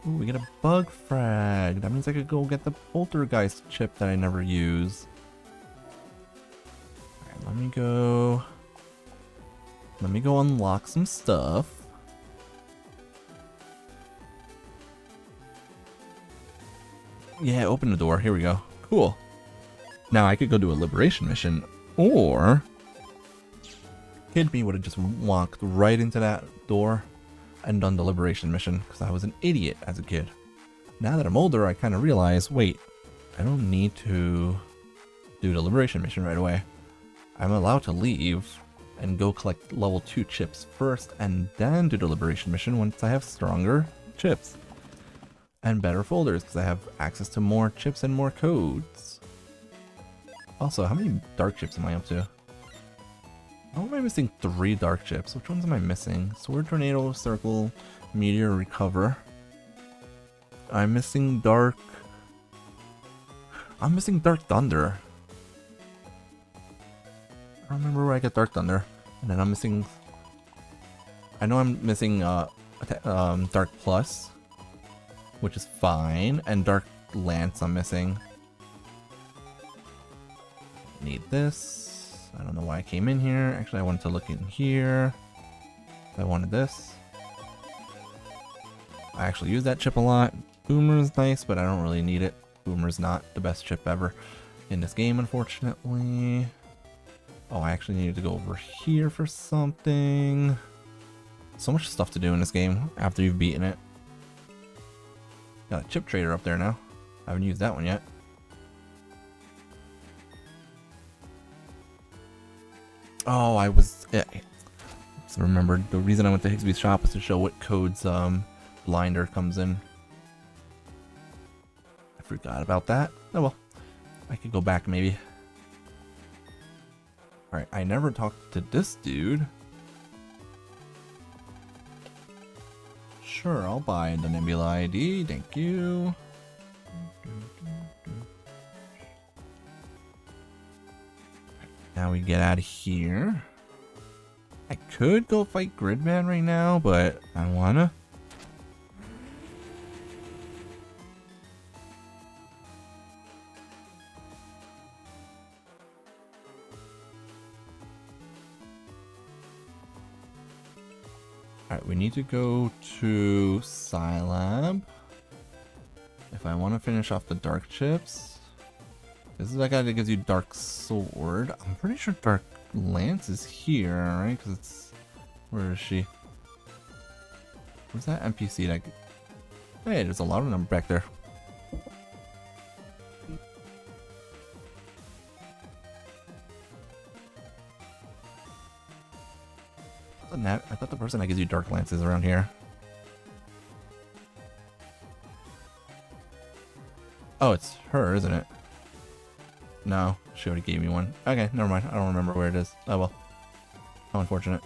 Ooh, we get a bug frag. That means I could go get the Poltergeist chip that I never use. Alright, let me go unlock some stuff. Yeah, open the door. Here we go. Cool. Now I could go do a liberation mission, or Kid Me would have just walked right into that door and done the liberation mission, because I was an idiot as a kid. Now that I'm older, I kind of realize, wait, I don't need to do the liberation mission right away. I'm allowed to leave and go collect level 2 chips first, and then do the liberation mission once I have stronger chips. And better folders, because I have access to more chips and more codes. Also, how many dark chips am I up to? How am I missing 3 dark chips? Which ones am I missing? Sword, Tornado, Circle, Meteor, Recover. I'm missing Dark Thunder. I don't remember where I get Dark Thunder. And then I'm missing... I know I'm missing Dark Plus, which is fine. And Dark Lance I'm missing. Need this. I don't know why I came in here. Actually, I wanted to look in here. I wanted this. I actually use that chip a lot. Boomer's nice, but I don't really need it. Boomer's not the best chip ever in this game, unfortunately. Oh, I actually needed to go over here for something. So much stuff to do in this game after you've beaten it. Got a chip trader up there now. I haven't used that one yet. Oh, so remember, the reason I went to Higsby's shop was to show what codes Blinder comes in. I forgot about that. Oh well, I could go back maybe. Alright, I never talked to this dude. Sure, I'll buy the Nebula ID, thank you. Now we get out of here. I could go fight Gridman right now, but I don't wanna. Alright, we need to go to Scilab if I want to finish off the dark chips. This is that guy that gives you Dark Sword. I'm pretty sure Dark Lance is here, right? Because it's... Where is she? Where's that NPC that... Hey, there's a lot of them back there. I thought the person that gives you Dark Lance is around here. Oh, it's her, isn't it? No, she already gave me one. Okay, never mind. I don't remember where it is. Oh well. How unfortunate.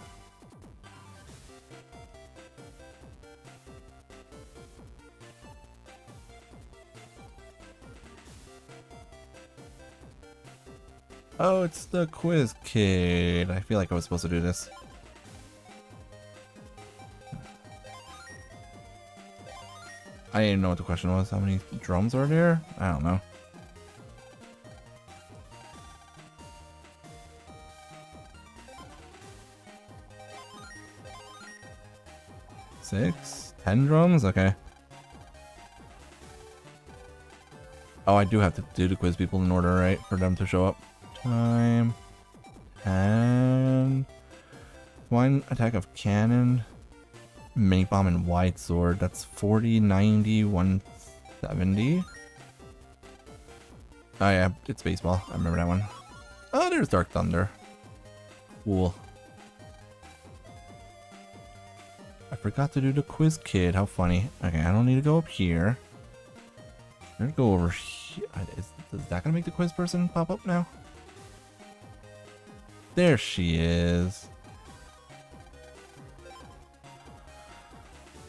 Oh, it's the quiz kid. I feel like I was supposed to do this. I didn't know what the question was. How many drums are there? I don't know. Six? 10 drums? Okay. Oh, I do have to do the quiz people in order, right? For them to show up. Time. And... one attack of cannon. Mini bomb and wide sword. That's 40, 90, 170. Oh yeah, it's baseball. I remember that one. Oh, there's Dark Thunder. Cool. I forgot to do the quiz kid. How funny. Okay, I don't need to go up here. I'm gonna go over here. Is that gonna make the quiz person pop up now? There she is.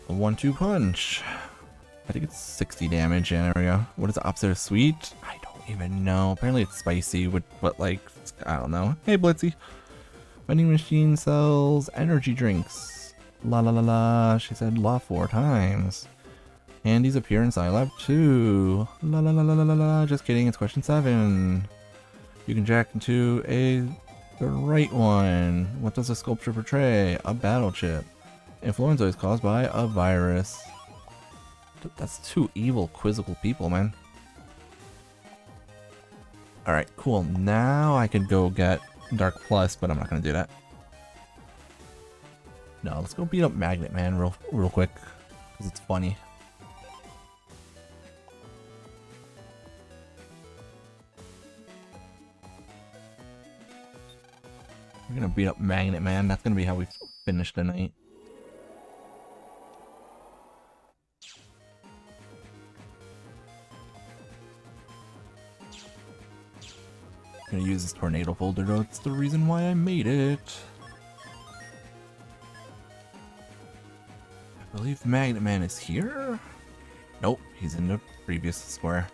A 1-2 punch. I think it's 60 damage. Yeah, there we go. What is the opposite of sweet? I don't even know. Apparently it's spicy, but like, I don't know. Hey, Blitzy. Vending machine sells energy drinks. La la la la. She said la 4 times. Andy's appear in Scilab 2. La la la la la la la. Just kidding. It's question 7. You can jack into the right one. What does a sculpture portray? A battle chip. Influenza is caused by a virus. That's two evil, quizzical people, man. Alright, cool. Now I could go get Dark Plus, but I'm not gonna do that. No, let's go beat up Magnet Man real quick, because it's funny. We're gonna beat up Magnet Man. That's gonna be how we finish the night. I'm gonna use this tornado folder though. It's the reason why I made it. I believe Magnet Man is here? Nope, he's in the previous square.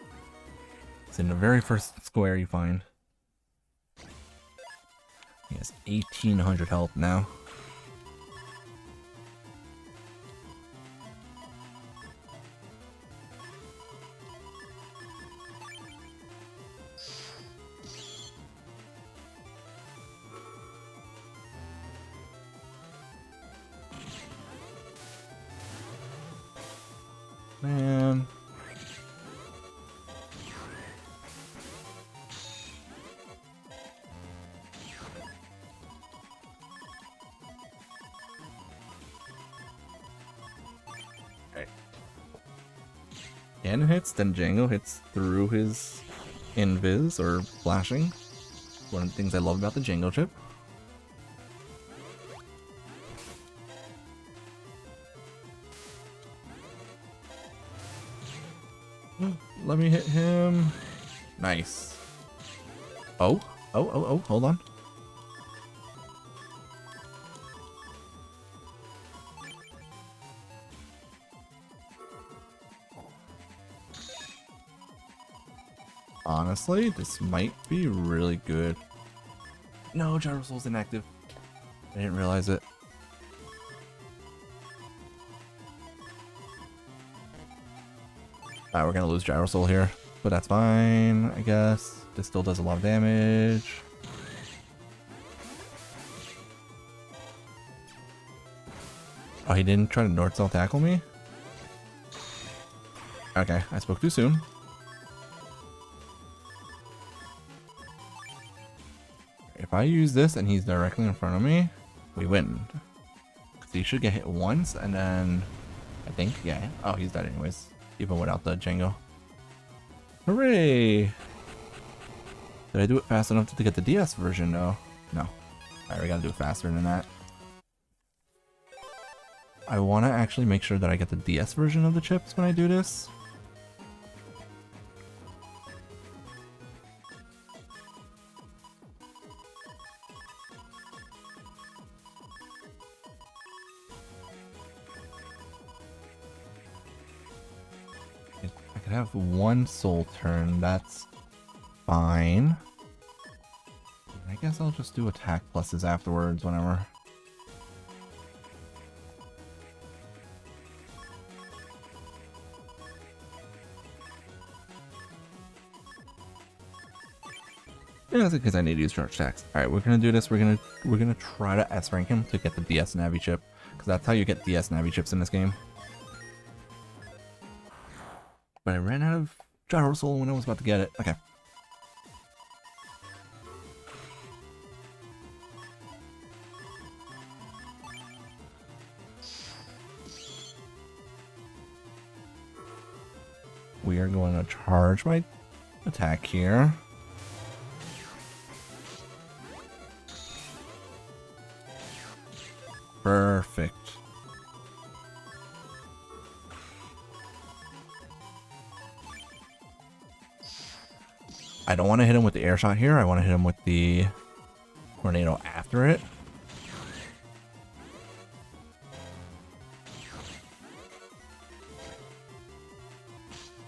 It's in the very first square you find. He has 1800 health now. Man. Okay. Cannon hits, then Django hits through his invis or flashing. One of the things I love about the Django chip. Let me hit him. Nice. Oh, hold on. Honestly, this might be really good. No, Gyro Soul's inactive. I didn't realize it. We're gonna lose Gyro Soul here, but that's fine, I guess. This still does a lot of damage. Oh, he didn't try to north-south tackle me? Okay, I spoke too soon. If I use this and he's directly in front of me, we win. Because he should get hit once, and then... I think, yeah. Oh, he's dead anyways. Even without the Django. Hooray! Did I do it fast enough to get the DS version though? No. Alright, we gotta do it faster than that. I want to actually make sure that I get the DS version of the chips when I do this. can have one soul turn. That's fine. I guess I'll just do attack pluses afterwards whenever. Yeah, that's because I need to use charge attacks. Alright, we're gonna do this. We're gonna try to S rank him to get the DS Navi chip. Because that's how you get DS Navi chips in this game. But I ran out of Gyro Soul when I was about to get it. Okay. We are going to charge my attack here. Perfect. I don't want to hit him with the air shot here. I want to hit him with the tornado after it.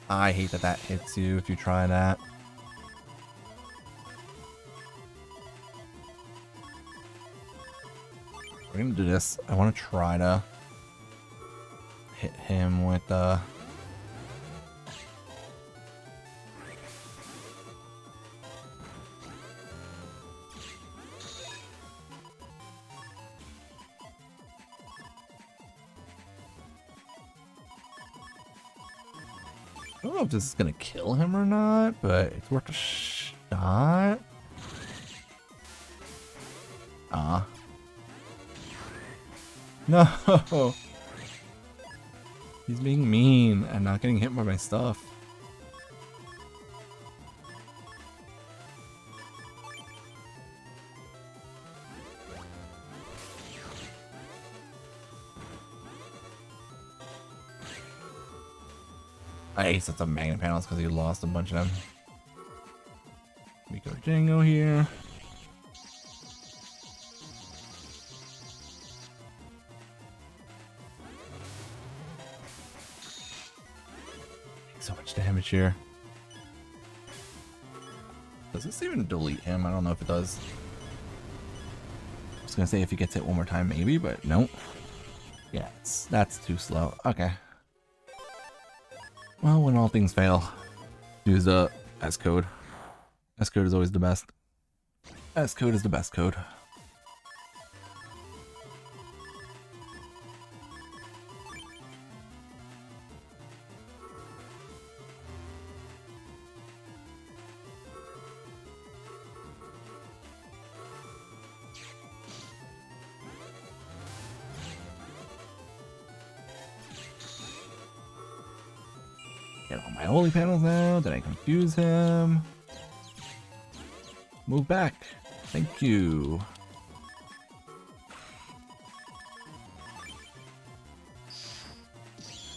I hate that that hits you if you try that. We're gonna do this. I want to try to hit him with the... I don't know if this is gonna kill him or not, but it's worth a shot. Ah. No! He's being mean and not getting hit by my stuff. I aced some magnet panels because he lost a bunch of them. We go Django here. So much damage here. Does this even delete him? I don't know if it does. I was gonna say if he gets hit one more time maybe, but nope. Yeah, that's too slow. Okay. Well, when all things fail, use the S code. S code is always the best. S code is the best code. Get all my holy panels now. Did I confuse him? Move back. Thank you.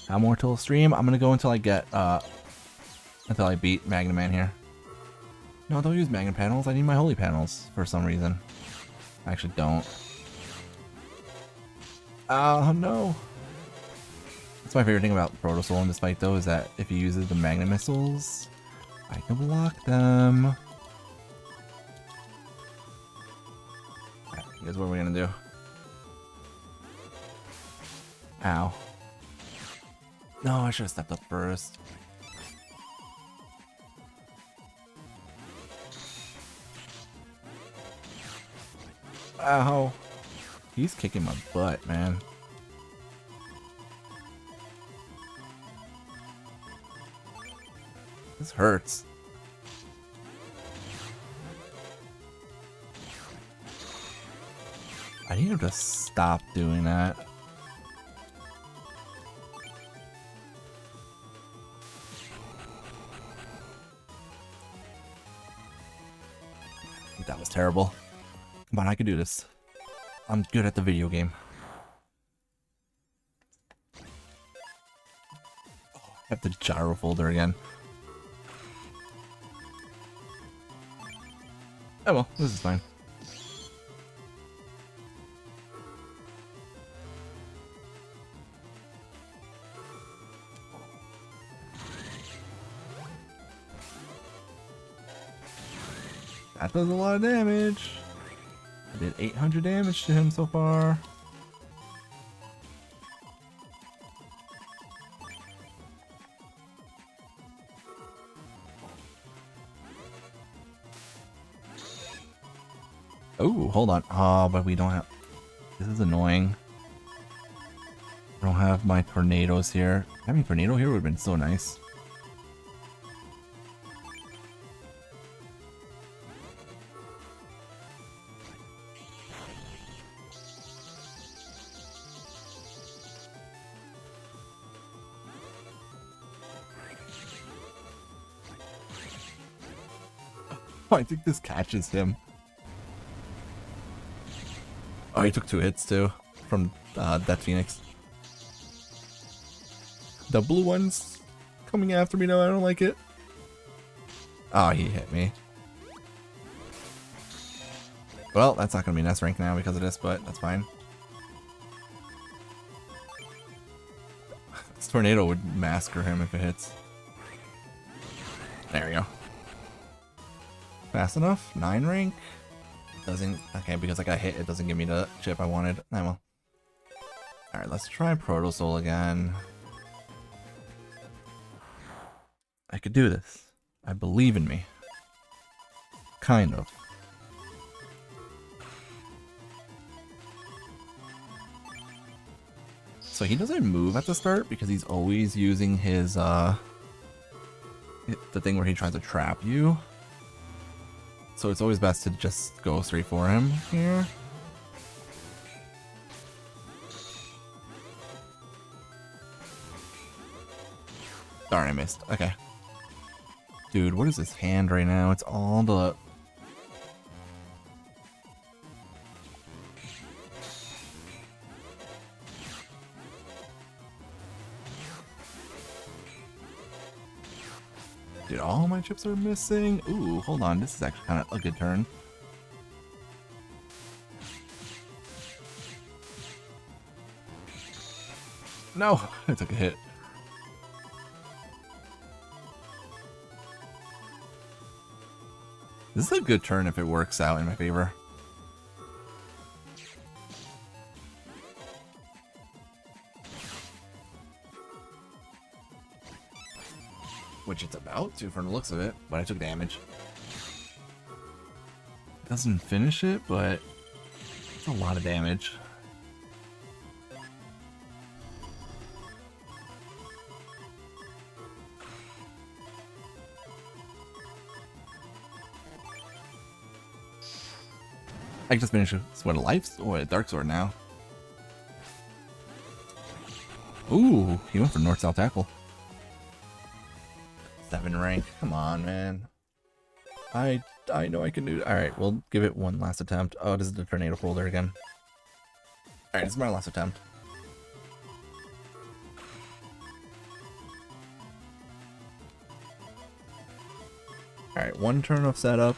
How more till stream? I'm gonna go until I get until I beat Magna Man here. No, don't use Magna panels. I need my holy panels for some reason. I actually don't. Oh no. That's my favorite thing about Proto Soul in this fight though, is that if he uses the Magna missiles, I can block them. Alright, here's what we're gonna do. Ow. No, I should have stepped up first. Ow. He's kicking my butt, man. This hurts. I need him to stop doing that. That was terrible. Come on, I can do this. I'm good at the video game. Oh, I have the gyro folder again. Oh well, this is fine. That does a lot of damage. I did 800 damage to him so far. Oh, hold on. Oh, but we don't have... This is annoying. I don't have my tornadoes here. Having a tornado here would have been so nice. Oh, I think this catches him. Oh, he took 2 hits too from that Phoenix. The blue one's coming after me now. I don't like it. Oh, he hit me. Well, that's not going to be an S rank now because of this, but that's fine. This tornado would massacre him if it hits. There we go. Fast enough? 9 rank? Doesn't... Okay, because I got hit, it doesn't give me the chip I wanted. I will. Alright, let's try Proto Soul again. I could do this. I believe in me. Kind of. So he doesn't move at the start because he's always using his, the thing where he tries to trap you. So it's always best to just go straight for him here. Darn, I missed. Okay. Dude, what is this hand right now? It's all the... Dude, all my chips are missing. Ooh, hold on. This is actually kind of a good turn. No, I took a hit. This is a good turn if it works out in my favor. Which it's about to from the looks of it, but I took damage. Doesn't finish it, but it's a lot of damage. I can just finish what, a life or a dark sword now. Ooh, he went for north-south tackle. 7 rank. Come on, man. I know I can do it. Alright, we'll give it one last attempt. Oh, this is the tornado folder again. Alright, this is my last attempt. Alright, 1 turn of setup.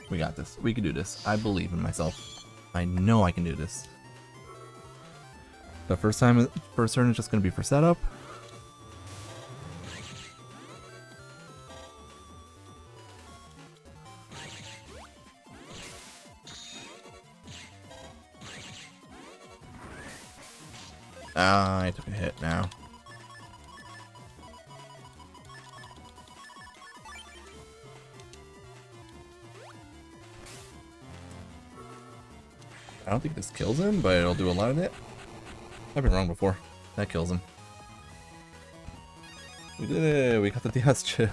We got this. We can do this. I believe in myself. I know I can do this. The first turn is just going to be for setup. Ah, I took a hit now. I don't think this kills him, but it'll do a lot of it. I've been wrong before. That kills him. We did it! We got the DS chip.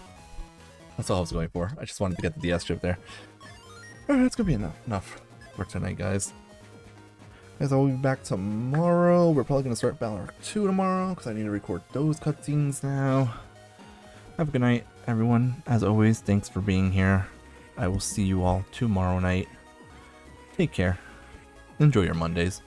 That's all I was going for. I just wanted to get the DS chip there. Alright, that's gonna be enough for tonight, guys. Guys, I'll be back tomorrow. We're probably gonna start Valor 2 tomorrow, because I need to record those cutscenes now. Have a good night, everyone. As always, thanks for being here. I will see you all tomorrow night. Take care. Enjoy your Mondays.